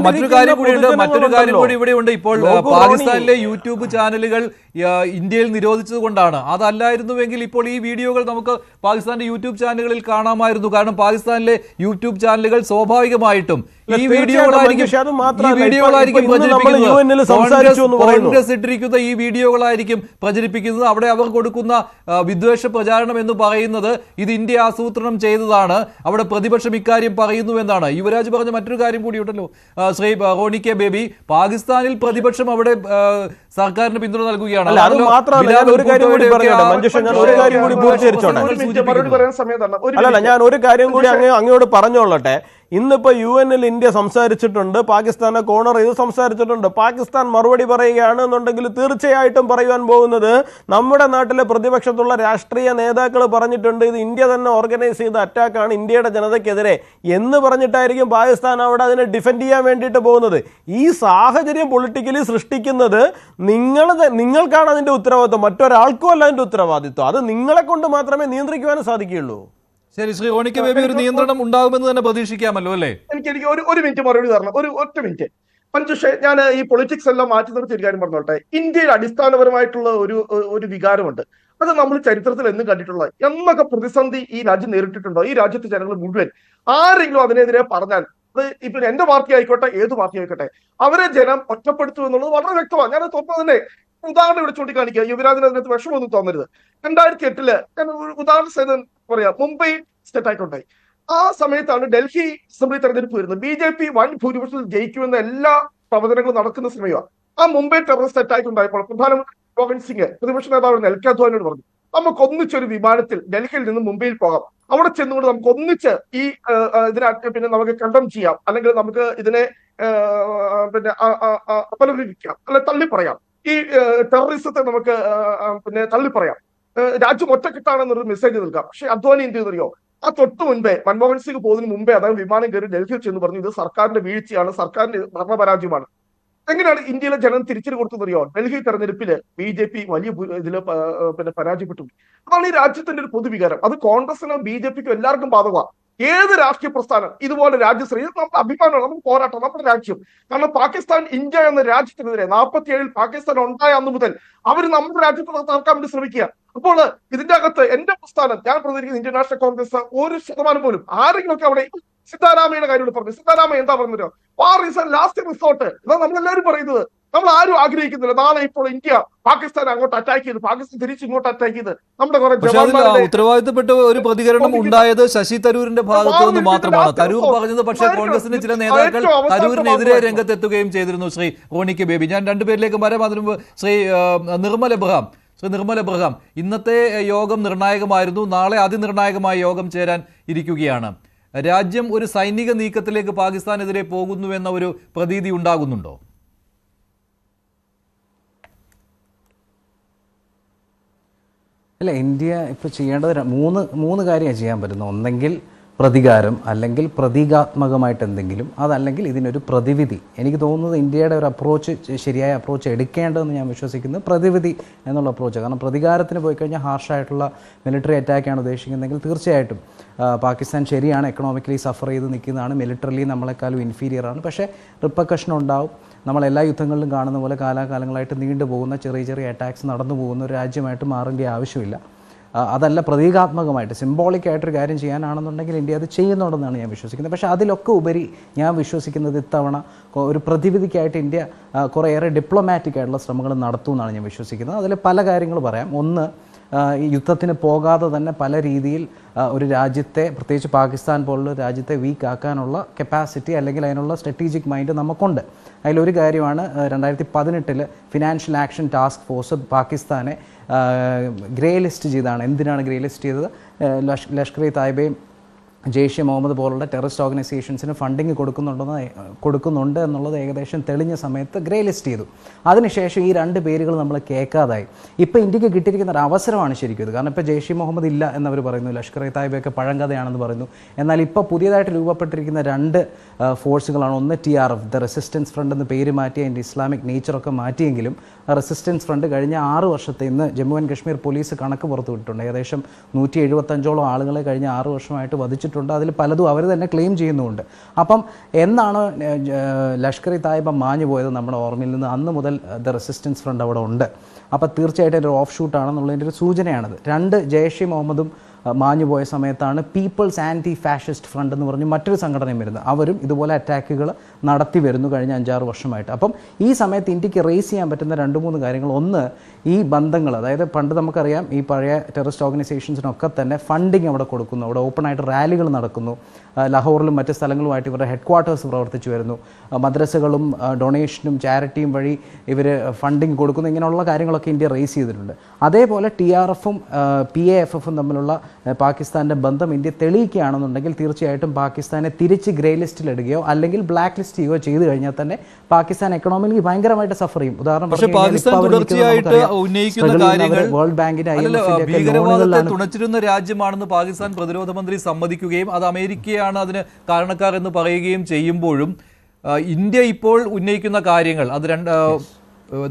മറ്റൊരു കാര്യം കൂടി ഇവിടെയുണ്ട്. ഇപ്പോൾ പാകിസ്ഥാനിലെ യൂട്യൂബ് ചാനലുകൾ ഇന്ത്യയിൽ നിരോധിച്ചത് കൊണ്ടാണ്. അതല്ലായിരുന്നുവെങ്കിൽ ഇപ്പോൾ ഈ വീഡിയോകൾ നമുക്ക് പാകിസ്ഥാന്റെ യൂട്യൂബ് ചാനലുകളിൽ കാണാമായിരുന്നു. കാരണം പാകിസ്ഥാനിലെ യൂട്യൂബ് ചാനലുകൾ സ്വാഭാവികമായിട്ടും ഈ വീഡിയോകളായിരിക്കും കോൺഗ്രസ് ഇട്ടിരിക്കുന്ന ഈ വീഡിയോകളായിരിക്കും പ്രചരിപ്പിക്കുന്നത്. അവിടെ അവർ കൊടുക്കുന്ന വിദ്വേഷ പ്രചാരണം എന്ന് പറയുന്നത് ഇത് ഇന്ത്യ ആസൂത്രണം ചെയ്തതാണ്, അവിടെ പ്രതിപക്ഷം ഇക്കാര്യം പറയുന്നുവെന്നാണ്. യുവരാജ് പറഞ്ഞ മറ്റൊരു കാര്യം കൂടി ഉണ്ടല്ലോ ശ്രീ റോണി കെ ബേബി, പാകിസ്ഥാനിൽ പ്രതിപക്ഷം അവിടെ സർക്കാരിന് പിന്തുണ നൽകുകയാണ്. ഞാൻ ഒരു കാര്യം കൂടി അങ്ങോട്ട് പറഞ്ഞോളട്ടെ. ഇന്നിപ്പോ UN ഇന്ത്യ സംസാരിച്ചിട്ടുണ്ട്, പാകിസ്ഥാനെ കോർണർ ചെയ്ത് സംസാരിച്ചിട്ടുണ്ട്. പാകിസ്ഥാൻ മറുപടി പറയുകയാണ് എന്നുണ്ടെങ്കിൽ തീർച്ചയായിട്ടും പറയുവാൻ പോകുന്നത് നമ്മുടെ നാട്ടിലെ പ്രതിപക്ഷത്തുള്ള രാഷ്ട്രീയ നേതാക്കൾ പറഞ്ഞിട്ടുണ്ട് ഇത് ഇന്ത്യ തന്നെ ഓർഗനൈസ് ചെയ്ത അറ്റാക്കാണ് ഇന്ത്യയുടെ ജനതയ്ക്കെതിരെ എന്ന് പറഞ്ഞിട്ടായിരിക്കും പാകിസ്ഥാൻ അവിടെ അതിനെ ഡിഫെൻഡ് ചെയ്യാൻ വേണ്ടിയിട്ട് പോകുന്നത്. ഈ സാഹചര്യം പൊളിറ്റിക്കലി സൃഷ്ടിക്കുന്നത് നിങ്ങൾക്കാണ് അതിന്റെ ഉത്തരവാദിത്വം, മറ്റൊരാൾക്കും അല്ല അതിന്റെ ഉത്തരവാദിത്വം. അത് നിങ്ങളെ കൊണ്ട് മാത്രമേ നിയന്ത്രിക്കുവാനും സാധിക്കുകയുള്ളൂ. ശരി, ശ്രീ റോണി കെ ബേബി, ഒരു നിയന്ത്രണം ഉണ്ടാകുമെന്ന് തന്നെ പ്രതീക്ഷിക്കാമല്ലോ അല്ലേ? എനിക്ക് ഒരു മിനിറ്റ് മറുപടി തരണം, ഒറ്റ മിനിറ്റ്. മഞ്ജുഷേ, ഞാൻ ഈ പൊളിറ്റിക്സ് എല്ലാം മാറ്റി നിർത്തി ഒരു കാര്യം പറഞ്ഞോട്ടെ. ഇന്ത്യയിൽ അടിസ്ഥാനപരമായിട്ടുള്ള ഒരു വികാരമുണ്ട്, അത് നമ്മൾ ചരിത്രത്തിൽ എന്നും കണ്ടിട്ടുള്ള എന്നൊക്കെ പ്രതിസന്ധി ഈ രാജ്യം നേരിട്ടിട്ടുണ്ടോ, ഈ രാജ്യത്തെ ജനങ്ങൾ മുഴുവൻ ആരെങ്കിലും അതിനെതിരെ പറഞ്ഞാൽ, അത് ഇപ്പൊ എന്റെ പാർട്ടി ആയിക്കോട്ടെ ഏത് പാർട്ടി ആയിക്കോട്ടെ, അവരെ ജനം ഒറ്റപ്പെടുത്തും എന്നുള്ളത് വളരെ വ്യക്തമാണ്. ഞാൻ തുറന്നു തന്നെ ഉദാഹരണം ഇവിടെ ചൂണ്ടിക്കാണിക്കുക, യുവരാജിന് അതിനകത്ത് വിഷമമൊന്നും തോന്നരുത്. 2008 ഞാൻ ഉദാഹരണ സഹിതം പറയാം, മുംബൈ സ്റ്റേറ്റ് ആയിക്കോട്ടെ, ആ സമയത്താണ് ഡൽഹി അസംബ്ലി തെരഞ്ഞെടുപ്പ് വരുന്നത്. BJP വൻ ഭൂരിപക്ഷത്തിൽ ജയിക്കുമെന്ന എല്ലാ പ്രവചനങ്ങളും നടക്കുന്ന സമയമാണ്. ആ മുംബൈ ടെററിസ്റ്റ് അറ്റാക്ക് ഉണ്ടായപ്പോൾ പ്രധാനമന്ത്രി മൻമോഹൻ സിംഗ് പ്രതിപക്ഷ നേതാവ് എൽ കെ അദ്വാനിയോട് പറഞ്ഞു, നമുക്ക് ഒന്നിച്ചൊരു വിമാനത്തിൽ ഡൽഹിയിൽ നിന്ന് മുംബൈയിൽ പോകാം, അവിടെ ചെന്നുകൊണ്ട് നമുക്ക് ഒന്നിച്ച് ഈ ഇതിനെ നമുക്ക് കണ്ടം ചെയ്യാം, അല്ലെങ്കിൽ നമുക്ക് ഇതിനെ അപലപിക്കാം, അല്ലെ തള്ളി പറയാം, ഈ ടെററിസത്തെ നമുക്ക് തള്ളി പറയാം, രാജ്യം ഒറ്റക്കെട്ടാണെന്നൊരു മെസ്സേജ് നൽകാം. പക്ഷെ അദ്വാനി എന്ത് ചെയ്തറിയോ, ആ തൊട്ട് മുൻപേ മൻമോഹൻ സിംഗ് പോകുന്നതിന് മുമ്പേ അദ്ദേഹം വിമാനം കയറി ഡൽഹിയിൽ ചെന്ന് പറഞ്ഞു ഇത് സർക്കാരിന്റെ വീഴ്ചയാണ്, സർക്കാരിന്റെ ഭരണപരാജയമാണ്. എങ്ങനെയാണ് ഇന്ത്യയിലെ ജനം തിരിച്ചടി കൊടുത്തതറിയോ? ഡൽഹി തെരഞ്ഞെടുപ്പില് BJP വലിയ ഇതില് പരാജയപ്പെട്ടു. അതാണ് ഈ രാജ്യത്തിന്റെ ഒരു പൊതുവികാരം. അത് കോൺഗ്രസിനും BJPക്കും എല്ലാവർക്കും ബാധകമാണ്. ഏത് രാഷ്ട്രീയ പ്രസ്ഥാനം ഇതുപോലെ രാജ്യശ്രീ, ഇത് നമ്മുടെ അഭിമാനമാണ്, നമുക്ക് പോരാട്ടം, നമ്മുടെ രാജ്യം. കാരണം പാകിസ്ഥാൻ ഇന്ത്യ എന്ന രാജ്യത്തിനെതിരെ 47 പാകിസ്ഥാൻ ഉണ്ടായ അന്ന് മുതൽ അവർ നമ്മുടെ രാജ്യത്തെ തകർക്കാൻ വേണ്ടി ശ്രമിക്കുക. അപ്പോൾ ഇതിന്റെ അകത്ത് എന്റെ പ്രസ്ഥാനം, ഞാൻ പ്രതിനിധിക്കുന്ന ഇന്ത്യൻ നാഷണൽ കോൺഗ്രസ് 1% പോലും ആരെങ്കിലും ഒക്കെ അവിടെ സിദ്ധാരാമയുടെ കാര്യം പറഞ്ഞു. സിദ്ധാരാമയ്യ എന്താ പറഞ്ഞോ, വാർ ഈസ് എ ലാസ്റ്റ് റിസോർട്ട്. ഇതാ നമ്മളെല്ലാവരും പറയുന്നത്. നമ്മൾ ആരും ആഗ്രഹിക്കുന്നില്ല നാളെ ഇപ്പോൾ ഇന്ത്യ പാകിസ്ഥാൻ അങ്ങോട്ട് അറ്റാക്ക് ചെയ്ത്, പാകിസ്ഥാൻ തിരിച്ച് ഇങ്ങോട്ട് അറ്റാക്ക് ചെയ്ത് നമ്മുടെ കുറെ ഉത്തരവാദിത്തപ്പെട്ട ഒരു പ്രതികരണം ഉണ്ടായത് ശശി തരൂരിന്റെ ഭാഗത്തു നിന്ന് മാത്രമാണ്. തരൂർ പറഞ്ഞത് പക്ഷേ കോൺഗ്രസിന്റെ ചില നേതാക്കൾ തരൂരിനെതിരെ രംഗത്തെത്തുകയും ചെയ്തിരുന്നു. ശ്രീ റോണി കെ ബേബി, ഞാൻ രണ്ടുപേരിലേക്ക് വരാം. അതിനു മുമ്പ് ശ്രീ നിർമ്മൽ എബ്രഹാം, ഇന്നത്തെ യോഗം നിർണായകമായിരുന്നു, നാളെ അതിനിർണായകമായ യോഗം ചേരാൻ ഇരിക്കുകയാണ്. രാജ്യം ഒരു സൈനിക നീക്കത്തിലേക്ക് പാകിസ്ഥാനെതിരെ പോകുന്നുവെന്ന ഒരു പ്രതീതി ഉണ്ടാകുന്നുണ്ടോ? അല്ല, ഇന്ത്യ ഇപ്പോൾ ചെയ്യേണ്ടത് മൂന്ന് കാര്യമാണ് ചെയ്യാൻ പറ്റുന്നത്. ഒന്നെങ്കിൽ പ്രതികാരം, അല്ലെങ്കിൽ പ്രതീകാത്മകമായിട്ട് എന്തെങ്കിലും, അതല്ലെങ്കിൽ ഇതിനൊരു പ്രതിവിധി. എനിക്ക് തോന്നുന്നത് ഇന്ത്യയുടെ ഒരു ശരിയായ അപ്രോച്ച് എടുക്കേണ്ടതെന്ന് ഞാൻ വിശ്വസിക്കുന്നത് പ്രതിവിധി എന്നുള്ള അപ്രോച്ച്. കാരണം പ്രതികാരത്തിന് പോയി കഴിഞ്ഞാൽ ഹാർഷായിട്ടുള്ള മിലിറ്ററി അറ്റാക്കാണ് ഉദ്ദേശിക്കുന്നതെങ്കിൽ തീർച്ചയായിട്ടും പാകിസ്ഥാൻ ശരിയാണ്, എക്കണോമിക്കലി സഫർ ചെയ്ത് നിൽക്കുന്നതാണ്, മിലിറ്ററിലി നമ്മളെക്കാളും ഇൻഫീരിയറാണ്. പക്ഷേ റിപ്പർക്കഷൻ ഉണ്ടാവും. നമ്മളെല്ലാ യുദ്ധങ്ങളിലും കാണുന്ന പോലെ കാലാകാലങ്ങളായിട്ട് നീണ്ടുപോകുന്ന ചെറിയ അറ്റാക്സ് നടന്നു പോകുന്ന ഒരു രാജ്യമായിട്ട് മാറേണ്ട ആവശ്യമില്ല. അതല്ല, പ്രതീകാത്മകമായിട്ട് സിംബോളിക്കായിട്ടൊരു കാര്യം ചെയ്യാനാണെന്നുണ്ടെങ്കിൽ ഇന്ത്യ അത് ചെയ്യുന്നുണ്ടെന്നാണ് ഞാൻ വിശ്വസിക്കുന്നത്. പക്ഷേ അതിലൊക്കെ ഉപരി ഞാൻ വിശ്വസിക്കുന്നത് ഇത്തവണ ഒരു പ്രതിവിധിക്കായിട്ട് ഇന്ത്യ കുറേയേറെ ഡിപ്ലോമാറ്റിക് ആയിട്ടുള്ള ശ്രമങ്ങൾ നടത്തുമെന്നാണ് ഞാൻ വിശ്വസിക്കുന്നത്. അതിൽ പല കാര്യങ്ങൾ പറയാം. ഒന്ന്, ഈ യുദ്ധത്തിന് പോകാതെ തന്നെ പല രീതിയിൽ ഒരു രാജ്യത്തെ, പ്രത്യേകിച്ച് പാകിസ്ഥാൻ പോലുള്ള രാജ്യത്തെ വീക്ക് ആക്കാനുള്ള കപ്പാസിറ്റി അല്ലെങ്കിൽ അതിനുള്ള സ്ട്രാറ്റജിക് മൈൻഡ് നമുക്കുണ്ട്. അതിലൊരു കാര്യമാണ് 2018 ഫിനാൻഷ്യൽ ആക്ഷൻ ടാസ്ക് ഫോഴ്സ് പാകിസ്ഥാനെ ഗ്രേ ലിസ്റ്റ് ചെയ്താണ്. എന്തിനാണ് ഗ്രേ ലിസ്റ്റ് ചെയ്തത്? ലഷ്കർ-ഇ-തായ്ബയും ജെയ്ഷെ മുഹമ്മദ് പോലുള്ള ടെററിസ്റ്റ് ഓർഗനൈസേഷൻസിന് ഫണ്ടിങ് കൊടുക്കുന്നുണ്ട് എന്നുള്ളത് ഏകദേശം തെളിഞ്ഞ സമയത്ത് ഗ്രേ ലിസ്റ്റ് ചെയ്തു. അതിനുശേഷം ഈ രണ്ട് പേരുകൾ നമ്മൾ കേൾക്കാതായി. ഇപ്പോൾ ഇന്ത്യക്ക് കിട്ടിയിരിക്കുന്ന ഒരു അവസരമാണ് ശരിക്കും ഇത്. കാരണം ഇപ്പോൾ ജെയ്ഷെ മുഹമ്മദ് ഇല്ല എന്നവർ പറയുന്നു, ലഷ്കർ-ഇ-തായ്ബയൊക്കെ പഴങ്കഥയാണെന്ന് പറയുന്നു. എന്നാൽ ഇപ്പോൾ പുതിയതായിട്ട് രൂപപ്പെട്ടിരിക്കുന്ന രണ്ട് ഫോഴ്സുകളാണ്. ഒന്ന് TRF, ദ റെസിസ്റ്റൻസ് ഫ്രണ്ട് എന്ന് പേര് മാറ്റി അതിൻ്റെ ഇസ്ലാമിക് നേച്ചറൊക്കെ മാറ്റിയെങ്കിലും റെസിസ്റ്റൻസ് ഫ്രണ്ട് കഴിഞ്ഞ 6 വർഷത്തെ, ഇന്ന് ജമ്മു ആൻഡ് കശ്മീർ പോലീസ് കണക്ക് പുറത്തുവിട്ടിട്ടുണ്ട്, ഏകദേശം 175ഓളം ആളുകളെ കഴിഞ്ഞ 6 വർഷമായിട്ട് വധിച്ചിട്ടുണ്ട് വെച്ചിട്ടുണ്ട്. അതിൽ പലതും അവർ തന്നെ ക്ലെയിം ചെയ്യുന്നുമുണ്ട്. അപ്പം എന്നാണ് ലഷ്കർ ഇ തായിബ മാഞ്ഞു പോയത് നമ്മുടെ ഓർമ്മയിൽ നിന്ന്, അന്ന് മുതൽ ദ റെസിസ്റ്റൻസ് ഫ്രണ്ട് അവിടെ ഉണ്ട്. അപ്പോൾ തീർച്ചയായിട്ടും ഒരു ഓഫ് ഷൂട്ടാണെന്നുള്ളതിൻ്റെ ഒരു സൂചനയാണത്. രണ്ട്, ജെയ്ഷെ മുഹമ്മദും മാഞ്ഞുപോയ സമയത്താണ് പീപ്പിൾസ് ആൻറ്റി ഫാഷിസ്റ്റ് ഫ്രണ്ട് എന്ന് പറഞ്ഞ് മറ്റൊരു സംഘടനയും വരുന്നത്. അവരും ഇതുപോലെ അറ്റാക്കുകൾ നടത്തി വരുന്നു കഴിഞ്ഞ 5-6 വർഷമായിട്ട്. അപ്പം ഈ സമയത്ത് ഇന്ത്യക്ക് റേസ് ചെയ്യാൻ പറ്റുന്ന 2-3 കാര്യങ്ങൾ. ഒന്ന്, ഈ ബന്ധങ്ങൾ, അതായത് പണ്ട് നമുക്കറിയാം ഈ പഴയ ടെററിസ്റ്റ് ഓർഗനൈസേഷൻസിനൊക്കെ തന്നെ ഫണ്ടിങ് അവിടെ കൊടുക്കുന്നു, അവിടെ ഓപ്പണായിട്ട് റാലികൾ നടക്കുന്നു, ലാഹോറിലും മറ്റ് സ്ഥലങ്ങളുമായിട്ട് ഇവരുടെ ഹെഡ് ക്വാർട്ടേഴ്സ് പ്രവർത്തിച്ചു വരുന്നു, മദ്രസകളും ഡൊണേഷനും ചാരിറ്റിയും വഴി ഇവർ ഫണ്ടിങ് കൊടുക്കുന്നു. ഇങ്ങനെയുള്ള കാര്യങ്ങളൊക്കെ ഇന്ത്യ റേസ് ചെയ്തിട്ടുണ്ട്. അതേപോലെ TRFും PAFFും തമ്മിലുള്ള പാകിസ്ഥാൻ്റെ ബന്ധം ഇന്ത്യ തെളിയിക്കുകയാണെന്നുണ്ടെങ്കിൽ തീർച്ചയായിട്ടും പാകിസ്ഥാനെ തിരിച്ച് ഗ്രേ ലിസ്റ്റിലിടുകയോ അല്ലെങ്കിൽ ബ്ലാക്ക് ലിസ്റ്റ് ചെയ്യുകയോ ചെയ്തു കഴിഞ്ഞാൽ തന്നെ പാകിസ്ഥാൻ എക്കണോമിക്കലി ഭയങ്കരമായിട്ട് സഫർ ചെയ്യും. ഉദാഹരണം വേൾഡ് ബാങ്കിന്റെ ഭീകരവാദത്തെ തുണച്ചിരുന്ന രാജ്യമാണെന്ന് പാകിസ്ഥാൻ പ്രതിരോധ മന്ത്രി സമ്മതിക്കുകയും അത് അമേരിക്കയാണ് അതിന് കാരണക്കാർ എന്ന് പറയുകയും ചെയ്യുമ്പോഴും ഇന്ത്യ ഇപ്പോൾ ഉന്നയിക്കുന്ന കാര്യങ്ങൾ അത്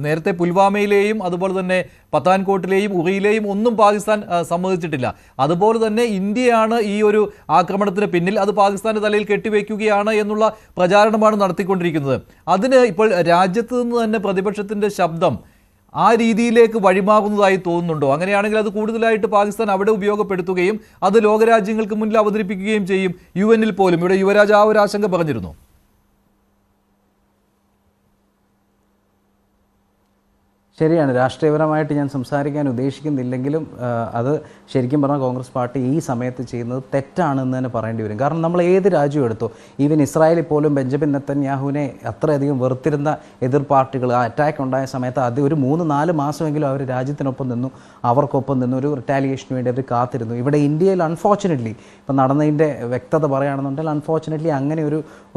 നേരത്തെ പുൽവാമയിലെയും അതുപോലെ തന്നെ പത്താൻകോട്ടിലെയും ഉറിയിലെയും ഒന്നും പാകിസ്ഥാൻ സമ്മതിച്ചിട്ടില്ല. അതുപോലെ തന്നെ ഇന്ത്യയാണ് ഈ ഒരു ആക്രമണത്തിന് പിന്നിൽ, അത് പാകിസ്ഥാന്റെ തലയിൽ കെട്ടിവെക്കുകയാണ് എന്നുള്ള പ്രചാരണമാണ് നടത്തിക്കൊണ്ടിരിക്കുന്നത്. അതിന് ഇപ്പോൾ രാജ്യത്ത് നിന്ന് തന്നെ പ്രതിപക്ഷത്തിന്റെ ശബ്ദം ആ രീതിയിലേക്ക് വഴിമാറുന്നതായി തോന്നുന്നുണ്ടോ? അങ്ങനെയാണെങ്കിൽ അത് കൂടുതലായിട്ട് പാകിസ്ഥാൻ അവിടെ ഉപയോഗപ്പെടുത്തുകയും അത് ലോകരാജ്യങ്ങൾക്ക് മുന്നിൽ അവതരിപ്പിക്കുകയും ചെയ്യും. UN പോലും ഇവിടെ യുവരാജ് ആ ഒരു ആശങ്ക പറഞ്ഞിരുന്നു. ശരിയാണ്, രാഷ്ട്രീയപരമായിട്ട് ഞാൻ സംസാരിക്കാൻ ഉദ്ദേശിക്കുന്നില്ലെങ്കിലും അത് ശരിക്കും പറഞ്ഞാൽ കോൺഗ്രസ് പാർട്ടി ഈ സമയത്ത് ചെയ്യുന്നത് തെറ്റാണെന്ന് തന്നെ പറയേണ്ടി വരും. കാരണം നമ്മൾ ഏത് രാജ്യം എടുത്തോ, ഈവൻ ഇസ്രായേലിൽ പോലും ബെഞ്ചമിൻ നെതന്യാഹുവിനെ അത്രയധികം വെറുത്തിരുന്ന എതിർ പാർട്ടികൾ ആ അറ്റാക്ക് ഉണ്ടായ സമയത്ത് അത് ഒരു 3-4 മാസമെങ്കിലും അവർ രാജ്യത്തിനൊപ്പം നിന്നു, അവർക്കൊപ്പം നിന്നു, ഒരു റിറ്റാലിയേഷന് വേണ്ടി അവർ കാത്തിരുന്നു. ഇവിടെ ഇന്ത്യയിൽ അൺഫോർച്ചുനേറ്റ്ലി ഇപ്പം നടന്നതിൻ്റെ വ്യക്തത പറയുകയാണെന്നുണ്ടെങ്കിൽ അൺഫോർച്ചുനേറ്റ്ലി അങ്ങനെ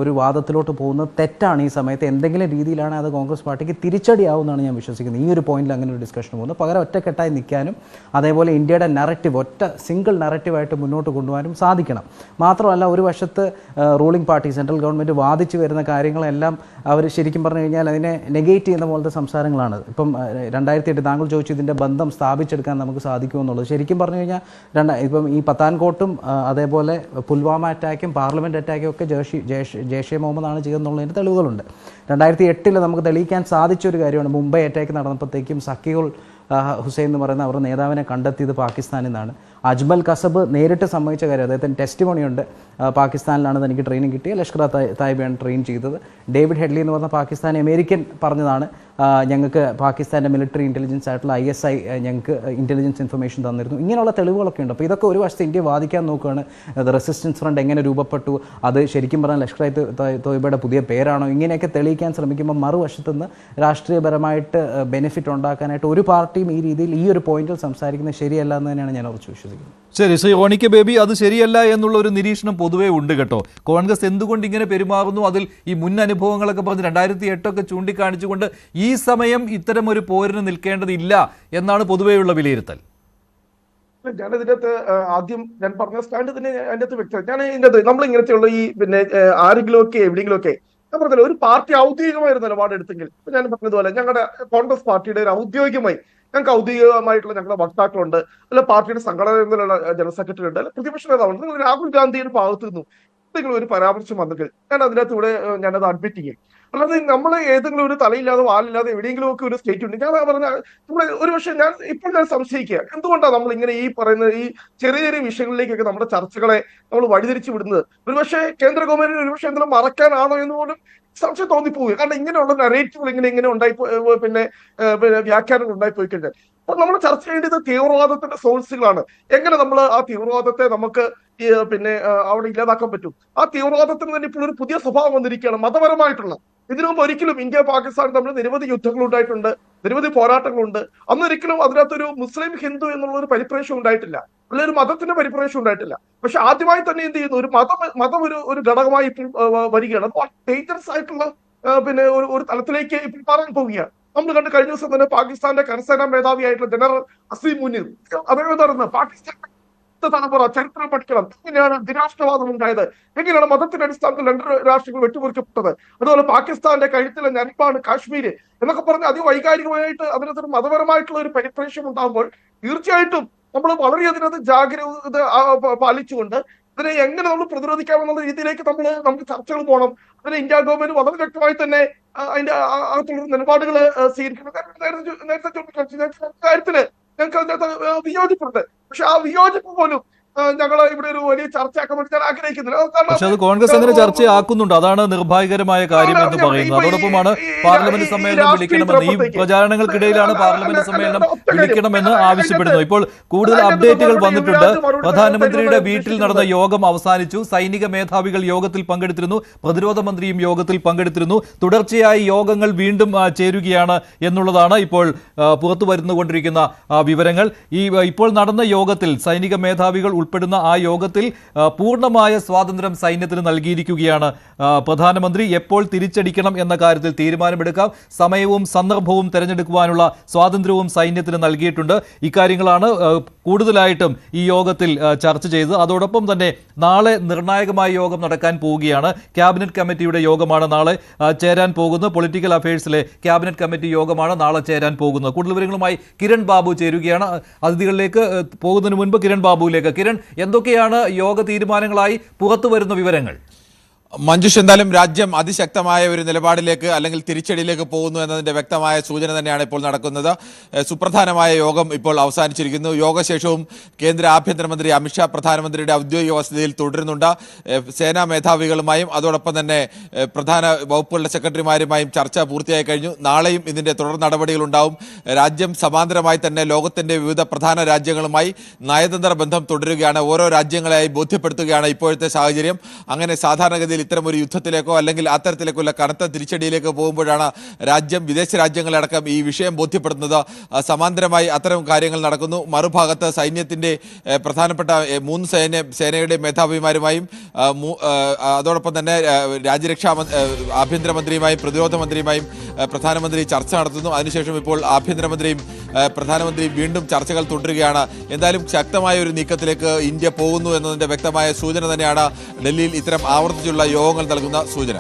ഒരു വാദത്തിലോട്ട് പോകുന്നത് തെറ്റാണ്. ഈ സമയത്ത് എന്തെങ്കിലും രീതിയിലാണ് അത് കോൺഗ്രസ് പാർട്ടിക്ക് തിരിച്ചടിയാവുമെന്നാണ് ഞാൻ വിശ്വസിക്കുന്നത്. ഈ ഒരു പോയിന്റിൽ അങ്ങനെ ഒരു ഡിസ്കഷൻ പോകുന്നു. പകരം ഒറ്റക്കെട്ടായി നിൽക്കാനും അതേപോലെ ഇന്ത്യയുടെ നറേറ്റീവ് സിംഗിൾ നറേറ്റീവായിട്ട് മുന്നോട്ട് കൊണ്ടുപോകാനും സാധിക്കണം. മാത്രമല്ല, ഒരു വശത്ത് റൂളിംഗ് പാർട്ടി സെൻട്രൽ ഗവൺമെൻറ് വാദിച്ചു വരുന്ന കാര്യങ്ങളെല്ലാം അവർ ശരിക്കും പറഞ്ഞു കഴിഞ്ഞാൽ അതിനെ നെഗേറ്റ് ചെയ്യുന്ന പോലത്തെ സംസാരങ്ങളാണ്. ഇപ്പം 2008 താങ്കൾ ചോദിച്ചു ഇതിൻ്റെ ബന്ധം സ്ഥാപിച്ചെടുക്കാൻ നമുക്ക് സാധിക്കുമെന്നുള്ളത്. ശരിക്കും പറഞ്ഞു കഴിഞ്ഞാൽ ഇപ്പം ഈ പത്താൻകോട്ടും അതേപോലെ പുൽവാമ അറ്റാക്കും പാർലമെൻറ്റ് അറ്റാക്കും ഒക്കെ ജെയ്ഷെ മുഹമ്മദാണ് ചെയ്യുന്നുള്ളതിൻ്റെ തെളിവുകളുണ്ട്. 2008 നമുക്ക് തെളിയിക്കാൻ സാധിച്ചൊരു കാര്യമാണ്. മുംബൈ അറ്റാക്ക് നടന്നപ്പോഴത്തേക്കും സക്കീഉൽ ഹുസൈൻ എന്ന് പറയുന്ന അവരുടെ നേതാവിനെ കണ്ടെത്തിയത് പാകിസ്ഥാനിൽ നിന്നാണ്. അജ്മൽ കസബ് നേരിട്ട് സംഭവിച്ച കാര്യം, അദ്ദേഹത്തിന് ടെസ്റ്റിമോണിയുണ്ട്. പാകിസ്ഥാനിലാണ് തനിക്ക് ട്രെയിനിങ് കിട്ടിയ ലഷ്കർ തായിബയാണ് ട്രെയിൻ ചെയ്തത്. ഡേവിഡ് ഹെഡ്ലി എന്ന് പറഞ്ഞ പാകിസ്ഥാനി അമേരിക്കൻ പറഞ്ഞതാണ്, ഞങ്ങൾക്ക് പാകിസ്ഥാൻ്റെ മിലിറ്ററി ഇൻ്റലിജൻസ് ആയിട്ടുള്ള ISI ഞങ്ങൾക്ക് ഇൻ്റലിജൻസ് ഇൻഫർമേഷൻ തന്നിരുന്നു. ഇങ്ങനെയുള്ള തെളിവുകളൊക്കെ ഉണ്ട്. അപ്പോൾ ഇതൊക്കെ ഒരു വശത്ത് ഇന്ത്യ വാദിക്കാൻ നോക്കുകയാണ്. റെസിസ്റ്റൻസ് ഫ്രണ്ട് എങ്ങനെ രൂപപ്പെട്ടു, അത് ശരിക്കും പറഞ്ഞാൽ ലഷ്കർ തോയ്ബയുടെ പുതിയ പേരാണോ, ഇങ്ങനെയൊക്കെ തെളിയിക്കാൻ ശ്രമിക്കുമ്പോൾ മറുവശത്തുനിന്ന് രാഷ്ട്രീയപരമായിട്ട് ബെനിഫിറ്റ് ഉണ്ടാക്കാനായിട്ട് ഒരു പാർട്ടിയും ഈ രീതിയിൽ ഈ ഒരു പോയിന്റിൽ സംസാരിക്കുന്നത് ശരിയല്ല എന്ന് തന്നെയാണ് ഞാൻ ഉറച്ചു വിശ്വസിക്കുന്നത്. ശരി, ശ്രീ ഓണിക്ക ബേബി, അത് ശരിയല്ല എന്നുള്ള ഒരു നിരീക്ഷണം പൊതുവേ ഉണ്ട് കേട്ടോ. കോൺഗ്രസ് എന്തുകൊണ്ട് ഇങ്ങനെ പെരുമാറുന്നു, അതിൽ ഈ മുൻ അനുഭവങ്ങളൊക്കെ പറഞ്ഞ് 2008 ചൂണ്ടിക്കാണിച്ചുകൊണ്ട് ഈ സമയം ഇത്തരം ഒരു പോരിന് നിൽക്കേണ്ടതില്ല എന്നാണ് പൊതുവെയുള്ള വിലയിരുത്തൽ. ഞാൻ ഇതിനകത്ത് ആദ്യം ഞാൻ പറഞ്ഞ സ്റ്റാൻഡ് തന്നെ അതിൻ്റെ അകത്ത് വ്യക്തം. ഞാൻ ഇതിനകത്ത് നമ്മൾ ഇങ്ങനത്തെയുള്ള ഈ ആരെങ്കിലും ഒക്കെ എവിടെയെങ്കിലും ഒക്കെ ഞാൻ പറഞ്ഞല്ലോ, ഒരു പാർട്ടി ഔദ്യോഗികമായ ഒരു നിലപാടെടുത്തെങ്കിൽ ഞാൻ പറഞ്ഞതുപോലെ ഞങ്ങളുടെ കോൺഗ്രസ് പാർട്ടിയുടെ ഒരു ഞങ്ങൾക്ക് ഔദ്യോഗികമായിട്ടുള്ള ഞങ്ങളുടെ വക്താക്കളുണ്ട്, അല്ല പാർട്ടിയുടെ സംഘടനയിലുള്ള ജനറൽ സെക്രട്ടറി ഉണ്ട്, അല്ല പ്രതിപക്ഷ നേതാവുണ്ട്. നിങ്ങൾ രാഹുൽ ഗാന്ധിയുടെ ഭാഗത്തു നിന്നും എന്തെങ്കിലും ഒരു പരാമർശം വന്നെങ്കിൽ ഞാൻ അതിനകത്ത് ഇവിടെ ഞാനത് അഡ്മിറ്റ് ചെയ്യും. അല്ലാതെ നമ്മൾ ഏതെങ്കിലും ഒരു തലയില്ലാതെ വാലില്ലാതെ എവിടെയെങ്കിലും ഒക്കെ ഒരു സ്റ്റേറ്റ് ഉണ്ട്. ഞാൻ പറഞ്ഞ നമ്മൾ ഒരുപക്ഷെ ഞാൻ സംശയിക്കുക എന്തുകൊണ്ടാണ് നമ്മൾ ഇങ്ങനെ ഈ പറയുന്ന ഈ ചെറിയ ചെറിയ വിഷയങ്ങളിലേക്കൊക്കെ നമ്മുടെ ചർച്ചകളെ നമ്മൾ വഴിതിരിച്ചു വിടുന്നത്. ഒരുപക്ഷെ കേന്ദ്ര ഗവൺമെന്റിന് ഒരുപക്ഷെ എന്തെങ്കിലും മറക്കാനാണോ എന്ന് പോലും സംശയം തോന്നിപ്പോവുക. കാരണം ഇങ്ങനെയുള്ള നറേറ്റീവുകൾ ഇങ്ങനെ ഉണ്ടായി വ്യാഖ്യാനങ്ങൾ ഉണ്ടായിപ്പോയി കഴിഞ്ഞാൽ അപ്പോൾ നമ്മൾ ചർച്ച ചെയ്യേണ്ടത് തീവ്രവാദത്തിന്റെ സോഴ്സുകളാണ്. എങ്ങനെ നമ്മൾ ആ തീവ്രവാദത്തെ നമുക്ക് അവിടെ ഇല്ലാതാക്കാൻ പറ്റും. ആ തീവ്രവാദത്തിന് തന്നെ ഇപ്പോൾ ഒരു പുതിയ സ്വഭാവം വന്നിരിക്കുകയാണ്, മതപരമായിട്ടുള്ള. ഇതിനു മുമ്പ് ഒരിക്കലും ഇന്ത്യ പാകിസ്ഥാൻ തമ്മിൽ നിരവധി യുദ്ധങ്ങൾ ഉണ്ടായിട്ടുണ്ട്, നിരവധി പോരാട്ടങ്ങളുണ്ട്. അന്നൊരിക്കലും അതിനകത്തൊരു മുസ്ലിം ഹിന്ദു എന്നുള്ള ഒരു പരിപ്രേക്ഷം ഉണ്ടായിട്ടില്ല, അല്ലെ ഒരു മതത്തിന്റെ പരിപ്രേക്ഷം ഉണ്ടായിട്ടില്ല. പക്ഷെ ആദ്യമായി തന്നെ എന്ത് ചെയ്യുന്നു, ഒരു മതം ഒരു ഘടകമായി ഇപ്പോൾ വരികയാണ്. അപ്പോൾ ഡേഞ്ചറസ് ആയിട്ടുള്ള ഒരു തലത്തിലേക്ക് ഇപ്പോൾ മാറാൻ പോവുകയാണ്. നമ്മൾ കണ്ട് കഴിഞ്ഞ ദിവസം തന്നെ പാകിസ്ഥാന്റെ കരസേനാ മേധാവിയായിട്ടുള്ള ജനറൽ അസീം മുനീർ അദ്ദേഹം നടന്ന് പാകിസ്ഥാൻ തലമുറ ചരിത്രം പഠിക്കണം, എങ്ങനെയാണ് ദ്വിരാഷ്ട്രവാദം ഉണ്ടായത്, എങ്ങനെയാണ് മതത്തിന്റെ അടിസ്ഥാനത്തിൽ 2 രാഷ്ട്രങ്ങൾ വെട്ടിമുറിക്കപ്പെട്ടത്, അതുപോലെ പാകിസ്ഥാന്റെ കഴുത്തിലെ ഞരമ്പാണ് കാശ്മീര് എന്നൊക്കെ പറഞ്ഞ് അതിവൈകാരികമായിട്ട് അതിനകത്തൊരു മതപരമായിട്ടുള്ള ഒരു പരിപ്രേക്ഷം ഉണ്ടാകുമ്പോൾ തീർച്ചയായിട്ടും നമ്മൾ വളരെ അതിനകത്ത് ജാഗ്രത പാലിച്ചുകൊണ്ട് അതിനെ എങ്ങനെ നമ്മൾ പ്രതിരോധിക്കാമെന്നുള്ള രീതിയിലേക്ക് നമുക്ക് ചർച്ചകൾ പോകണം. അതിന് ഇന്ത്യ ഗവൺമെന്റ് വളരെ വ്യക്തമായി തന്നെ അതിന്റെ അകത്തുള്ള നിലപാടുകൾ സ്വീകരിക്കണം. നേരത്തെ കാര്യത്തില് ഞങ്ങൾക്ക് അതിനകത്ത് വിയോജിപ്പുണ്ട്. പക്ഷെ ആ വിയോജിപ്പ് പോലും ഞങ്ങൾ ഇവിടെ ഒരു വലിയ ചർച്ചയാക്കാൻ വേണ്ടി ഞാൻ ആഗ്രഹിക്കുന്നില്ല. പക്ഷെ അത് കോൺഗ്രസ് അങ്ങനെ ചർച്ചയാക്കുന്നുണ്ട്. അതാണ് നിർഭാഗ്യകരമായ കാര്യം എന്ന് പറയുന്നത്. അതോടൊപ്പമാണ് പാർലമെന്റ് സമ്മേളനം വിളിക്കണമെന്ന്, ഈ പ്രചാരണങ്ങൾക്കിടയിലാണ് പാർലമെന്റ് സമ്മേളനം വിളിക്കണമെന്ന് ആവശ്യപ്പെടുന്നു. ഇപ്പോൾ കൂടുതൽ അപ്ഡേറ്റുകൾ വന്നിട്ടുണ്ട്. പ്രധാനമന്ത്രിയുടെ വീട്ടിൽ നടന്ന യോഗം അവസാനിച്ചു. സൈനിക മേധാവികൾ യോഗത്തിൽ പങ്കെടുത്തിരുന്നു. പ്രതിരോധ മന്ത്രിയും യോഗത്തിൽ പങ്കെടുത്തിരുന്നു. തുടർച്ചയായി യോഗങ്ങൾ വീണ്ടും ചേരുകയാണ് എന്നുള്ളതാണ് ഇപ്പോൾ പുറത്തു വരുന്നുകൊണ്ടിരിക്കുന്ന വിവരങ്ങൾ. ഇപ്പോൾ നടന്ന യോഗത്തിൽ സൈനിക മേധാവികൾ ഉൾപ്പെടുന്ന ആ യോഗത്തിൽ പൂർണ്ണമായ സ്വാതന്ത്ര്യം സൈന്യത്തിന് നൽകിയിരിക്കുകയാണ് പ്രധാനമന്ത്രി. എപ്പോൾ തിരിച്ചടിക്കണം എന്ന കാര്യത്തിൽ തീരുമാനമെടുക്കാം. സമയവും സന്ദർഭവും തെരഞ്ഞെടുക്കുവാനുള്ള സ്വാതന്ത്ര്യവും സൈന്യത്തിന് നൽകിയിട്ടുണ്ട്. ഇക്കാര്യങ്ങളാണ് കൂടുതലായിട്ടും ഈ യോഗത്തിൽ ചർച്ച ചെയ്തത്. അതോടൊപ്പം തന്നെ നാളെ നിർണായകമായ യോഗം നടക്കാൻ പോവുകയാണ്. ക്യാബിനറ്റ് കമ്മിറ്റിയുടെ യോഗമാണ് നാളെ ചേരാൻ പോകുന്നത്. പൊളിറ്റിക്കൽ അഫയേഴ്സിലെ ക്യാബിനറ്റ് കമ്മിറ്റി യോഗമാണ് നാളെ ചേരാൻ പോകുന്നത്. കൂടുതൽ വിവരങ്ങളുമായി കിരൺ ബാബു ചേരുകയാണ്. അതിഥികളിലേക്ക് പോകുന്നതിന് മുൻപ് കിരൺ ബാബുവിലേക്ക്. കിരൺ, എന്തൊക്കെയാണ് യോഗ തീരുമാനങ്ങളായി പുറത്തു വരുന്ന വിവരങ്ങൾ? മഞ്ജുഷ്, എന്തായാലും രാജ്യം അതിശക്തമായ ഒരു നിലപാടിലേക്ക് അല്ലെങ്കിൽ തിരിച്ചടിയിലേക്ക് പോകുന്നു എന്നതിന്റെ വ്യക്തമായ സൂചന തന്നെയാണ് ഇപ്പോൾ നടക്കുന്നത്. സുപ്രധാനമായ യോഗം ഇപ്പോൾ അവസാനിച്ചിരിക്കുന്നു. യോഗശേഷവും കേന്ദ്ര ആഭ്യന്തരമന്ത്രി അമിത്ഷാ പ്രധാനമന്ത്രിയുടെ ഔദ്യോഗിക വസതിയിൽ തുടരുന്നുണ്ട്. സേനാ മേധാവികളുമായും അതോടൊപ്പം തന്നെ പ്രധാന വകുപ്പുകളുടെ സെക്രട്ടറിമാരുമായും ചർച്ച പൂർത്തിയായി കഴിഞ്ഞു. നാളെയും ഇതിന്റെ തുടർ നടപടികളുണ്ടാവും. രാജ്യം സമാന്തരമായി തന്നെ ലോകത്തിന്റെ വിവിധ പ്രധാന രാജ്യങ്ങളുമായി നയതന്ത്ര ബന്ധം തുടരുകയാണ്. ഓരോ രാജ്യങ്ങളെയായി ബോധ്യപ്പെടുത്തുകയാണ് ഇപ്പോഴത്തെ സാഹചര്യം. അങ്ങനെ സാധാരണഗതിയിൽ ഇത്തരം ഒരു യുദ്ധത്തിലേക്കോ അല്ലെങ്കിൽ അത്തരത്തിലേക്കുള്ള കനത്ത തിരിച്ചടിയിലേക്കോ പോകുമ്പോഴാണ് രാജ്യം വിദേശ രാജ്യങ്ങളടക്കം ഈ വിഷയം ബോധ്യപ്പെടുന്നത്. സമാന്തരമായി അത്തരം കാര്യങ്ങൾ നടക്കുന്നു. മറുഭാഗത്ത് സൈന്യത്തിന്റെ പ്രധാനപ്പെട്ട 3 സേനയുടെ മേധാവിമാരുമായും അതോടൊപ്പം തന്നെ രാജ്യരക്ഷാ ആഭ്യന്തരമന്ത്രിയുമായും പ്രതിരോധ മന്ത്രിയുമായും പ്രധാനമന്ത്രി ചർച്ച നടത്തുന്നു. അതിനുശേഷം ഇപ്പോൾ ആഭ്യന്തരമന്ത്രിയും പ്രധാനമന്ത്രിയും വീണ്ടും ചർച്ചകൾ തുടരുകയാണ്. എന്തായാലും ശക്തമായ ഒരു നീക്കത്തിലേക്ക് ഇന്ത്യ പോകുന്നു എന്നതിന്റെ വ്യക്തമായ സൂചന തന്നെയാണ് ഡൽഹിയിൽ ഇത്തരം ആവർത്തിച്ചുള്ള യോഗങ്ങൾ നൽകുന്ന സൂചന.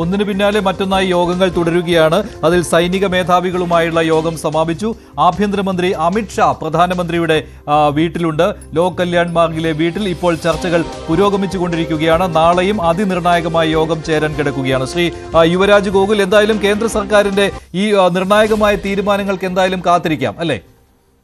ഒന്നിനു പിന്നാലെ മറ്റൊന്നായി യോഗങ്ങൾ തുടരുകയാണ്. അതിൽ സൈനിക മേധാവികളുമായുള്ള യോഗം സമാപിച്ചു. ആഭ്യന്തരമന്ത്രി അമിത്ഷാ പ്രധാനമന്ത്രിയുടെ വീട്ടിലുണ്ട്. ലോക് കല്യാൺ മാർഗിലെ വീട്ടിൽ ഇപ്പോൾ ചർച്ചകൾ പുരോഗമിച്ചുകൊണ്ടിരിക്കുകയാണ്. നാളെയും അതിനിർണായകമായ യോഗം ചേരാൻ കിടക്കുകയാണ്. ശ്രീ യുവരാജ് ഗോകുൽ, എന്തായാലും കേന്ദ്ര സർക്കാരിന്റെ ഈ നിർണായകമായ തീരുമാനങ്ങൾക്ക് എന്തായാലും കാത്തിരിക്കാം അല്ലേ?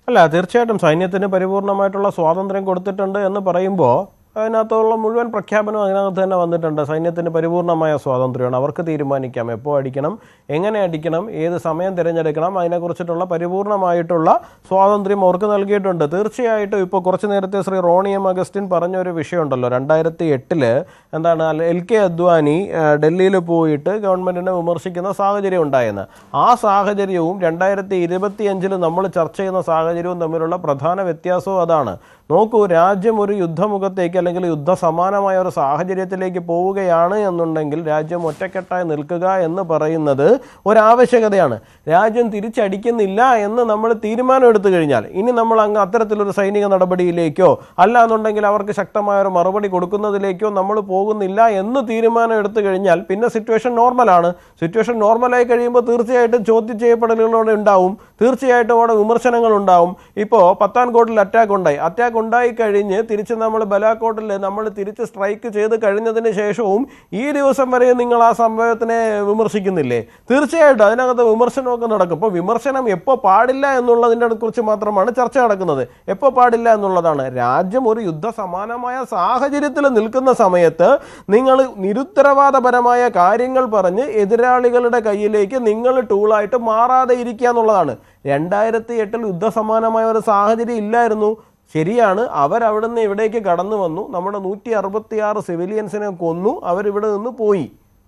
അല്ല, തീർച്ചയായിട്ടും സൈന്യത്തിന് പരിപൂർണമായിട്ടുള്ള സ്വാതന്ത്ര്യം കൊടുത്തിട്ടുണ്ട് എന്ന് പറയുമ്പോൾ അതിനകത്തുള്ള മുഴുവൻ പ്രഖ്യാപനവും അതിനകത്ത് തന്നെ വന്നിട്ടുണ്ട്. സൈന്യത്തിന് പരിപൂർണമായ സ്വാതന്ത്ര്യമാണ്. അവർക്ക് തീരുമാനിക്കാം എപ്പോൾ അടിക്കണം, എങ്ങനെ അടിക്കണം, ഏത് സമയം തിരഞ്ഞെടുക്കണം. അതിനെക്കുറിച്ചിട്ടുള്ള പരിപൂർണമായിട്ടുള്ള സ്വാതന്ത്ര്യം അവർക്ക് നൽകിയിട്ടുണ്ട്. തീർച്ചയായിട്ടും ഇപ്പോൾ കുറച്ച് നേരത്തെ ശ്രീ റോണി എം അഗസ്റ്റിൻ പറഞ്ഞൊരു വിഷയമുണ്ടല്ലോ. 2008 എന്താണ് LK അദ്വാനി ഡൽഹിയിൽ പോയിട്ട് ഗവൺമെൻറ്റിനെ വിമർശിക്കുന്ന സാഹചര്യം ഉണ്ടായെന്ന്. ആ സാഹചര്യവും 2025 നമ്മൾ ചർച്ച ചെയ്യുന്ന സാഹചര്യവും തമ്മിലുള്ള പ്രധാന വ്യത്യാസവും അതാണ്. നോക്കൂ, രാജ്യം ഒരു യുദ്ധമുഖത്തേക്ക് അല്ലെങ്കിൽ യുദ്ധസമാനമായ ഒരു സാഹചര്യത്തിലേക്ക് പോവുകയാണ് എന്നുണ്ടെങ്കിൽ രാജ്യം ഒറ്റക്കെട്ടായി നിൽക്കുക എന്ന് പറയുന്നത് ഒരാവശ്യകതയാണ്. രാജ്യം തിരിച്ചടിക്കുന്നില്ല എന്ന് നമ്മൾ തീരുമാനം എടുത്തു കഴിഞ്ഞാൽ ഇനി നമ്മൾ അങ്ങ് അത്തരത്തിലൊരു സൈനിക നടപടിയിലേക്കോ അല്ല എന്നുണ്ടെങ്കിൽ അവർക്ക് ശക്തമായ ഒരു മറുപടി കൊടുക്കുന്നതിലേക്കോ നമ്മൾ പോകുന്നില്ല എന്ന് തീരുമാനം എടുത്തു കഴിഞ്ഞാൽ പിന്നെ സിറ്റുവേഷൻ നോർമലാണ്. സിറ്റുവേഷൻ നോർമലായി കഴിയുമ്പോൾ തീർച്ചയായിട്ടും ചോദ്യം ചെയ്യപ്പെടലുകളോടെ ഉണ്ടാവും. തീർച്ചയായിട്ടും അവിടെ വിമർശനങ്ങൾ ഉണ്ടാവും. ഇപ്പോൾ പത്താൻകോട്ടിൽ അറ്റാക്ക് ഉണ്ടായി കഴിഞ്ഞ് തിരിച്ച് നമ്മൾ ബലാക്കോട്ടിൽ നമ്മൾ തിരിച്ച് സ്ട്രൈക്ക് ചെയ്ത് കഴിഞ്ഞതിന് ശേഷവും ഈ ദിവസം വരെ നിങ്ങൾ ആ സംഭവത്തിനെ വിമർശിക്കുന്നില്ലേ? തീർച്ചയായിട്ടും അതിനകത്ത് വിമർശനമൊക്കെ നടക്കും. ഇപ്പോൾ വിമർശനം എപ്പോൾ പാടില്ല എന്നുള്ളതിനെ കുറിച്ച് മാത്രമാണ് ചർച്ച നടക്കുന്നത്. എപ്പോൾ പാടില്ല എന്നുള്ളതാണ്. രാജ്യം ഒരു യുദ്ധസമാനമായ സാഹചര്യത്തിൽ നിൽക്കുന്ന സമയത്ത് നിങ്ങൾ നിരുത്തരവാദപരമായ കാര്യങ്ങൾ പറഞ്ഞ് എതിരാളികളുടെ കയ്യിലേക്ക് നിങ്ങൾ ടൂളായിട്ട് മാറാതെ ഇരിക്കുക എന്നുള്ളതാണ്. 2008 യുദ്ധസമാനമായ ഒരു സാഹചര്യം ഇല്ലായിരുന്നു. ശരിയാണ്, അവരവിടുന്ന് ഇവിടേക്ക് കടന്നു വന്നു, നമ്മുടെ 166 സിവിലിയൻസിനെ കൊന്നു, അവരിവിടെ നിന്ന് പോയി.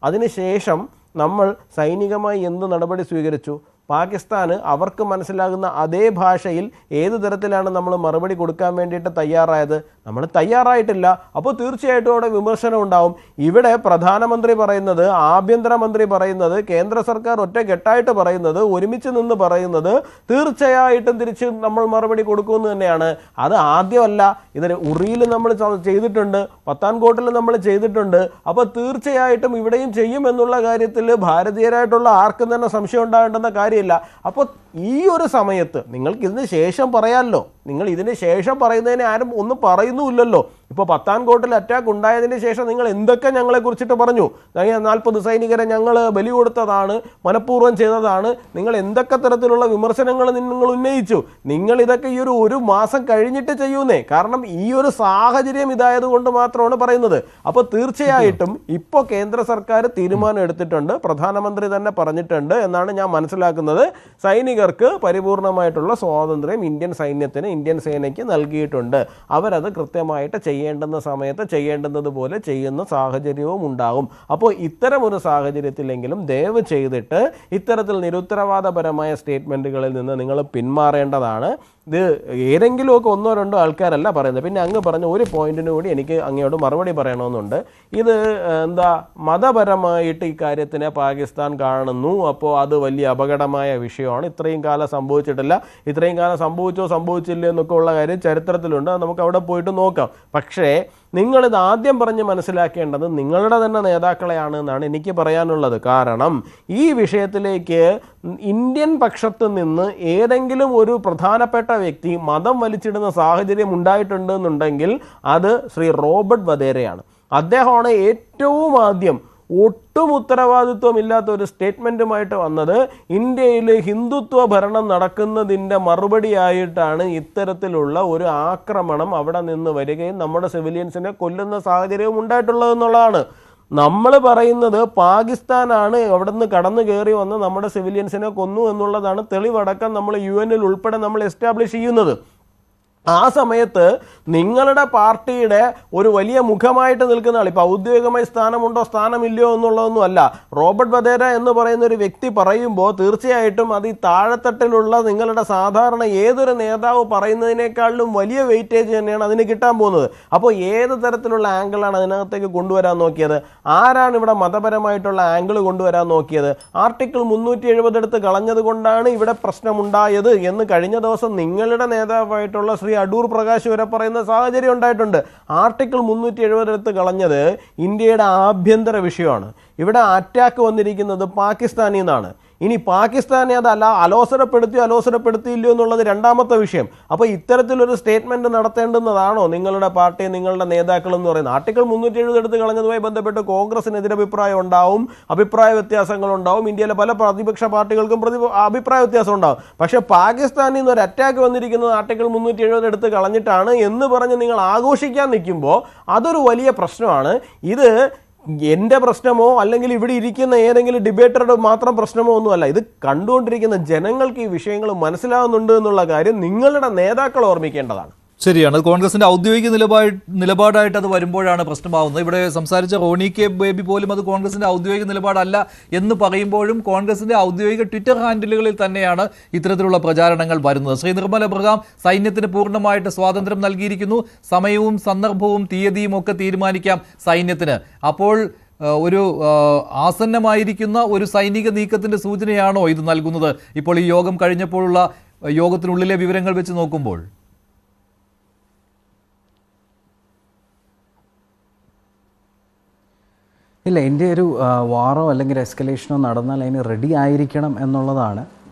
അതിനുശേഷം നമ്മൾ സൈനികമായി എന്ത് നടപടി സ്വീകരിച്ചു? പാകിസ്ഥാന് അവർക്ക് മനസ്സിലാകുന്ന അതേ ഭാഷയിൽ ഏത് തരത്തിലാണ് നമ്മൾ മറുപടി കൊടുക്കാൻ വേണ്ടിയിട്ട് തയ്യാറായത്? നമ്മൾ തയ്യാറായിട്ടില്ല. അപ്പോൾ തീർച്ചയായിട്ടും അവിടെ വിമർശനം ഉണ്ടാവും. ഇവിടെ പ്രധാനമന്ത്രി പറയുന്നത്, ആഭ്യന്തരമന്ത്രി പറയുന്നത്, കേന്ദ്ര സർക്കാർ ഒറ്റക്കെട്ടായിട്ട് പറയുന്നത്, ഒരുമിച്ച് നിന്ന് പറയുന്നത് തീർച്ചയായിട്ടും തിരിച്ച് നമ്മൾ മറുപടി കൊടുക്കുമെന്ന് തന്നെയാണ്. അത് ആദ്യമല്ല, ഇതിന് ഉറിയിൽ നമ്മൾ ചെയ്തിട്ടുണ്ട്, പത്താൻകോട്ടിൽ നമ്മൾ ചെയ്തിട്ടുണ്ട്. അപ്പോൾ തീർച്ചയായിട്ടും ഇവിടെയും ചെയ്യുമെന്നുള്ള കാര്യത്തിൽ ഭാരതീയരായിട്ടുള്ള ആർക്കും തന്നെ സംശയം ഉണ്ടാകേണ്ടെന്ന കാര്യം. അപ്പോൾ ഈ ഒരു സമയത്ത് നിങ്ങൾക്ക് ഇതിന് ശേഷം പറയാമല്ലോ. നിങ്ങൾ ഇതിന് ശേഷം പറയുന്നതിന് ആരും ഒന്നും പറയുന്നുമില്ലല്ലോ. ഇപ്പോൾ പത്താൻകോട്ടിൽ അറ്റാക്ക് ഉണ്ടായതിന് ശേഷം നിങ്ങൾ എന്തൊക്കെ ഞങ്ങളെ കുറിച്ചിട്ട് പറഞ്ഞു? 40 സൈനികരെ ഞങ്ങൾ ബലി കൊടുത്തതാണ്, മനഃപൂർവ്വം ചെയ്തതാണ്, നിങ്ങൾ എന്തൊക്കെ തരത്തിലുള്ള വിമർശനങ്ങൾ നിങ്ങൾ ഉന്നയിച്ചു. നിങ്ങൾ ഇതൊക്കെ ഈ ഒരു മാസം കഴിഞ്ഞിട്ട് ചെയ്യൂന്നേ. കാരണം ഈ ഒരു സാഹചര്യം ഇതായതുകൊണ്ട് മാത്രമാണ് പറയുന്നത്. അപ്പോൾ തീർച്ചയായിട്ടും ഇപ്പോൾ കേന്ദ്ര സർക്കാർ തീരുമാനം എടുത്തിട്ടുണ്ട്, പ്രധാനമന്ത്രി തന്നെ പറഞ്ഞിട്ടുണ്ട് എന്നാണ് ഞാൻ മനസ്സിലാക്കുന്നത്. സൈനികർക്ക് പരിപൂർണമായിട്ടുള്ള സ്വാതന്ത്ര്യം ഇന്ത്യൻ സൈന്യത്തിന്, ഇന്ത്യൻ സേനയ്ക്ക് നൽകിയിട്ടുണ്ട്. അവരത് കൃത്യമായിട്ട് ചെയ്യേണ്ടുന്ന സമയത്ത് ചെയ്യേണ്ടുന്നത് പോലെ ചെയ്യുന്ന സാഹചര്യവും ഉണ്ടാകും. അപ്പോൾ ഇത്തരമൊരു സാഹചര്യത്തിലെങ്കിലും ദയവ് ചെയ്തിട്ട് ഇത്തരത്തിൽ നിരുത്തരവാദപരമായ സ്റ്റേറ്റ്മെൻറ്റുകളിൽ നിന്ന് നിങ്ങൾ പിന്മാറേണ്ടതാണ്. ഇത് ഏതെങ്കിലുമൊക്കെ 1-2 ആൾക്കാരല്ല പറയുന്നത്. പിന്നെ അങ്ങ് പറഞ്ഞ ഒരു പോയിന്റിന് കൂടി എനിക്ക് അങ്ങയോട് മറുപടി പറയണമെന്നുണ്ട്. ഇത് മതപരമായിട്ട് ഈ കാര്യത്തിനെ പാകിസ്ഥാൻ കാണുന്നു, അപ്പോൾ അത് വലിയ അപകടമായ വിഷയമാണ്, ഇത്രയും കാലം സംഭവിച്ചിട്ടില്ല, ഇത്രയും കാലം സംഭവിച്ചില്ല എന്നൊക്കെ ഉള്ള കാര്യം ചരിത്രത്തിലുണ്ട്, നമുക്ക് അവിടെ പോയിട്ട് നോക്കാം. പക്ഷേ നിങ്ങളിത് ആദ്യം പറഞ്ഞ് മനസ്സിലാക്കേണ്ടത് നിങ്ങളുടെ തന്നെ നേതാക്കളെയാണ് എന്നാണ് എനിക്ക് പറയാനുള്ളത്. കാരണം ഈ വിഷയത്തിലേക്ക് ഇന്ത്യൻ പക്ഷത്ത് നിന്ന് ഏതെങ്കിലും ഒരു പ്രധാനപ്പെട്ട വ്യക്തി മതം വലിച്ചിടുന്ന സാഹചര്യം ഉണ്ടായിട്ടുണ്ടെന്നുണ്ടെങ്കിൽ അത് ശ്രീ റോബർട്ട് വധേരയാണ്. അദ്ദേഹമാണ് ഏറ്റവും ആദ്യം ഒട്ടും ഉത്തരവാദിത്വമില്ലാത്ത ഒരു സ്റ്റേറ്റ്മെൻറ്റുമായിട്ട് വന്നത്. ഇന്ത്യയിൽ ഹിന്ദുത്വ ഭരണം നടക്കുന്നതിൻ്റെ മറുപടിയായിട്ടാണ് ഇത്തരത്തിലുള്ള ഒരു ആക്രമണം അവിടെ നിന്ന് വരികയും നമ്മുടെ സിവിലിയൻസിനെ കൊല്ലുന്ന സാഹചര്യവും ഉണ്ടായിട്ടുള്ളതെന്നുള്ളതാണ്. നമ്മൾ പറയുന്നത് പാകിസ്ഥാനാണ് അവിടെ നിന്ന് കടന്നു കയറി വന്ന് നമ്മുടെ സിവിലിയൻസിനെ കൊന്നു എന്നുള്ളതാണ് തെളിവടക്കം നമ്മൾ UN ഉൾപ്പെടെ നമ്മൾ എസ്റ്റാബ്ലിഷ് ചെയ്യുന്നത്. ആ സമയത്ത് നിങ്ങളുടെ പാർട്ടിയുടെ ഒരു വലിയ മുഖമായിട്ട് നിൽക്കുന്ന ആൾ, ഇപ്പോൾ ഔദ്യോഗികമായി സ്ഥാനമുണ്ടോ സ്ഥാനമില്ലയോ എന്നുള്ളതൊന്നും അല്ല, റോബർട്ട് വധേര എന്ന് പറയുന്ന ഒരു വ്യക്തി പറയുമ്പോൾ തീർച്ചയായിട്ടും അത് ഈ താഴെത്തട്ടിലുള്ള നിങ്ങളുടെ സാധാരണ ഏതൊരു നേതാവ് പറയുന്നതിനേക്കാളും വലിയ വെയിറ്റേജ് തന്നെയാണ് അതിന് കിട്ടാൻ പോകുന്നത്. അപ്പോൾ ഏത് തരത്തിലുള്ള ആംഗിളാണ് അതിനകത്തേക്ക് കൊണ്ടുവരാൻ നോക്കിയത്? ആരാണ് ഇവിടെ മതപരമായിട്ടുള്ള ആംഗിൾ കൊണ്ടുവരാൻ നോക്കിയത്? ആർട്ടിക്കിൾ 370 എടുത്ത് കളഞ്ഞത് കൊണ്ടാണ് ഇവിടെ പ്രശ്നമുണ്ടായത് എന്ന് കഴിഞ്ഞ ദിവസം നിങ്ങളുടെ നേതാവായിട്ടുള്ള ശ്രീ അടൂർ പ്രകാശ് വരെ പറയുന്ന സാഹചര്യം ഉണ്ടായിട്ടുണ്ട്. ആർട്ടിക്കിൾ 370 എടുത്ത് കളഞ്ഞത് ഇന്ത്യയുടെ ആഭ്യന്തര വിഷയമാണ്. ഇവിടെ അറ്റാക്ക് വന്നിരിക്കുന്നത് പാകിസ്ഥാനിൽ നിന്നാണ്. ഇനി പാകിസ്ഥാനെ അത് അലോസരപ്പെടുത്തിയില്ലയോ എന്നുള്ളത് രണ്ടാമത്തെ വിഷയം. അപ്പോൾ ഇത്തരത്തിലൊരു സ്റ്റേറ്റ്മെൻറ്റ് നടത്തേണ്ടുന്നതാണോ നിങ്ങളുടെ പാർട്ടി, നിങ്ങളുടെ നേതാക്കൾ എന്ന് പറയുന്നത്? ആർട്ടിക്കിൾ 370 എടുത്ത് കളഞ്ഞതുമായി ബന്ധപ്പെട്ട് കോൺഗ്രസിന് എതിരഭിപ്രായം ഉണ്ടാവും, അഭിപ്രായ വ്യത്യാസങ്ങളുണ്ടാവും, ഇന്ത്യയിലെ പല പ്രതിപക്ഷ പാർട്ടികൾക്കും അഭിപ്രായ വ്യത്യാസം ഉണ്ടാവും. പക്ഷേ പാകിസ്ഥാനിൽ നിന്ന് ഒരു അറ്റാക്ക് വന്നിരിക്കുന്നത് ആർട്ടിക്കിൾ 370 എടുത്ത് കളഞ്ഞിട്ടാണ് എന്ന് പറഞ്ഞ് നിങ്ങൾ ആഘോഷിക്കാൻ നിൽക്കുമ്പോൾ അതൊരു വലിയ പ്രശ്നമാണ്. ഇത് എൻ്റെ പ്രശ്നമോ അല്ലെങ്കിൽ ഇവിടെ ഇരിക്കുന്ന ഏതെങ്കിലും ഡിബേറ്ററുടെ മാത്രം പ്രശ്നമോ ഒന്നുമല്ല. ഇത് കണ്ടുകൊണ്ടിരിക്കുന്ന ജനങ്ങൾക്ക് ഈ വിഷയങ്ങൾ മനസ്സിലാവുന്നുണ്ട് എന്നുള്ള കാര്യം നിങ്ങളുടെ നേതാക്കൾ ഓർമ്മിക്കേണ്ടതാണ്. ശരിയാണ്. കോൺഗ്രസിന്റെ ഔദ്യോഗിക നിലപാടായിട്ട് അത് വരുമ്പോഴാണ് പ്രശ്നമാവുന്നത്. ഇവിടെ സംസാരിച്ച റോണി കെ ബേബി പോലും അത് കോൺഗ്രസിന്റെ ഔദ്യോഗിക നിലപാടല്ല എന്ന് പറയുമ്പോഴും കോൺഗ്രസിന്റെ ഔദ്യോഗിക ട്വിറ്റർ ഹാൻഡിലുകളിൽ തന്നെയാണ് ഇത്തരത്തിലുള്ള പ്രചാരണങ്ങൾ വരുന്നത്. ശ്രീ നിർമ്മൽ എബ്രഹാം, സൈന്യത്തിന് പൂർണ്ണമായിട്ട് സ്വാതന്ത്ര്യം നൽകിയിരിക്കുന്നു, സമയവും സന്ദർഭവും തീയതിയും ഒക്കെ തീരുമാനിക്കാം സൈന്യത്തിന്. അപ്പോൾ ഒരു ആസന്നമായിരിക്കുന്ന ഒരു സൈനിക നീക്കത്തിന്റെ സൂചനയാണോ ഇത് നൽകുന്നത്? ഇപ്പോൾ ഈ യോഗം കഴിഞ്ഞപ്പോഴുള്ള യോഗത്തിനുള്ളിലെ വിവരങ്ങൾ വെച്ച് നോക്കുമ്പോൾ ഇല്ല, ഇന്ത്യ ഒരു വാറോ അല്ലെങ്കിൽ എസ്കലേഷനോ നടന്നാൽ അതിന് റെഡി ആയിരിക്കണം എന്നുള്ളതാണ്.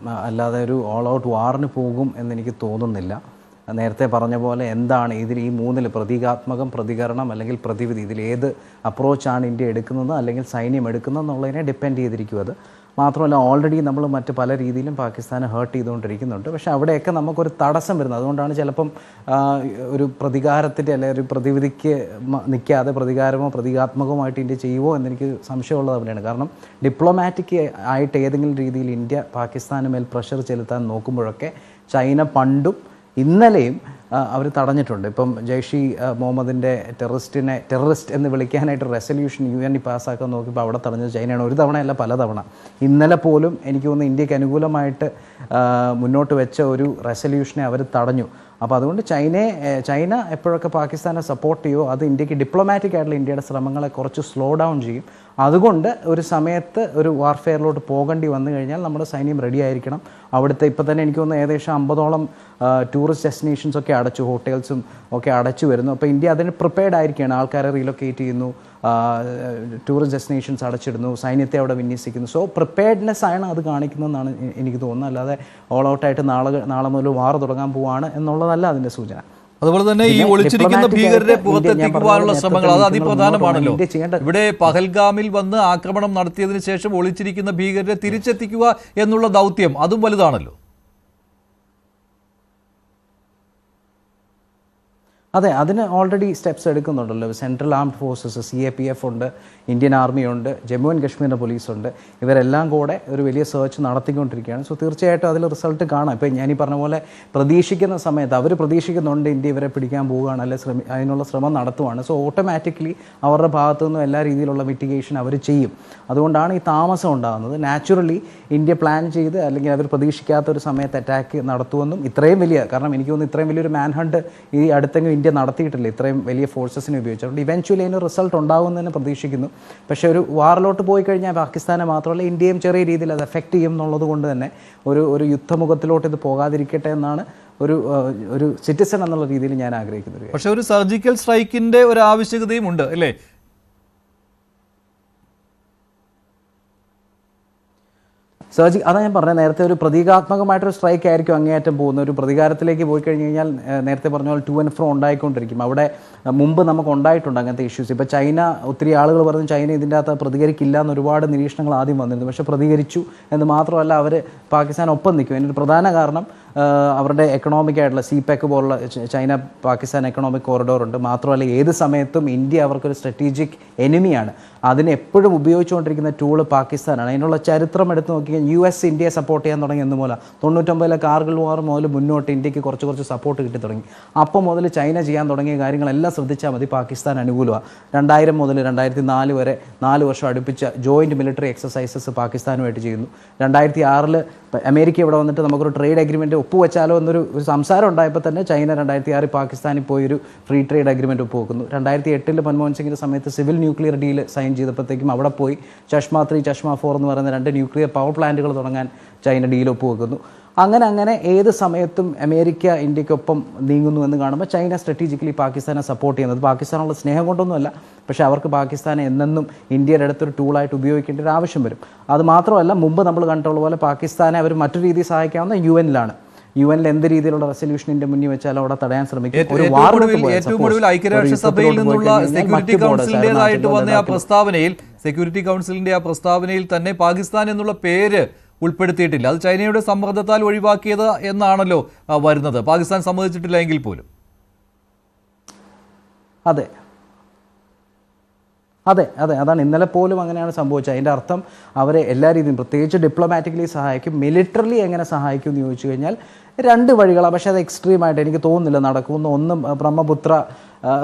അല്ലാതെ ഒരു ഓൾ ഔട്ട് വാറിന് പോകും എന്നെനിക്ക് തോന്നുന്നില്ല. നേരത്തെ പറഞ്ഞ പോലെ എന്താണ് ഇതിൽ ഈ 3 പ്രതീകാത്മകം, പ്രതികരണം അല്ലെങ്കിൽ പ്രതിവിധി, ഇതിൽ ഏത് അപ്രോച്ചാണ് ഇന്ത്യ എടുക്കുന്നത് അല്ലെങ്കിൽ സൈന്യം എടുക്കുന്നത് എന്നുള്ളതിനെ ഡിപ്പെൻഡ് ചെയ്തിരിക്കും. അത് മാത്രമല്ല, ഓൾറെഡി നമ്മൾ മറ്റ് പല രീതിയിലും പാകിസ്ഥാനെ ഹേർട്ട് ചെയ്തുകൊണ്ടിരിക്കുന്നുണ്ട്. പക്ഷേ അവിടെയൊക്കെ നമുക്കൊരു തടസ്സം വരുന്നത് അതുകൊണ്ടാണ്. ചിലപ്പം ഒരു പ്രതികാരത്തിൻ്റെ അല്ലെങ്കിൽ ഒരു പ്രതിവിധിക്ക് നിൽക്കാതെ പ്രതികാരമോ പ്രതീകാത്മകമായിട്ട് ഇന്ത്യ ചെയ്യുമോ എന്നെനിക്ക് സംശയമുള്ളത് അവിടെയാണ്. കാരണം ഡിപ്ലോമാറ്റിക് ആയിട്ട് ഏതെങ്കിലും രീതിയിൽ ഇന്ത്യ പാകിസ്ഥാന് മേൽ പ്രഷർ ചെലുത്താൻ നോക്കുമ്പോഴൊക്കെ ചൈന പണ്ടും ഇന്നലെയും അവർ തടഞ്ഞിട്ടുണ്ട്. ഇപ്പം ജയ്ഷി മുഹമ്മദിൻ്റെ ടെററിസ്റ്റ് എന്ന് വിളിക്കാനായിട്ട് റെസൊല്യൂഷൻ UN പാസ്സാക്കാൻ നോക്കിയപ്പോൾ അവിടെ തടഞ്ഞത് ചൈനയാണ്. ഒരു തവണയല്ല, പലതവണ. ഇന്നലെ പോലും എനിക്ക് തോന്നുന്നു ഇന്ത്യക്ക് അനുകൂലമായിട്ട് മുന്നോട്ട് വെച്ച ഒരു റെസൊല്യൂഷനെ അവർ തടഞ്ഞു. അപ്പോൾ അതുകൊണ്ട് ചൈന എപ്പോഴൊക്കെ പാകിസ്ഥാനെ സപ്പോർട്ട് ചെയ്യുമോ അത് ഇന്ത്യക്ക് ഡിപ്ലോമാറ്റിക് ആയിട്ടുള്ള ഇന്ത്യയുടെ ശ്രമങ്ങളെ കുറച്ച് സ്ലോ ഡൗൺ ചെയ്യും. അതുകൊണ്ട് ഒരു സമയത്ത് ഒരു വാർഫെയറിലോട്ട് പോകേണ്ടി വന്നു കഴിഞ്ഞാൽ നമ്മുടെ സൈന്യം റെഡി ആയിരിക്കണം. അവിടുത്തെ ഇപ്പോൾ തന്നെ എനിക്ക് തോന്നുന്നു ഏകദേശം 50ഓളം ടൂറിസ്റ്റ് ഡെസ്റ്റിനേഷൻസ് ഒക്കെ അടച്ചു, ഹോട്ടൽസും ഒക്കെ അടച്ചു വരുന്നു. അപ്പോൾ ഇന്ത്യ അതിന് പ്രിപ്പയർഡ് ആയിരിക്കുകയാണ്. ആൾക്കാരെ റീലൊക്കേറ്റ് ചെയ്യുന്നു, ടൂറിസ്റ്റ് ഡെസ്റ്റിനേഷൻസ് അടച്ചിടുന്നു, സൈന്യത്തെ അവിടെ വിന്യസിക്കുന്നു. സോ പ്രിപ്പയർഡ്നെസ് ആണ് അത് കാണിക്കുന്നതെന്നാണ് എനിക്ക് തോന്നുന്നത്. അല്ലാതെ ഓൾ ഔട്ടായിട്ട് നാളെ മുതൽ വാർ തുടങ്ങാൻ പോവാണ് എന്നുള്ളതല്ല അതിൻ്റെ സൂചന. അതുപോലെ തന്നെ ഈ പിന്നെ ഒളിച്ചിരിക്കുന്ന diplomatic ഭീകരരെ ആയിട്ട് പുറത്തെത്തിക്കുവാനുള്ള ഇന്ത്യ ശ്രമങ്ങൾ അത് ഞാൻ അതിപ്രധാനമാണല്ലോ. ഇന്ത്യ ചെയ്യേണ്ട ഇവിടെ പഹൽഗാമിൽ വന്ന് ആക്രമണം നടത്തിയതിനു ശേഷം ഒളിച്ചിരിക്കുന്ന ഭീകരരെ തിരിച്ചെത്തിക്കുക എന്നുള്ള ദൗത്യം അതും വലുതാണല്ലോ. അതെ, അതിന് ഓൾറെഡി സ്റ്റെപ്സ് എടുക്കുന്നുണ്ടല്ലോ. സെൻട്രൽ ആംഡ് ഫോഴ്സസ്, CAPF ഉണ്ട്, ഇന്ത്യൻ ആർമി ഉണ്ട്, ജമ്മു ആൻഡ് കശ്മീരിൻ്റെ പോലീസുണ്ട്. ഇവരെല്ലാം കൂടെ ഒരു വലിയ സെർച്ച് നടത്തിക്കൊണ്ടിരിക്കുകയാണ്. സോ തീർച്ചയായിട്ടും അതിൽ റിസൾട്ട് കാണാം. ഇപ്പോൾ ഞാനീ പറഞ്ഞ പോലെ പ്രതീക്ഷിക്കുന്ന സമയത്ത് അവർ പ്രതീക്ഷിക്കുന്നുണ്ട് ഇന്ത്യ ഇവരെ പിടിക്കാൻ പോവുകയാണ്, അല്ലെ അതിനുള്ള ശ്രമം നടത്തുവാണ്. സോ ഓട്ടോമാറ്റിക്കലി അവരുടെ ഭാഗത്തു നിന്നും എല്ലാ രീതിയിലുള്ള മിറ്റിഗേഷൻ അവർ ചെയ്യും. അതുകൊണ്ടാണ് ഈ താമസം ഉണ്ടാകുന്നത്. നാച്ചുറലി ഇന്ത്യ പ്ലാൻ ചെയ്ത് അല്ലെങ്കിൽ അവർ പ്രതീക്ഷിക്കാത്ത ഒരു സമയത്ത് അറ്റാക്ക് നടത്തുമെന്നും ഇത്രയും വലിയ, കാരണം എനിക്ക് തോന്നുന്നു ഇത്രയും വലിയൊരു മാൻ ഹണ്ട് ഈ അടുത്തെങ്കിലും ഇന്ത്യ നടത്തിയിട്ടില്ല ഇത്രയും വലിയ ഫോഴ്സസിനെ ഉപയോഗിച്ചുകൊണ്ട്. ഇവൻച്വലി അതിന് റിസൾട്ട് ഉണ്ടാകുമെന്ന് പ്രതീക്ഷിക്കുന്നു. പക്ഷേ ഒരു വാറിലോട്ട് പോയി കഴിഞ്ഞാൽ പാകിസ്ഥാനെ മാത്രമല്ല ഇന്ത്യയും ചെറിയ രീതിയിൽ അത് എഫക്റ്റ് ചെയ്യും എന്നുള്ളത് കൊണ്ട് തന്നെ ഒരു യുദ്ധമുഖത്തിലോട്ട് ഇത് പോകാതിരിക്കട്ടെ എന്നാണ് ഒരു സിറ്റിസൺ എന്നുള്ള രീതിയിൽ ഞാൻ ആഗ്രഹിക്കുന്നത്. പക്ഷെ ഒരു സർജിക്കൽ സ്ട്രൈക്കിന്റെ ഒരു ആവശ്യകതയും ഉണ്ട് അല്ലേ? അതാണ് ഞാൻ പറഞ്ഞത് നേരത്തെ, ഒരു പ്രതീകാത്മകമായിട്ടൊരു സ്ട്രൈക്ക് ആയിരിക്കും അങ്ങേയറ്റം പോകുന്നത്. ഒരു പ്രതികാരത്തിലേക്ക് പോയി കഴിഞ്ഞ് കഴിഞ്ഞാൽ നേരത്തെ പറഞ്ഞ പോലെ ടു ആൻഡ് ഫ്രോ ഉണ്ടായിക്കൊണ്ടിരിക്കും. അവിടെ മുമ്പ് നമുക്ക് ഉണ്ടായിട്ടുണ്ട് അങ്ങനത്തെ ഇഷ്യൂസ്. ഇപ്പോൾ ചൈന, ഒത്തിരി ആളുകൾ പറഞ്ഞു ചൈന ഇതിൻ്റെ അകത്ത് പ്രതികരിക്കില്ല എന്ന് ഒരുപാട് നിരീക്ഷണങ്ങൾ ആദ്യം വന്നിരുന്നു. പക്ഷേ പ്രതികരിച്ചു എന്ന് മാത്രമല്ല, അവർ പാകിസ്ഥാൻ ഒപ്പം നിൽക്കും. അതിനൊരു പ്രധാന കാരണം അവരുടെ എക്കണോമിക് ആയിട്ടുള്ള CPEC പോലുള്ള ചൈന പാകിസ്ഥാൻ എക്കണോമിക് കോറിഡോർ ഉണ്ട്. മാത്രമല്ല ഏത് സമയത്തും ഇന്ത്യ അവർക്കൊരു സ്ട്രാറ്റജിക് എനിമിയാണ്. അതിനെ എപ്പോഴും ഉപയോഗിച്ചുകൊണ്ടിരിക്കുന്ന ടൂള് പാകിസ്ഥാനാണ്. അതിനുള്ള ചരിത്രം എടുത്ത് നോക്കിയാൽ US ഇന്ത്യയെ സപ്പോർട്ട് ചെയ്യാൻ തുടങ്ങി എന്ന് പോലെ 99 കാർഗിൽ വാർ മുതൽ മുന്നോട്ട് ഇന്ത്യക്ക് കുറച്ച് സപ്പോർട്ട് കിട്ടി തുടങ്ങി. അപ്പോൾ മുതൽ ചൈന ചെയ്യാൻ തുടങ്ങിയ കാര്യങ്ങളെല്ലാം ശ്രദ്ധിച്ചാൽ മതി, പാകിസ്ഥാൻ അനുകൂലമാണ്. 2000 മുതൽ 2004 വരെ 4 വർഷം അടുപ്പിച്ച ജോയിൻറ്റ് മിലിറ്ററി എക്സസൈസസ് പാകിസ്ഥാനുമായിട്ട് ചെയ്യുന്നു. 2006 അമേരിക്ക ഇവിടെ വന്നിട്ട് നമുക്കൊരു ട്രേഡ് അഗ്രിമെൻറ്റ് ഒപ്പുവെച്ചാലോ എന്നൊരു സംസാരം ഉണ്ടായപ്പോൾ തന്നെ ചൈന 2006 പാകിസ്ഥാനിൽ പോയി ഒരു ഫ്രീ ട്രേഡ് അഗ്രിമെൻറ്റ് ഒപ്പുവെക്കുന്നു. 2008 മൻമോഹൻ സിംഗിൻ്റെ സമയത്ത് സിവിൽ ന്യൂക്ലിയർ ഡീൽ സൈൻ ചെയ്തപ്പോഴത്തേക്കും അവിടെ പോയി ചഷ്മ 3, ചഷ്മ 4 എന്ന് പറയുന്ന 2 ന്യൂക്ലിയർ പവർ പ്ലാന്റുകൾ തുടങ്ങാൻ ചൈന ഡീൽ ഒപ്പുവെക്കുന്നു. അങ്ങനെ ഏത് സമയത്തും അമേരിക്ക ഇന്ത്യക്കൊപ്പം നീങ്ങുന്നു എന്ന് കാണുമ്പോൾ ചൈന സ്ട്രാറ്റജിക്കലി പാകിസ്ഥാനെ സപ്പോർട്ട് ചെയ്യുന്നത് പാകിസ്ഥാനുള്ള സ്നേഹം കൊണ്ടൊന്നുമല്ല, പക്ഷേ അവർക്ക് പാകിസ്ഥാനെ എന്നെന്നും ഇന്ത്യയുടെ അടുത്തൊരു ടൂളായിട്ട് ഉപയോഗിക്കേണ്ട ഒരു ആവശ്യം വരും. അത് മാത്രമല്ല, മുമ്പ് നമ്മൾ കണ്ടിട്ടുള്ള പോലെ പാകിസ്ഥാനെ അവർ മറ്റൊരു രീതിയിൽ സഹായിക്കാവുന്ന UN-ലാണ്. UN എന്ത് രീതിയിലുള്ള റെസൊല്യൂഷൻ ഇന്ത്യ മുന്നിൽ വെച്ചാലും അവിടെ തടയാൻ ശ്രമിക്കും. ഏറ്റവും ഒടുവിൽ ഐക്യരാഷ്ട്രസഭയിൽ നിന്നുള്ള സെക്യൂരിറ്റി കൗൺസിലിന്റേതായിട്ട് വന്ന ആ പ്രസ്താവനയിൽ, സെക്യൂരിറ്റി കൗൺസിലിന്റെ ആ പ്രസ്താവനയിൽ തന്നെ പാകിസ്ഥാൻ എന്നുള്ള പേര് ഉൾപ്പെടുത്തിയിട്ടില്ല. അത് ചൈനയുടെ സമ്മർദ്ദത്താൽ ഒഴിവാക്കിയത് എന്നാണല്ലോ വരുന്നത്. പാകിസ്ഥാൻ സമ്മതിച്ചിട്ടില്ല എങ്കിൽ പോലും. അതെ, അതാണ് ഇന്നലെ പോലും അങ്ങനെയാണ് സംഭവിച്ചത്. അതിൻ്റെ അർത്ഥം അവരെ എല്ലാ രീതിയിലും പ്രത്യേകിച്ച് ഡിപ്ലോമാറ്റിക്കലി സഹായിക്കും. മിലിറ്ററിലി എങ്ങനെ സഹായിക്കും എന്ന് ചോദിച്ചു കഴിഞ്ഞാൽ 2 വഴികളാണ്. പക്ഷേ അത് എക്സ്ട്രീമായിട്ട് എനിക്ക് തോന്നുന്നില്ല നടക്കുമെന്ന്. ഒന്നും ബ്രഹ്മപുത്ര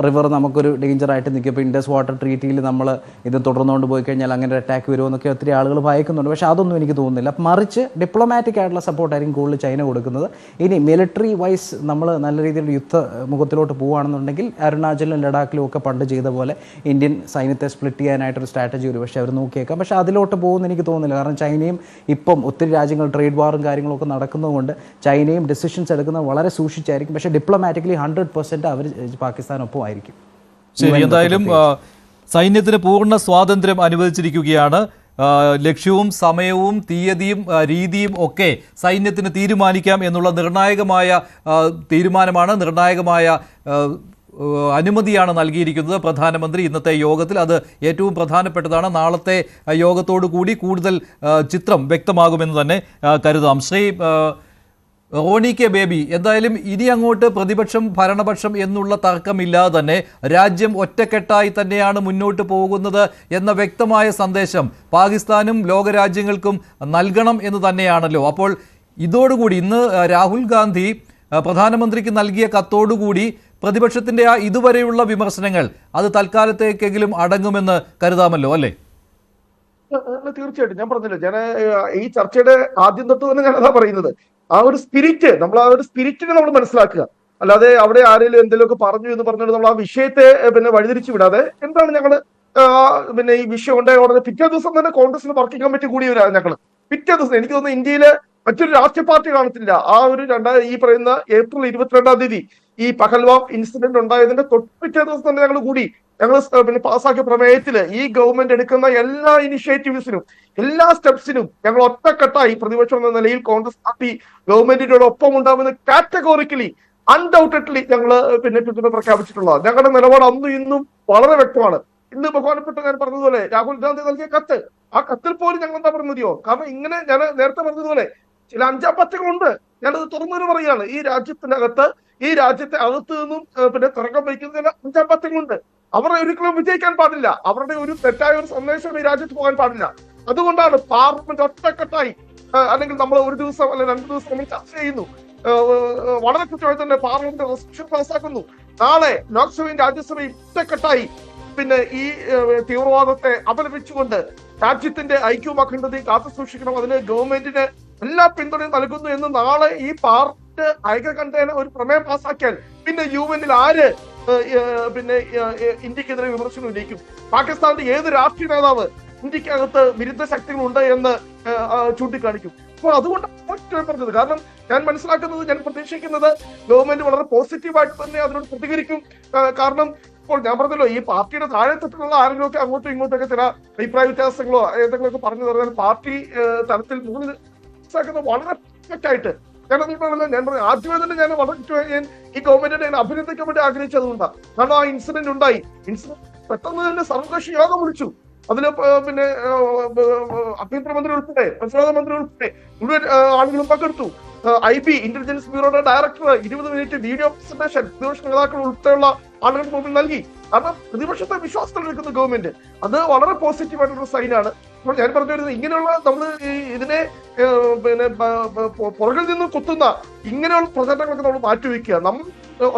റിവർ നമുക്കൊരു ഡേഞ്ചറായിട്ട് നിൽക്കും. ഇപ്പോൾ ഇൻഡസ് വാട്ടർ ട്രീറ്റിയിൽ നമ്മൾ ഇത് തുടർന്നുകൊണ്ട് പോയി കഴിഞ്ഞാൽ അങ്ങനെ ഒരു അറ്റാക്ക് വരുമെന്നൊക്കെ ഒത്തിരി ആളുകൾ ഭയക്കുന്നുണ്ട്. പക്ഷേ അതൊന്നും എനിക്ക് തോന്നുന്നില്ല. മറിച്ച് ഡിപ്ലോമാറ്റിക് ആയിട്ടുള്ള സപ്പോർട്ടായിരിക്കും കൂടുതൽ ചൈന കൊടുക്കുന്നത്. ഇനി മിലിറ്ററി വൈസ് നമ്മൾ നല്ല രീതിയിൽ യുദ്ധ മുഖത്തിലോട്ട് പോവുകയാണെന്നുണ്ടെങ്കിൽ അരുണാചലിലും ലഡാക്കിലും ഒക്കെ പണ്ട് ചെയ്ത പോലെ ഇന്ത്യൻ സൈന്യത്തെ സ്പ്ലിറ്റ് ചെയ്യാനായിട്ടൊരു സ്ട്രാറ്റജി ഒരു പക്ഷേ അവർ നോക്കിയേക്കാം. പക്ഷേ അതിലോട്ട് പോകുമെന്ന് എനിക്ക് തോന്നുന്നില്ല. കാരണം ചൈനയും ഇപ്പം ഒത്തിരി രാജ്യങ്ങൾ ട്രേഡ് വാറും കാര്യങ്ങളൊക്കെ നടക്കുന്നതുകൊണ്ട് ചൈനയും ഡിസിഷൻസ് എടുക്കുന്നത് വളരെ സൂക്ഷിച്ചായിരിക്കും. പക്ഷേ ഡിപ്ലോമാറ്റിക്കലി 100% അവർ പാകിസ്ഥാനൊപ്പമായിരിക്കും. ശരി, എന്തായാലും സൈന്യത്തിന് പൂർണ്ണ സ്വാതന്ത്ര്യം അനുവദിച്ചിരിക്കുകയാണ്. ലക്ഷ്യവും സമയവും തീയതിയും രീതിയും ഒക്കെ സൈന്യത്തിന് തീരുമാനിക്കാം എന്നുള്ള നിർണായകമായ തീരുമാനമാണ്, നിർണായകമായ അനുമതിയാണ് നൽകിയിരിക്കുന്നത് പ്രധാനമന്ത്രി ഇന്നത്തെ യോഗത്തിൽ. അത് ഏറ്റവും പ്രധാനപ്പെട്ടതാണ്. നാളത്തെ യോഗത്തോടു കൂടി കൂടുതൽ ചിത്രം വ്യക്തമാകുമെന്ന് തന്നെ കരുതാം. ശ്രീ റോണി കെ ബേബി, എന്തായാലും ഇനി അങ്ങോട്ട് പ്രതിപക്ഷം ഭരണപക്ഷം എന്നുള്ള തർക്കമില്ലാതെ തന്നെ രാജ്യം ഒറ്റക്കെട്ടായി തന്നെയാണ് മുന്നോട്ട് പോകുന്നത് എന്ന വ്യക്തമായ സന്ദേശം പാകിസ്ഥാനും ലോകരാജ്യങ്ങൾക്കും നൽകണം എന്ന് തന്നെയാണല്ലോ. അപ്പോൾ ഇതോടുകൂടി ഇന്ന് രാഹുൽ ഗാന്ധി പ്രധാനമന്ത്രിക്ക് നൽകിയ കത്തോടുകൂടി പ്രതിപക്ഷത്തിന്റെ ആ ഇതുവരെയുള്ള വിമർശനങ്ങൾ അത് തൽക്കാലത്തേക്കെങ്കിലും അടങ്ങുമെന്ന് കരുതാമല്ലോ അല്ലേ? തീർച്ചയായിട്ടും. ഞാൻ പറഞ്ഞില്ല, ഞാൻ ഈ ചർച്ചയുടെ ആദ്യം തൊട്ട് തന്നെ ഞാനതാ പറയുന്നത്. ആ ഒരു സ്പിരിറ്റ്, നമ്മൾ ആ ഒരു സ്പിരിറ്റിനെ നമ്മൾ മനസ്സിലാക്കുക. അല്ലാതെ അവിടെ ആരെങ്കിലും എന്തെങ്കിലുമൊക്കെ പറഞ്ഞു എന്ന് പറഞ്ഞുകൊണ്ട് നമ്മൾ ആ വിഷയത്തെ വഴിതിരിച്ചു വിടാതെ എന്താണ് ഞങ്ങള് ഈ വിഷയം ഉണ്ടായ ഉടനെ പിറ്റേ ദിവസം തന്നെ കോൺഗ്രസിന് വർക്കിംഗ് കമ്മിറ്റി കൂടിയവരാണ് ഞങ്ങള്. പിറ്റേ ദിവസം എനിക്ക് തോന്നുന്നു ഇന്ത്യയിലെ മറ്റൊരു രാഷ്ട്രീയ പാർട്ടി കാണത്തില്ല. ആ ഒരു ഈ പറയുന്ന ഏപ്രിൽ 22-ാം തീയതി ഈ പഹൽവാം ഇൻസിഡന്റ് ഉണ്ടായതിന്റെ തൊട്ടുപിറ്റേ ദിവസം തന്നെ ഞങ്ങൾ കൂടി ഞങ്ങൾ പാസ്സാക്കിയ പ്രമേയത്തില് ഈ ഗവൺമെന്റ് എടുക്കുന്ന എല്ലാ ഇനിഷ്യേറ്റീവ്സിനും എല്ലാ സ്റ്റെപ്സിനും ഞങ്ങൾ ഒറ്റക്കെട്ടായി പ്രതിപക്ഷം എന്ന നിലയിൽ കോൺഗ്രസ് പാർട്ടി ഗവൺമെന്റിനോട് ഒപ്പം ഉണ്ടാവുമെന്ന് കാറ്റഗോറിക്കലി അൺഡൗട്ടഡ്ലി ഞങ്ങൾ പിന്നെ പിന്തുണ പ്രഖ്യാപിച്ചിട്ടുള്ളത്. ഞങ്ങളുടെ നിലപാട് അന്നും ഇന്നും വളരെ വ്യക്തമാണ്. ഇന്ന് ബഹുമാനപ്പെട്ട ഞാൻ പറഞ്ഞതുപോലെ രാഹുൽ ഗാന്ധി നൽകിയ കത്ത്, ആ കത്തിൽ പോലും ഞങ്ങൾ എന്താ പറഞ്ഞതോ, കാരണം ഇങ്ങനെ ഞാൻ നേരത്തെ പറഞ്ഞതുപോലെ ചില അഞ്ചാപത്യങ്ങളുണ്ട്. ഞാനത് തുറന്നു പറയുകയാണ്. ഈ രാജ്യത്തിനകത്ത്, ഈ രാജ്യത്തെ അകത്ത് നിന്നും പിന്നെ തർക്കം വയ്ക്കുന്നതിന് അഞ്ചാപത്യങ്ങളുണ്ട്. അവർ ഒരിക്കലും വിജയിക്കാൻ പാടില്ല. അവരുടെ ഒരു തെറ്റായ ഒരു സന്ദേശം ഈ രാജ്യത്ത് പോകാൻ പാടില്ല. അതുകൊണ്ടാണ് പാർലമെന്റ് ഒറ്റക്കെട്ടായി, അല്ലെങ്കിൽ നമ്മൾ ഒരു ദിവസം അല്ലെങ്കിൽ 2 ദിവസം നമ്മൾ ചർച്ച ചെയ്യുന്നു, വളരെ കൃത്യമായി തന്നെ പാർലമെന്റ് റെസല്യൂഷൻ പാസ്സാക്കുന്നു. നാളെ ലോക്സഭയും രാജ്യസഭയും ഒറ്റക്കെട്ടായി പിന്നെ ഈ തീവ്രവാദത്തെ അപലപിച്ചുകൊണ്ട് രാജ്യത്തിന്റെ ഐക്യവും അഖണ്ഡതയും കാത്തു സൂക്ഷിക്കണം, അതിന് ഗവൺമെന്റിന് എല്ലാ പിന്തുണയും നൽകുന്നു എന്ന് നാളെ ഈ പാർലമെന്റ് ഐക്യകണ്ഠേന ഒരു പ്രമേയം പാസ്സാക്കിയാൽ പിന്നെ യുഎന്നിൽ ആര് പിന്നെ ഇന്ത്യക്കെതിരെ വിമർശനം ഉന്നയിക്കും? പാകിസ്ഥാന്റെ ഏത് രാഷ്ട്രീയ നേതാവ് ഇന്ത്യക്കകത്ത് വിരുദ്ധ ശക്തികളുണ്ട് എന്ന് ചൂണ്ടിക്കാണിക്കും? അപ്പോൾ അതുകൊണ്ടാണ് പറഞ്ഞത്. കാരണം ഞാൻ മനസ്സിലാക്കുന്നത്, ഞാൻ പ്രതീക്ഷിക്കുന്നത് ഗവൺമെന്റ് വളരെ പോസിറ്റീവായിട്ട് തന്നെ അതിനോട് പ്രതികരിക്കും. കാരണം ഇപ്പോൾ ഞാൻ പറഞ്ഞല്ലോ, ഈ പാർട്ടിയുടെ താഴെത്തട്ടിലുള്ള ആരെങ്കിലുമൊക്കെ അങ്ങോട്ടും ഇങ്ങോട്ടൊക്കെ ചില അഭിപ്രായ വ്യത്യാസങ്ങളോ ഏതെങ്കിലുമൊക്കെ പറഞ്ഞു പറഞ്ഞാൽ പാർട്ടി തലത്തിൽ മനസ്സിലാക്കുന്നത് വളരെ പെർഫെക്റ്റ് ആയിട്ട് ഞാൻ പറഞ്ഞു. ആദ്യമേ തന്നെ ഞാൻ വളരെ ഈ ഗവൺമെന്റിനെ അഭിനന്ദിക്കാൻ വേണ്ടി ആഗ്രഹിച്ചതുകൊണ്ടാണ്. കാരണം ആ ഇൻസിഡന്റ് ഉണ്ടായി. പെട്ടെന്ന് തന്നെ സർവകക്ഷി യോഗം വിളിച്ചു. അതില് പിന്നെ ആഭ്യന്തരമന്ത്രി ഉൾപ്പെടെ പ്രതിരോധ മന്ത്രി ഉൾപ്പെടെ മുഴുവൻ ആളുകളും പങ്കെടുത്തു. IB ഇന്റലിജൻസ് ബ്യൂറോയുടെ ഡയറക്ടർ 20 മിനിറ്റ് വീഡിയോ പ്രസന്റേഷൻ പ്രതിപക്ഷ നേതാക്കൾ ഉൾപ്പെടെയുള്ള ആളുകൾക്ക് മുമ്പിൽ നൽകി. കാരണം പ്രതിപക്ഷത്തെ വിശ്വാസത്തിൽ നിൽക്കുന്ന ഗവൺമെന്റ്, അത് വളരെ പോസിറ്റീവ് ആയിട്ടുള്ള സൈനാണ്. അപ്പോൾ ഞാൻ പറഞ്ഞു വരുന്നത്, ഇങ്ങനെയുള്ള നമ്മൾ ഇതിനെ പിന്നെ പുറകിൽ നിന്ന് കുത്തുന്ന ഇങ്ങനെയുള്ള പ്രചരണങ്ങളൊക്കെ നമ്മൾ മാറ്റിവെക്കുക. നമ്മൾ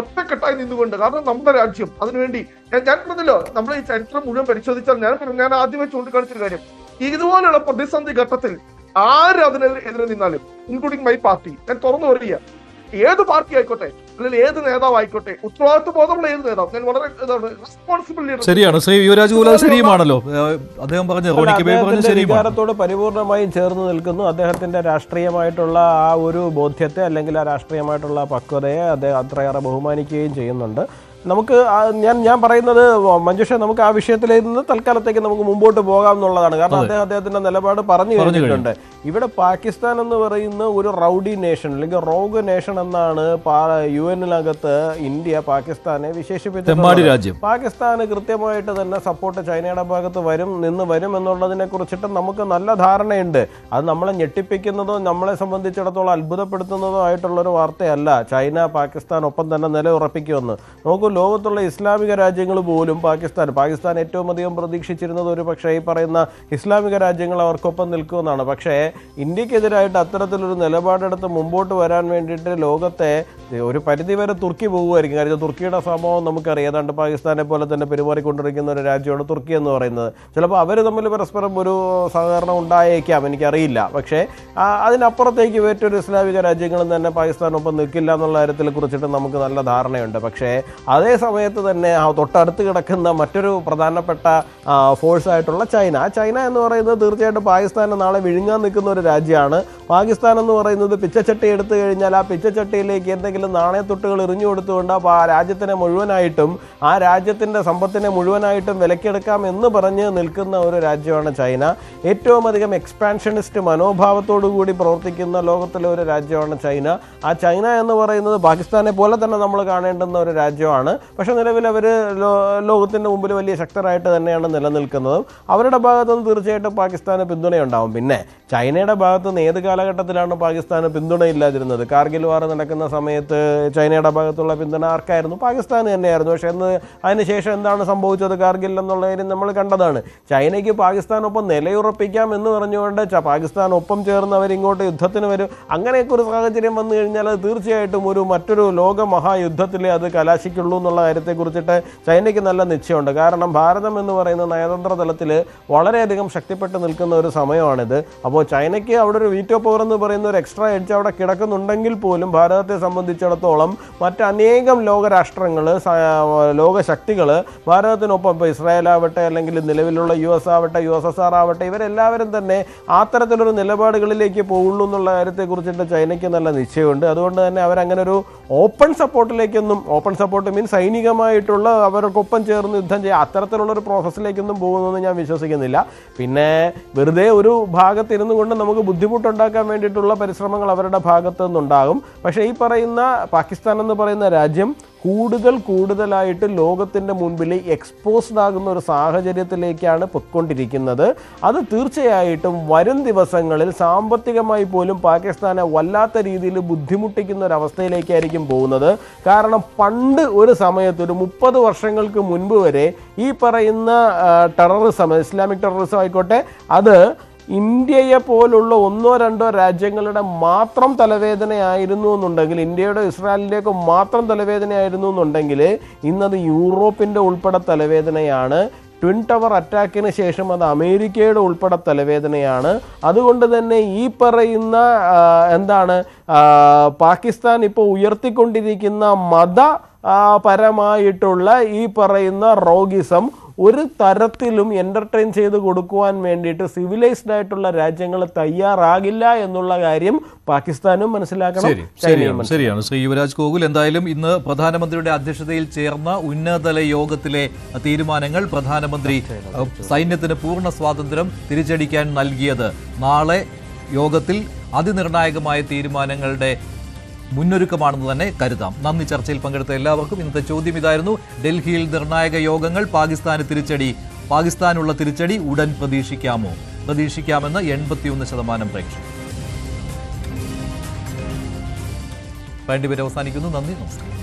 ഒറ്റക്കെട്ടായി നിന്നുകൊണ്ട്, കാരണം നമ്മുടെ രാജ്യം അതിനുവേണ്ടി ഞാൻ പറഞ്ഞല്ലോ, നമ്മൾ ഈ ചരിത്രം മുഴുവൻ പരിശോധിച്ചാൽ ഞാൻ ആദ്യമേ ചൂണ്ടിക്കാണിച്ചൊരു കാര്യം, ഇതുപോലെയുള്ള പ്രതിസന്ധി ഘട്ടത്തിൽ ആര് അതിനെതിരെ നിന്നാലും, ഇൻക്ലൂഡിംഗ് മൈ പാർട്ടി, ഞാൻ തുറന്നു പറയുക, ഏത് പാർട്ടി ആയിക്കോട്ടെ അല്ലെങ്കിൽ ഏത് നേതാവ് ആയിക്കോട്ടെ, ഉത്തരവാദിത്വ ബോധമുള്ള ഏത് നേതാവ്, ഞാൻ വളരെ റെസ്പോൺസിബിലിറ്റി. ശരിയാണ് ശ്രീ യുവരാജ് ഗുലാം ശരിയുമാണല്ലോ അദ്ദേഹം പറഞ്ഞ വികാരത്തോട് പരിപൂർണമായും ചേർന്ന് നിൽക്കുന്നു. അദ്ദേഹത്തിന്റെ രാഷ്ട്രീയമായിട്ടുള്ള ആ ഒരു ബോധ്യത്തെ അല്ലെങ്കിൽ ആ രാഷ്ട്രീയമായിട്ടുള്ള പക്വതയെ അദ്ദേഹം അത്രയേറെ ബഹുമാനിക്കുകയും ചെയ്യുന്നുണ്ട്. നമുക്ക് ഞാൻ പറയുന്നത് മഞ്ജുഷ, നമുക്ക് ആ വിഷയത്തിൽ നിന്ന് തൽക്കാലത്തേക്ക് നമുക്ക് മുമ്പോട്ട് പോകാം എന്നുള്ളതാണ്. കാരണം അദ്ദേഹത്തിന്റെ നിലപാട് പറഞ്ഞു കഴിഞ്ഞിട്ടുണ്ട്. ഇവിടെ പാകിസ്ഥാൻ എന്ന് പറയുന്ന ഒരു റൗഡി നേഷൻ അല്ലെങ്കിൽ റോഗ് നേഷൻ എന്നാണ് UN-നകത്ത് ഇന്ത്യ പാകിസ്ഥാനെ വിശേഷിപ്പിച്ചത്. പാകിസ്ഥാന് കൃത്യമായിട്ട് തന്നെ സപ്പോർട്ട് ചൈനയുടെ ഭാഗത്ത് വരും എന്നുള്ളതിനെ കുറിച്ചിട്ട് നമുക്ക് നല്ല ധാരണയുണ്ട്. അത് നമ്മളെ ഞെട്ടിപ്പിക്കുന്നതോ നമ്മളെ സംബന്ധിച്ചിടത്തോളം അത്ഭുതപ്പെടുത്തുന്നതോ ആയിട്ടുള്ളൊരു വാർത്തയല്ല. ചൈന പാകിസ്ഥാൻ ഒപ്പം തന്നെ നിലയുറപ്പിക്കുമെന്ന്. നോക്കൂ, ലോകത്തുള്ള ഇസ്ലാമിക രാജ്യങ്ങൾ പോലും പാകിസ്ഥാൻ ഏറ്റവും അധികം പ്രതീക്ഷിച്ചിരുന്നത് ഒരു പക്ഷേ ഈ പറയുന്ന ഇസ്ലാമിക രാജ്യങ്ങൾ അവർക്കൊപ്പം നിൽക്കുമെന്നാണ്. പക്ഷേ ഇന്ത്യക്കെതിരായിട്ട് അത്തരത്തിലൊരു നിലപാടെടുത്ത് മുമ്പോട്ട് വരാൻ വേണ്ടിയിട്ട് ലോകത്തെ ഒരു പരിധിവരെ തുർക്കി പോകുമായിരിക്കും. കാര്യം തുർക്കിയുടെ സ്വഭാവം നമുക്കറിയാം. ഏതാണ്ട് പാകിസ്ഥാനെ പോലെ തന്നെ പെരുമാറിക്കൊണ്ടിരിക്കുന്ന ഒരു രാജ്യമാണ് തുർക്കി എന്ന് പറയുന്നത്. ചിലപ്പോൾ അവർ തമ്മിൽ പരസ്പരം ഒരു സഹകരണം ഉണ്ടായേക്കാം, എനിക്കറിയില്ല. പക്ഷേ അതിനപ്പുറത്തേക്ക് മറ്റൊരു ഇസ്ലാമിക രാജ്യങ്ങളും തന്നെ പാകിസ്ഥാനൊപ്പം നിൽക്കില്ല എന്നുള്ള കാര്യത്തെ കുറിച്ചിട്ട് നമുക്ക് നല്ല ധാരണയുണ്ട്. പക്ഷേ അതേ സമയത്ത് തന്നെ തൊട്ടടുത്ത് കിടക്കുന്ന മറ്റൊരു പ്രധാനപ്പെട്ട ഫോഴ്സായിട്ടുള്ള ചൈന എന്ന് പറയുന്നത് തീർച്ചയായിട്ടും പാകിസ്ഥാനെ നാളെ വിഴുങ്ങാൻ നിൽക്കുന്ന ഒരു രാജ്യമാണ്. പാകിസ്ഥാൻ എന്ന് പറയുന്നത് പിച്ചച്ചട്ടി എടുത്തു കഴിഞ്ഞാൽ ആ പിച്ചച്ചട്ടിയിലേക്ക് എന്തെങ്കിലും നാണയത്തൊട്ടുകൾ എറിഞ്ഞു കൊടുത്തുകൊണ്ട് ആ രാജ്യത്തിനെ മുഴുവനായിട്ടും ആ രാജ്യത്തിൻ്റെ സമ്പത്തിനെ മുഴുവനായിട്ടും വിലക്കെടുക്കാം എന്ന് പറഞ്ഞ് നിൽക്കുന്ന ഒരു രാജ്യമാണ് ചൈന. ഏറ്റവും അധികം എക്സ്പാൻഷനിസ്റ്റ് മനോഭാവത്തോടു കൂടി പ്രവർത്തിക്കുന്ന ലോകത്തിലെ ഒരു രാജ്യമാണ് ചൈന. ആ ചൈന എന്ന് പറയുന്നത് പാകിസ്ഥാനെ പോലെ തന്നെ നമ്മൾ കാണേണ്ടുന്ന ഒരു രാജ്യമാണ്. പക്ഷെ നിലവിൽ അവർ ലോകത്തിൻ്റെ മുമ്പിൽ വലിയ ശക്തരായിട്ട് തന്നെയാണ് നിലനിൽക്കുന്നതും. അവരുടെ ഭാഗത്തുനിന്ന് തീർച്ചയായിട്ടും പാകിസ്ഥാന് പിന്തുണയുണ്ടാവും. പിന്നെ ചൈനയുടെ ഭാഗത്തുനിന്ന് ഏത് കാലഘട്ടത്തിലാണ് പാകിസ്ഥാന് പിന്തുണയില്ലാതിരുന്നത്? കാർഗിൽ വാർ നടക്കുന്ന സമയത്ത് ചൈനയുടെ ഭാഗത്തുള്ള പിന്തുണ ആർക്കായിരുന്നു? പാകിസ്ഥാന് തന്നെയായിരുന്നു. പക്ഷേ അതിനുശേഷം എന്താണ് സംഭവിച്ചത് കാർഗിൽ എന്നുള്ള കാര്യം നമ്മൾ കണ്ടതാണ്. ചൈനയ്ക്ക് പാകിസ്ഥാനൊപ്പം നിലയുറപ്പിക്കാം എന്ന് പറഞ്ഞുകൊണ്ട് പാകിസ്ഥാൻ ഒപ്പം ചേർന്ന് അവരിങ്ങോട്ട് യുദ്ധത്തിന് വരും. അങ്ങനെയൊക്കെ ഒരു സാഹചര്യം വന്നു കഴിഞ്ഞാൽ അത് തീർച്ചയായിട്ടും മറ്റൊരു ലോക മഹായുദ്ധത്തിൽ അത് കലാശിക്കുള്ളൂ എന്നുള്ള കാര്യത്തെക്കുറിച്ചിട്ട് ചൈനയ്ക്ക് നല്ല നിശ്ചയമുണ്ട്. കാരണം ഭാരതം എന്ന് പറയുന്ന നയതന്ത്ര തലത്തിൽ വളരെയധികം ശക്തിപ്പെട്ട് നിൽക്കുന്ന ഒരു സമയമാണിത്. അപ്പോൾ ചൈനയ്ക്ക് അവിടെ ഒരു വീറ്റോ പവർ എന്ന് പറയുന്ന ഒരു എക്സ്ട്രാ എഡ്ജ് അവിടെ കിടക്കുന്നുണ്ടെങ്കിൽ പോലും ഭാരതത്തെ സംബന്ധിച്ചിടത്തോളം മറ്റനേകം ലോകരാഷ്ട്രങ്ങൾ, ലോകശക്തികൾ ഭാരതത്തിനൊപ്പം, ഇപ്പോൾ ഇസ്രായേൽ ആവട്ടെ അല്ലെങ്കിൽ നിലവിലുള്ള US ആവട്ടെ, USSR ആവട്ടെ, ഇവരെല്ലാവരും തന്നെ അത്തരത്തിലൊരു നിലപാടുകളിലേക്ക് പോകുള്ളൂ എന്നുള്ള കാര്യത്തെക്കുറിച്ചിട്ട് ചൈനയ്ക്ക് നല്ല നിശ്ചയമുണ്ട്. അതുകൊണ്ട് തന്നെ അവരങ്ങനെ ഓപ്പൺ സപ്പോർട്ട് മീൻസ് സൈനികമായിട്ടുള്ള അവർക്കൊപ്പം ചേർന്ന് യുദ്ധം ചെയ്യുക അത്തരത്തിലുള്ളൊരു പ്രോസസ്സിലേക്കൊന്നും പോകുന്നതെന്ന് ഞാൻ വിശ്വസിക്കുന്നില്ല. പിന്നെ വെറുതെ ഒരു ഭാഗത്തിരുന്നു കൊണ്ട് നമുക്ക് ബുദ്ധിമുട്ടുണ്ടാക്കാൻ വേണ്ടിയിട്ടുള്ള പരിശ്രമങ്ങൾ അവരുടെ ഭാഗത്തു നിന്നുണ്ടാകും. പക്ഷേ ഈ പറയുന്ന പാകിസ്ഥാൻ എന്ന് പറയുന്ന രാജ്യം കൂടുതലായിട്ട് ലോകത്തിൻ്റെ മുൻപിൽ എക്സ്പോസ്ഡ് ആകുന്ന ഒരു സാഹചര്യത്തിലേക്കാണ് പൊയ്ക്കൊണ്ടിരിക്കുന്നത്. അത് തീർച്ചയായിട്ടും വരും ദിവസങ്ങളിൽ സാമ്പത്തികമായി പോലും പാകിസ്ഥാനെ വല്ലാത്ത രീതിയിൽ ബുദ്ധിമുട്ടിക്കുന്ന ഒരു അവസ്ഥയിലേക്കായിരിക്കും പോകുന്നത്. കാരണം പണ്ട് ഒരു സമയത്ത് ഒരു 30 വർഷങ്ങൾക്ക് മുൻപ് വരെ ഈ പറയുന്ന ഇസ്ലാമിക് ടെററിസം ആയിക്കോട്ടെ, അത് ഇന്ത്യയെ പോലുള്ള 1-2 രാജ്യങ്ങളുടെ മാത്രം തലവേദനയായിരുന്നു എന്നുണ്ടെങ്കിൽ, ഇന്ത്യയുടെ ഇസ്രായേലിൻ്റെയൊക്കെ മാത്രം തലവേദനയായിരുന്നു എന്നുണ്ടെങ്കിൽ, ഇന്നത് യൂറോപ്പിൻ്റെ ഉൾപ്പെടെ തലവേദനയാണ്. ട്വിൻ ടവർ അറ്റാക്കിന് ശേഷം അത് അമേരിക്കയുടെ ഉൾപ്പെടെ തലവേദനയാണ്. അതുകൊണ്ട് തന്നെ ഈ പറയുന്ന പാകിസ്ഥാൻ ഇപ്പോൾ ഉയർത്തിക്കൊണ്ടിരിക്കുന്ന പരമായിട്ടുള്ള ഈ പറയുന്ന റോഗിസം ഒരു തരത്തിലും എൻ്റർടൈൻ ചെയ്ത് കൊടുക്കുവാൻ വേണ്ടിയിട്ട് സിവിലൈസ്ഡ് ആയിട്ടുള്ള രാജ്യങ്ങൾ തയ്യാറാകില്ല എന്നുള്ള കാര്യം പാകിസ്ഥാനും മനസ്സിലാക്കണം. ശരിയാണ് ശ്രീ യുവരാജ് കോകുൽ. എന്തായാലും ഇന്ന് പ്രധാനമന്ത്രിയുടെ അധ്യക്ഷതയിൽ ചേർന്ന ഉന്നതതല യോഗത്തിലെ തീരുമാനങ്ങൾ, പ്രധാനമന്ത്രി സൈന്യത്തിന് പൂർണ്ണ സ്വാതന്ത്ര്യം തിരിച്ചടിക്കാൻ നൽകിയത്, നാളെ യോഗത്തിൽ അതിനിർണായകമായ തീരുമാനങ്ങളുടെ മുന്നൊരുക്കമാണെന്ന് തന്നെ കരുതാം. നന്ദി. ചർച്ചയിൽ പങ്കെടുത്ത എല്ലാവർക്കും. ഇന്നത്തെ ചോദ്യം ഇതായിരുന്നു: ഡൽഹിയിൽ നിർണായക യോഗങ്ങൾ, പാകിസ്ഥാനുള്ള തിരിച്ചടി ഉടൻ പ്രതീക്ഷിക്കാമെന്ന് 81% പ്രേക്ഷകർ. വേണ്ടിവരെ അവസാനിക്കുന്നു. നന്ദി, നമസ്കാരം.